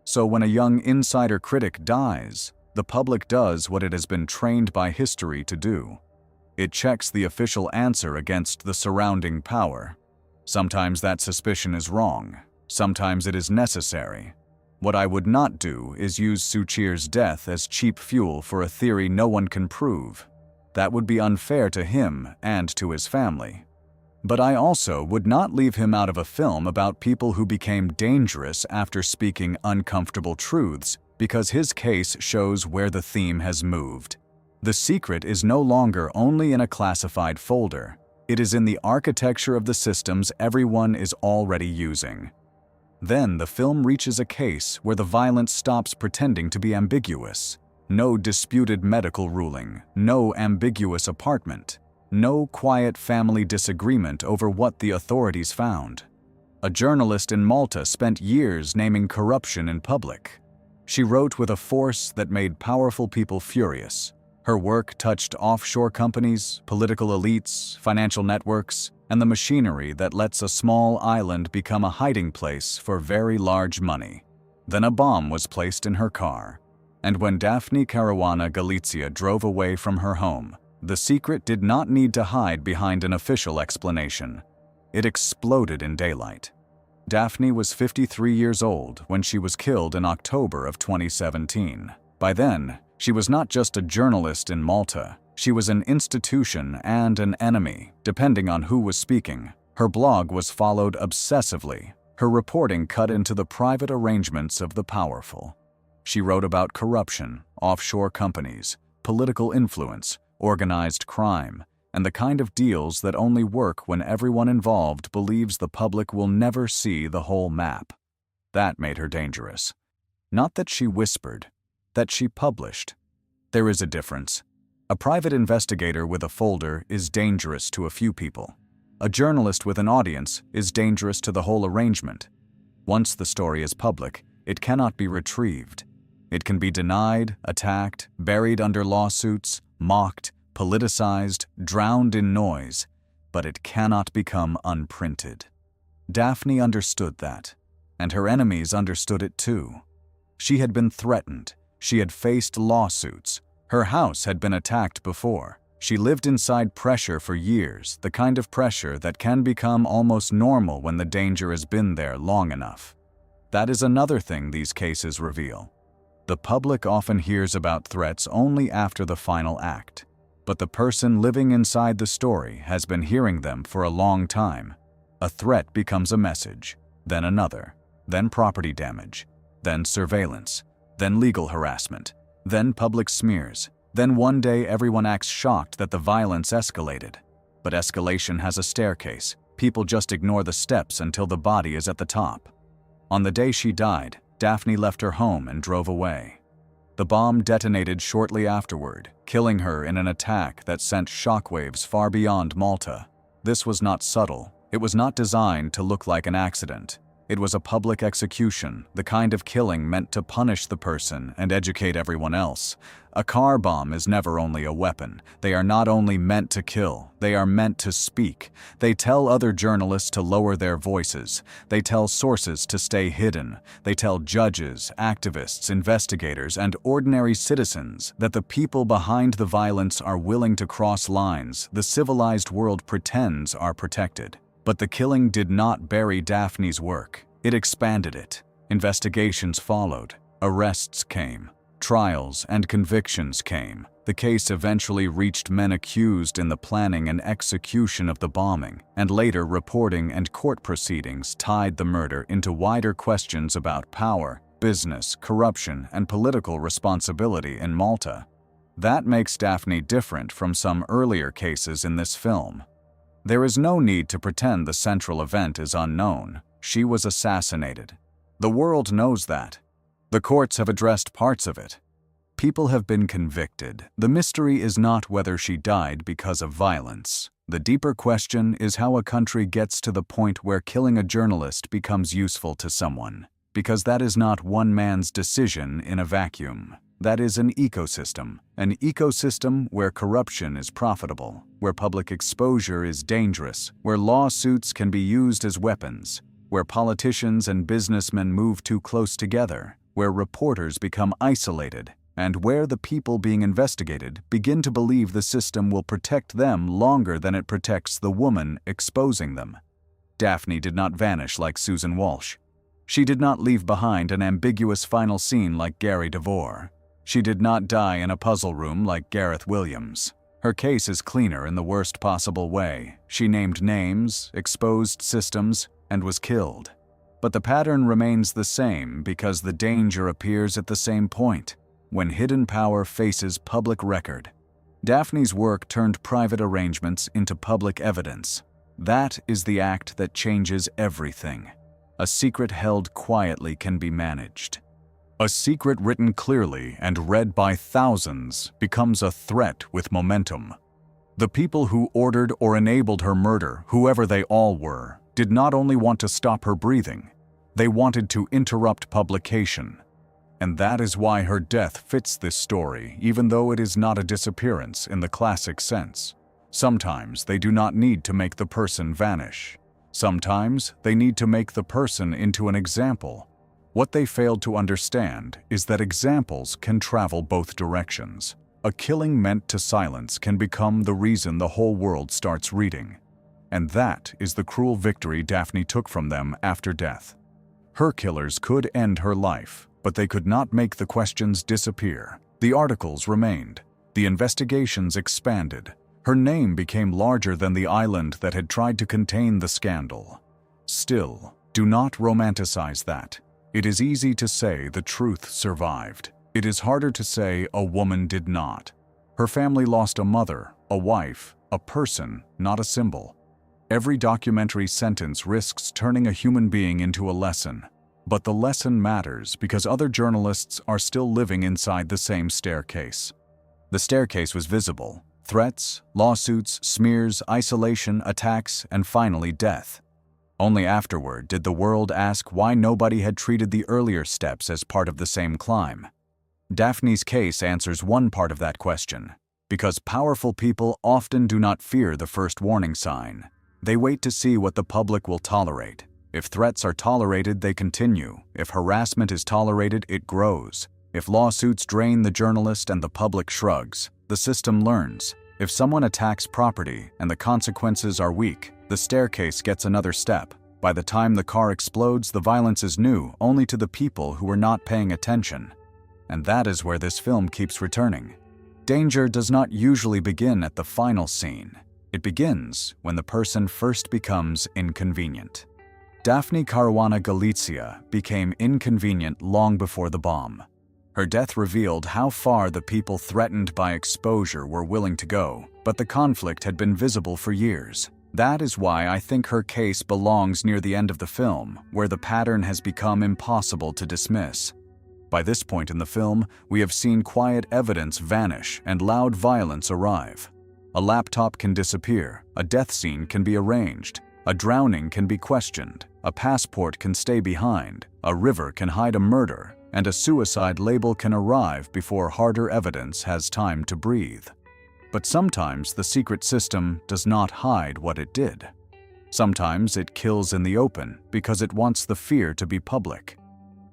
So when a young insider critic dies, the public does what it has been trained by history to do. It checks the official answer against the surrounding power. Sometimes that suspicion is wrong. Sometimes it is necessary. What I would not do is use Suchir's death as cheap fuel for a theory no one can prove. That would be unfair to him and to his family. But I also would not leave him out of a film about people who became dangerous after speaking uncomfortable truths, because his case shows where the theme has moved. The secret is no longer only in a classified folder. It is in the architecture of the systems everyone is already using. Then the film reaches a case where the violence stops pretending to be ambiguous. No disputed medical ruling, no ambiguous apartment, no quiet family disagreement over what the authorities found. A journalist in Malta spent years naming corruption in public. She wrote with a force that made powerful people furious. Her work touched offshore companies, political elites, financial networks, and the machinery that lets a small island become a hiding place for very large money. Then a bomb was placed in her car. And when Daphne Caruana Galizia drove away from her home, the secret did not need to hide behind an official explanation. It exploded in daylight. Daphne was 53 years old when she was killed in October of 2017. By then, she was not just a journalist in Malta. She was an institution and an enemy, depending on who was speaking. Her blog was followed obsessively. Her reporting cut into the private arrangements of the powerful. She wrote about corruption, offshore companies, political influence, organized crime, and the kind of deals that only work when everyone involved believes the public will never see the whole map. That made her dangerous. Not that she whispered, that she published. There is a difference. A private investigator with a folder is dangerous to a few people. A journalist with an audience is dangerous to the whole arrangement. Once the story is public, it cannot be retrieved. It can be denied, attacked, buried under lawsuits, mocked, politicized, drowned in noise, but it cannot become unprinted. Daphne understood that, and her enemies understood it too. She had been threatened. She had faced lawsuits. Her house had been attacked before. She lived inside pressure for years, the kind of pressure that can become almost normal when the danger has been there long enough. That is another thing these cases reveal. The public often hears about threats only after the final act. But the person living inside the story has been hearing them for a long time. A threat becomes a message, then another, then property damage, then surveillance, then legal harassment, then public smears. Then one day everyone acts shocked that the violence escalated. But escalation has a staircase. People just ignore the steps until the body is at the top. On the day she died, Daphne left her home and drove away. The bomb detonated shortly afterward, killing her in an attack that sent shockwaves far beyond Malta. This was not subtle. It was not designed to look like an accident. It was a public execution, the kind of killing meant to punish the person and educate everyone else. A car bomb is never only a weapon. They are not only meant to kill, they are meant to speak. They tell other journalists to lower their voices. They tell sources to stay hidden. They tell judges, activists, investigators, and ordinary citizens that the people behind the violence are willing to cross lines the civilized world pretends are protected. But the killing did not bury Daphne's work. It expanded it. Investigations followed. Arrests came. Trials and convictions came. The case eventually reached men accused in the planning and execution of the bombing, and later reporting and court proceedings tied the murder into wider questions about power, business, corruption, and political responsibility in Malta. That makes Daphne different from some earlier cases in this film. There is no need to pretend the central event is unknown. She was assassinated. The world knows that. The courts have addressed parts of it. People have been convicted. The mystery is not whether she died because of violence. The deeper question is how a country gets to the point where killing a journalist becomes useful to someone. Because that is not one man's decision in a vacuum. That is an ecosystem where corruption is profitable, where public exposure is dangerous, where lawsuits can be used as weapons, where politicians and businessmen move too close together, where reporters become isolated, and where the people being investigated begin to believe the system will protect them longer than it protects the woman exposing them. Daphne did not vanish like Susan Walsh. She did not leave behind an ambiguous final scene like DeVore. She did not die in a puzzle room like Gareth Williams. Her case is cleaner in the worst possible way. She named names, exposed systems, and was killed. But the pattern remains the same because the danger appears at the same point, when hidden power faces public record. Daphne's work turned private arrangements into public evidence. That is the act that changes everything. A secret held quietly can be managed. A secret written clearly and read by thousands becomes a threat with momentum. The people who ordered or enabled her murder, whoever they all were, did not only want to stop her breathing, they wanted to interrupt publication. And that is why her death fits this story, even though it is not a disappearance in the classic sense. Sometimes they do not need to make the person vanish. Sometimes they need to make the person into an example. What they failed to understand is that examples can travel both directions. A killing meant to silence can become the reason the whole world starts reading. And that is the cruel victory Daphne took from them after death. Her killers could end her life, but they could not make the questions disappear. The articles remained. The investigations expanded. Her name became larger than the island that had tried to contain the scandal. Still, do not romanticize that. It is easy to say the truth survived. It is harder to say a woman did not. Her family lost a mother, a wife, a person, not a symbol. Every documentary sentence risks turning a human being into a lesson. But the lesson matters because other journalists are still living inside the same staircase. The staircase was visible. Threats, lawsuits, smears, isolation, attacks, and finally death. Only afterward did the world ask why nobody had treated the earlier steps as part of the same climb. Daphne's case answers one part of that question, because powerful people often do not fear the first warning sign. They wait to see what the public will tolerate. If threats are tolerated, they continue. If harassment is tolerated, it grows. If lawsuits drain the journalist and the public shrugs, the system learns. If someone attacks property and the consequences are weak, the staircase gets another step. By the time the car explodes, the violence is new only to the people who were not paying attention. And that is where this film keeps returning. Danger does not usually begin at the final scene. It begins when the person first becomes inconvenient. Daphne Caruana Galizia became inconvenient long before the bomb. Her death revealed how far the people threatened by exposure were willing to go, but the conflict had been visible for years. That is why I think her case belongs near the end of the film, where the pattern has become impossible to dismiss. By this point in the film, we have seen quiet evidence vanish and loud violence arrive. A laptop can disappear, a death scene can be arranged, a drowning can be questioned, a passport can stay behind, a river can hide a murder, and a suicide label can arrive before harder evidence has time to breathe. But sometimes the secret system does not hide what it did. Sometimes it kills in the open because it wants the fear to be public.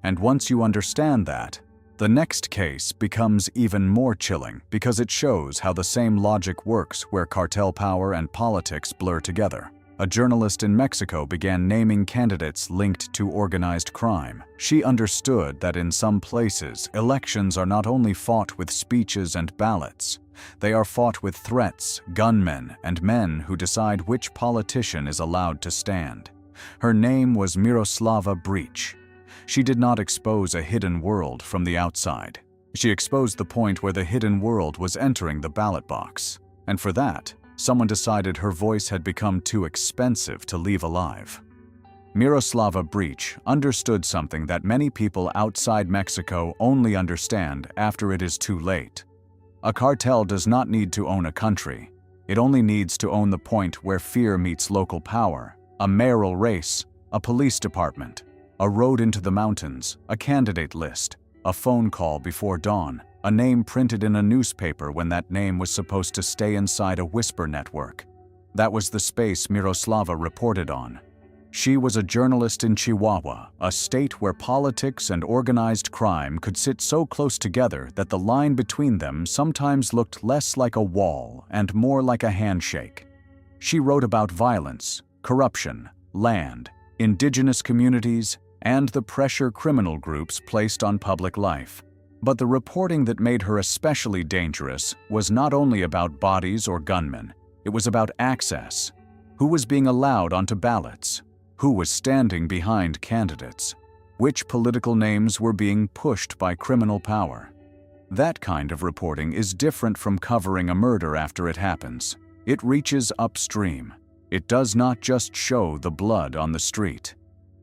And once you understand that, the next case becomes even more chilling because it shows how the same logic works where cartel power and politics blur together. A journalist in Mexico began naming candidates linked to organized crime. She understood that in some places, elections are not only fought with speeches and ballots, they are fought with threats, gunmen, and men who decide which politician is allowed to stand. Her name was Miroslava Breach. She did not expose a hidden world from the outside. She exposed the point where the hidden world was entering the ballot box. And for that, someone decided her voice had become too expensive to leave alive. Miroslava Breach understood something that many people outside Mexico only understand after it is too late. A cartel does not need to own a country. It only needs to own the point where fear meets local power, a mayoral race, a police department, a road into the mountains, a candidate list, a phone call before dawn, a name printed in a newspaper when that name was supposed to stay inside a whisper network. That was the space Miroslava reported on. She was a journalist in Chihuahua, a state where politics and organized crime could sit so close together that the line between them sometimes looked less like a wall and more like a handshake. She wrote about violence, corruption, land, indigenous communities, and the pressure criminal groups placed on public life. But the reporting that made her especially dangerous was not only about bodies or gunmen, it was about access. Who was being allowed onto ballots? Who was standing behind candidates? Which political names were being pushed by criminal power? That kind of reporting is different from covering a murder after it happens. It reaches upstream. It does not just show the blood on the street.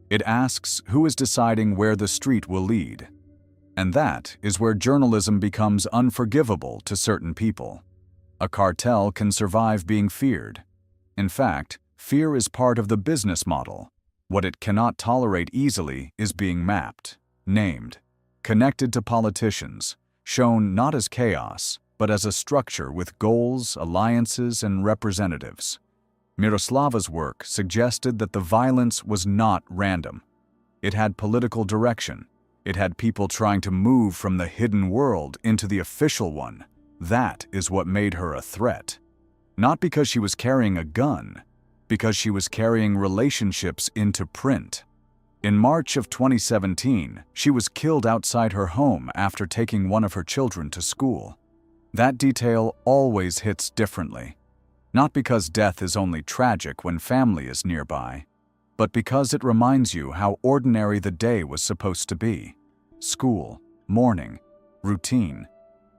It asks who is deciding where the street will lead. And that is where journalism becomes unforgivable to certain people. A cartel can survive being feared. In fact, fear is part of the business model. What it cannot tolerate easily is being mapped, named, connected to politicians, shown not as chaos, but as a structure with goals, alliances, and representatives. Miroslava's work suggested that the violence was not random. It had political direction. It had people trying to move from the hidden world into the official one. That is what made her a threat. Not because she was carrying a gun, because she was carrying relationships into print. In March of 2017, she was killed outside her home after taking one of her children to school. That detail always hits differently. Not because death is only tragic when family is nearby, but because it reminds you how ordinary the day was supposed to be. School, morning, routine.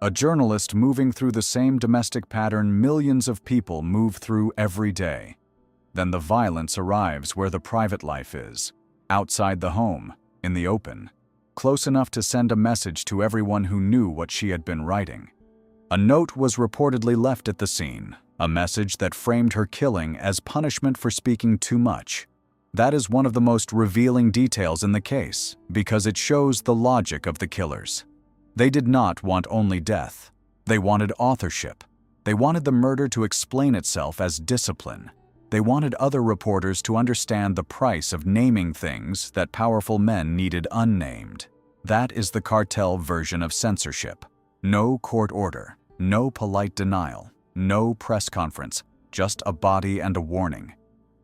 A journalist moving through the same domestic pattern millions of people move through every day. Then the violence arrives where the private life is, outside the home, in the open, close enough to send a message to everyone who knew what she had been writing. A note was reportedly left at the scene, a message that framed her killing as punishment for speaking too much. That is one of the most revealing details in the case, because it shows the logic of the killers. They did not want only death. They wanted authorship. They wanted the murder to explain itself as discipline. They wanted other reporters to understand the price of naming things that powerful men needed unnamed. That is the cartel version of censorship. No court order, no polite denial, no press conference, just a body and a warning.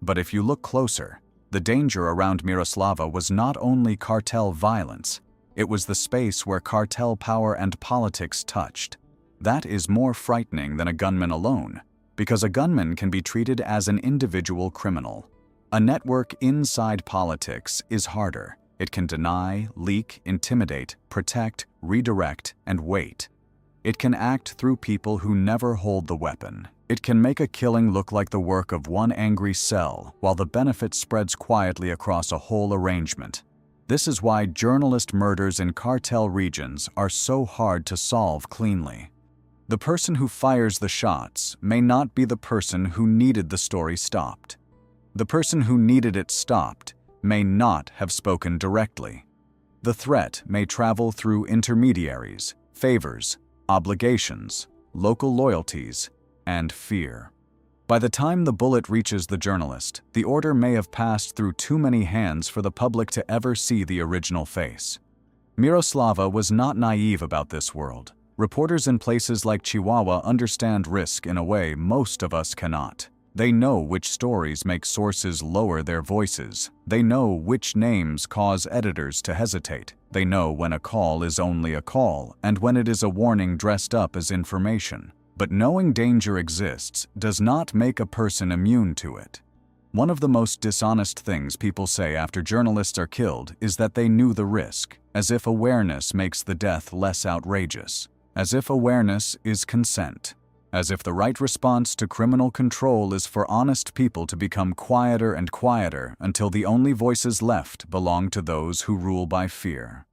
But if you look closer, the danger around Miroslava was not only cartel violence, it was the space where cartel power and politics touched. That is more frightening than a gunman alone, because a gunman can be treated as an individual criminal. A network inside politics is harder. It can deny, leak, intimidate, protect, redirect, and wait. It can act through people who never hold the weapon. It can make a killing look like the work of one angry cell, while the benefit spreads quietly across a whole arrangement. This is why journalist murders in cartel regions are so hard to solve cleanly. The person who fires the shots may not be the person who needed the story stopped. The person who needed it stopped may not have spoken directly. The threat may travel through intermediaries, favors, obligations, local loyalties, and fear. By the time the bullet reaches the journalist, the order may have passed through too many hands for the public to ever see the original face. Miroslava was not naive about this world. Reporters in places like Chihuahua understand risk in a way most of us cannot. They know which stories make sources lower their voices. They know which names cause editors to hesitate. They know when a call is only a call and when it is a warning dressed up as information. But knowing danger exists does not make a person immune to it. One of the most dishonest things people say after journalists are killed is that they knew the risk, as if awareness makes the death less outrageous, as if awareness is consent, as if the right response to criminal control is for honest people to become quieter and quieter until the only voices left belong to those who rule by fear.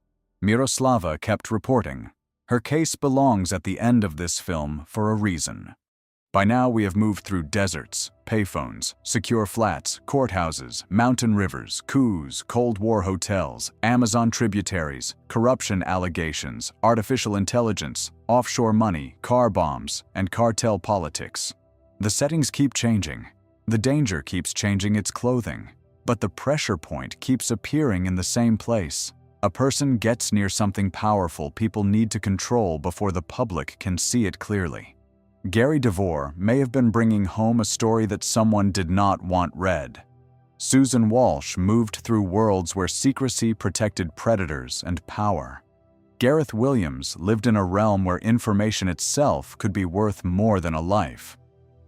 Miroslava kept reporting. Her case belongs at the end of this film for a reason. By now we have moved through deserts, payphones, secure flats, courthouses, mountain rivers, coups, Cold War hotels, Amazon tributaries, corruption allegations, artificial intelligence, offshore money, car bombs, and cartel politics. The settings keep changing. The danger keeps changing its clothing. But the pressure point keeps appearing in the same place. A person gets near something powerful people need to control before the public can see it clearly. DeVore may have been bringing home a story that someone did not want read. Susan Walsh moved through worlds where secrecy protected predators and power. Gareth Williams lived in a realm where information itself could be worth more than a life.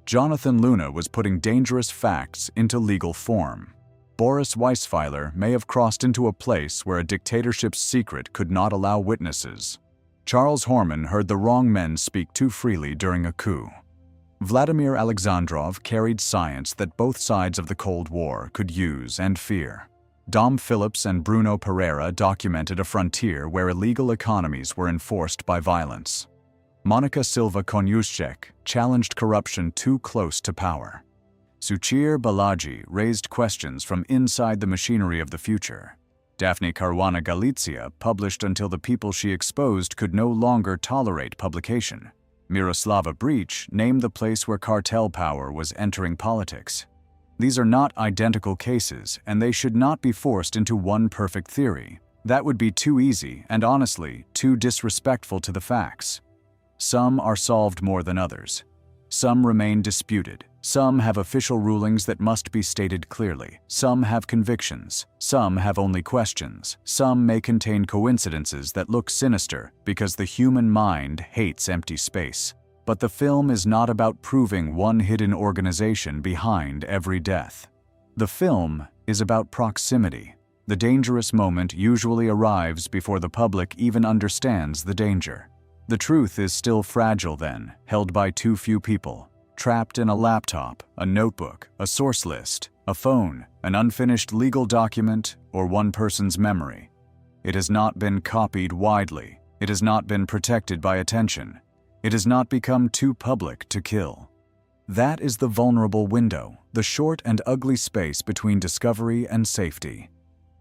Jonathan Luna was putting dangerous facts into legal form. Boris Weisfeiler may have crossed into a place where a dictatorship's secret could not allow witnesses. Charles Horman heard the wrong men speak too freely during a coup. Vladimir Alexandrov carried science that both sides of the Cold War could use and fear. Dom Phillips and Bruno Pereira documented a frontier where illegal economies were enforced by violence. Monika Silva Koniuszek challenged corruption too close to power. Suchir Balaji raised questions from inside the machinery of the future. Daphne Caruana Galizia published until the people she exposed could no longer tolerate publication. Miroslava Breach named the place where cartel power was entering politics. These are not identical cases, and they should not be forced into one perfect theory. That would be too easy and, honestly, too disrespectful to the facts. Some are solved more than others. Some remain disputed. Some have official rulings that must be stated clearly. Some have convictions. Some have only questions. Some may contain coincidences that look sinister because the human mind hates empty space. But the film is not about proving one hidden organization behind every death. The film is about proximity. The dangerous moment usually arrives before the public even understands the danger. The truth is still fragile then, held by too few people. Trapped in a laptop, a notebook, a source list, a phone, an unfinished legal document, or one person's memory. It has not been copied widely. It has not been protected by attention. It has not become too public to kill. That is the vulnerable window, the short and ugly space between discovery and safety.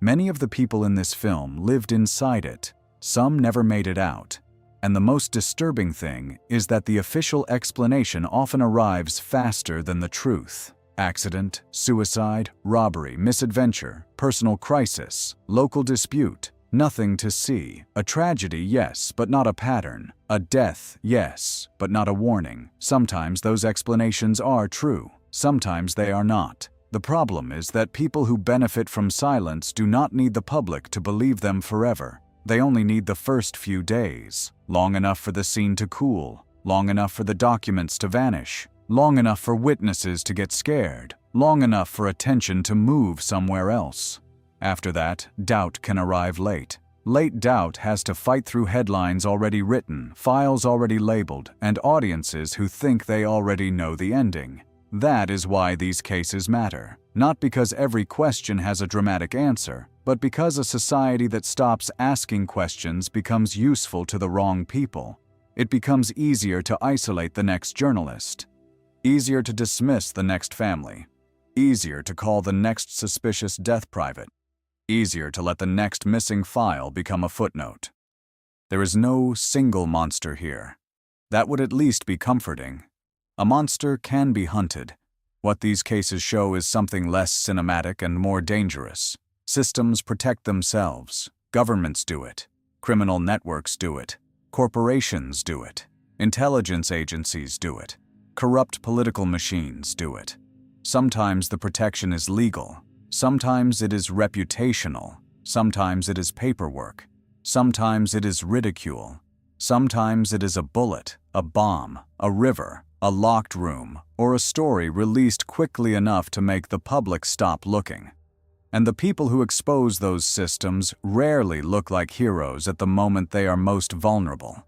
Many of the people in this film lived inside it. Some never made it out. And the most disturbing thing is that the official explanation often arrives faster than the truth. Accident, suicide, robbery, misadventure, personal crisis, local dispute, nothing to see. A tragedy, yes, but not a pattern. A death, yes, but not a warning. Sometimes those explanations are true. Sometimes they are not. The problem is that people who benefit from silence do not need the public to believe them forever. They only need the first few days, long enough for the scene to cool, long enough for the documents to vanish, long enough for witnesses to get scared, long enough for attention to move somewhere else. After that, doubt can arrive late. Late doubt has to fight through headlines already written, files already labeled, and audiences who think they already know the ending. That is why these cases matter. Not because every question has a dramatic answer, but because a society that stops asking questions becomes useful to the wrong people. It becomes easier to isolate the next journalist, easier to dismiss the next family, easier to call the next suspicious death private, easier to let the next missing file become a footnote. There is no single monster here. That would at least be comforting. A monster can be hunted. What these cases show is something less cinematic and more dangerous. Systems protect themselves. Governments do it. Criminal networks do it. Corporations do it. Intelligence agencies do it. Corrupt political machines do it. Sometimes the protection is legal. Sometimes it is reputational. Sometimes it is paperwork. Sometimes it is ridicule. Sometimes it is a bullet, a bomb, a river, a locked room, or a story released quickly enough to make the public stop looking. And the people who expose those systems rarely look like heroes at the moment they are most vulnerable.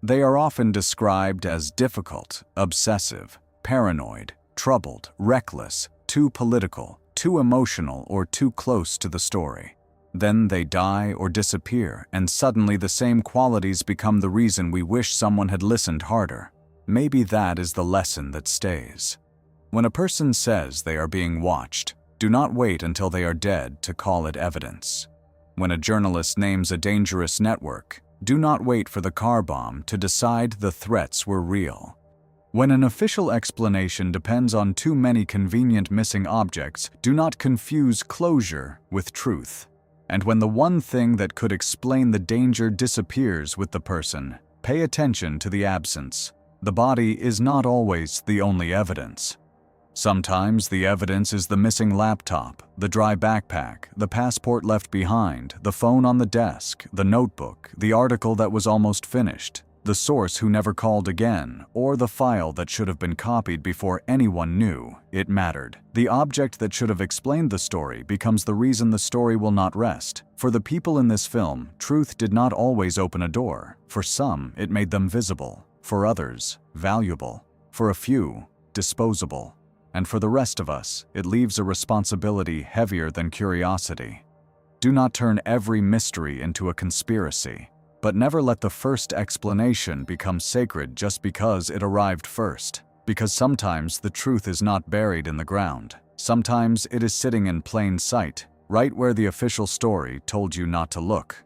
They are often described as difficult, obsessive, paranoid, troubled, reckless, too political, too emotional, or too close to the story. Then they die or disappear, and suddenly the same qualities become the reason we wish someone had listened harder. Maybe that is the lesson that stays. When a person says they are being watched, do not wait until they are dead to call it evidence. When a journalist names a dangerous network, do not wait for the car bomb to decide the threats were real. When an official explanation depends on too many convenient missing objects, do not confuse closure with truth. And when the one thing that could explain the danger disappears with the person, pay attention to the absence. The body is not always the only evidence. Sometimes the evidence is the missing laptop, the dry backpack, the passport left behind, the phone on the desk, the notebook, the article that was almost finished, the source who never called again, or the file that should have been copied before anyone knew it mattered. The object that should have explained the story becomes the reason the story will not rest. For the people in this film, truth did not always open a door. For some, it made them visible. For others, valuable. For a few, disposable. And for the rest of us, it leaves a responsibility heavier than curiosity. Do not turn every mystery into a conspiracy. But never let the first explanation become sacred just because it arrived first. Because sometimes the truth is not buried in the ground. Sometimes it is sitting in plain sight, right where the official story told you not to look.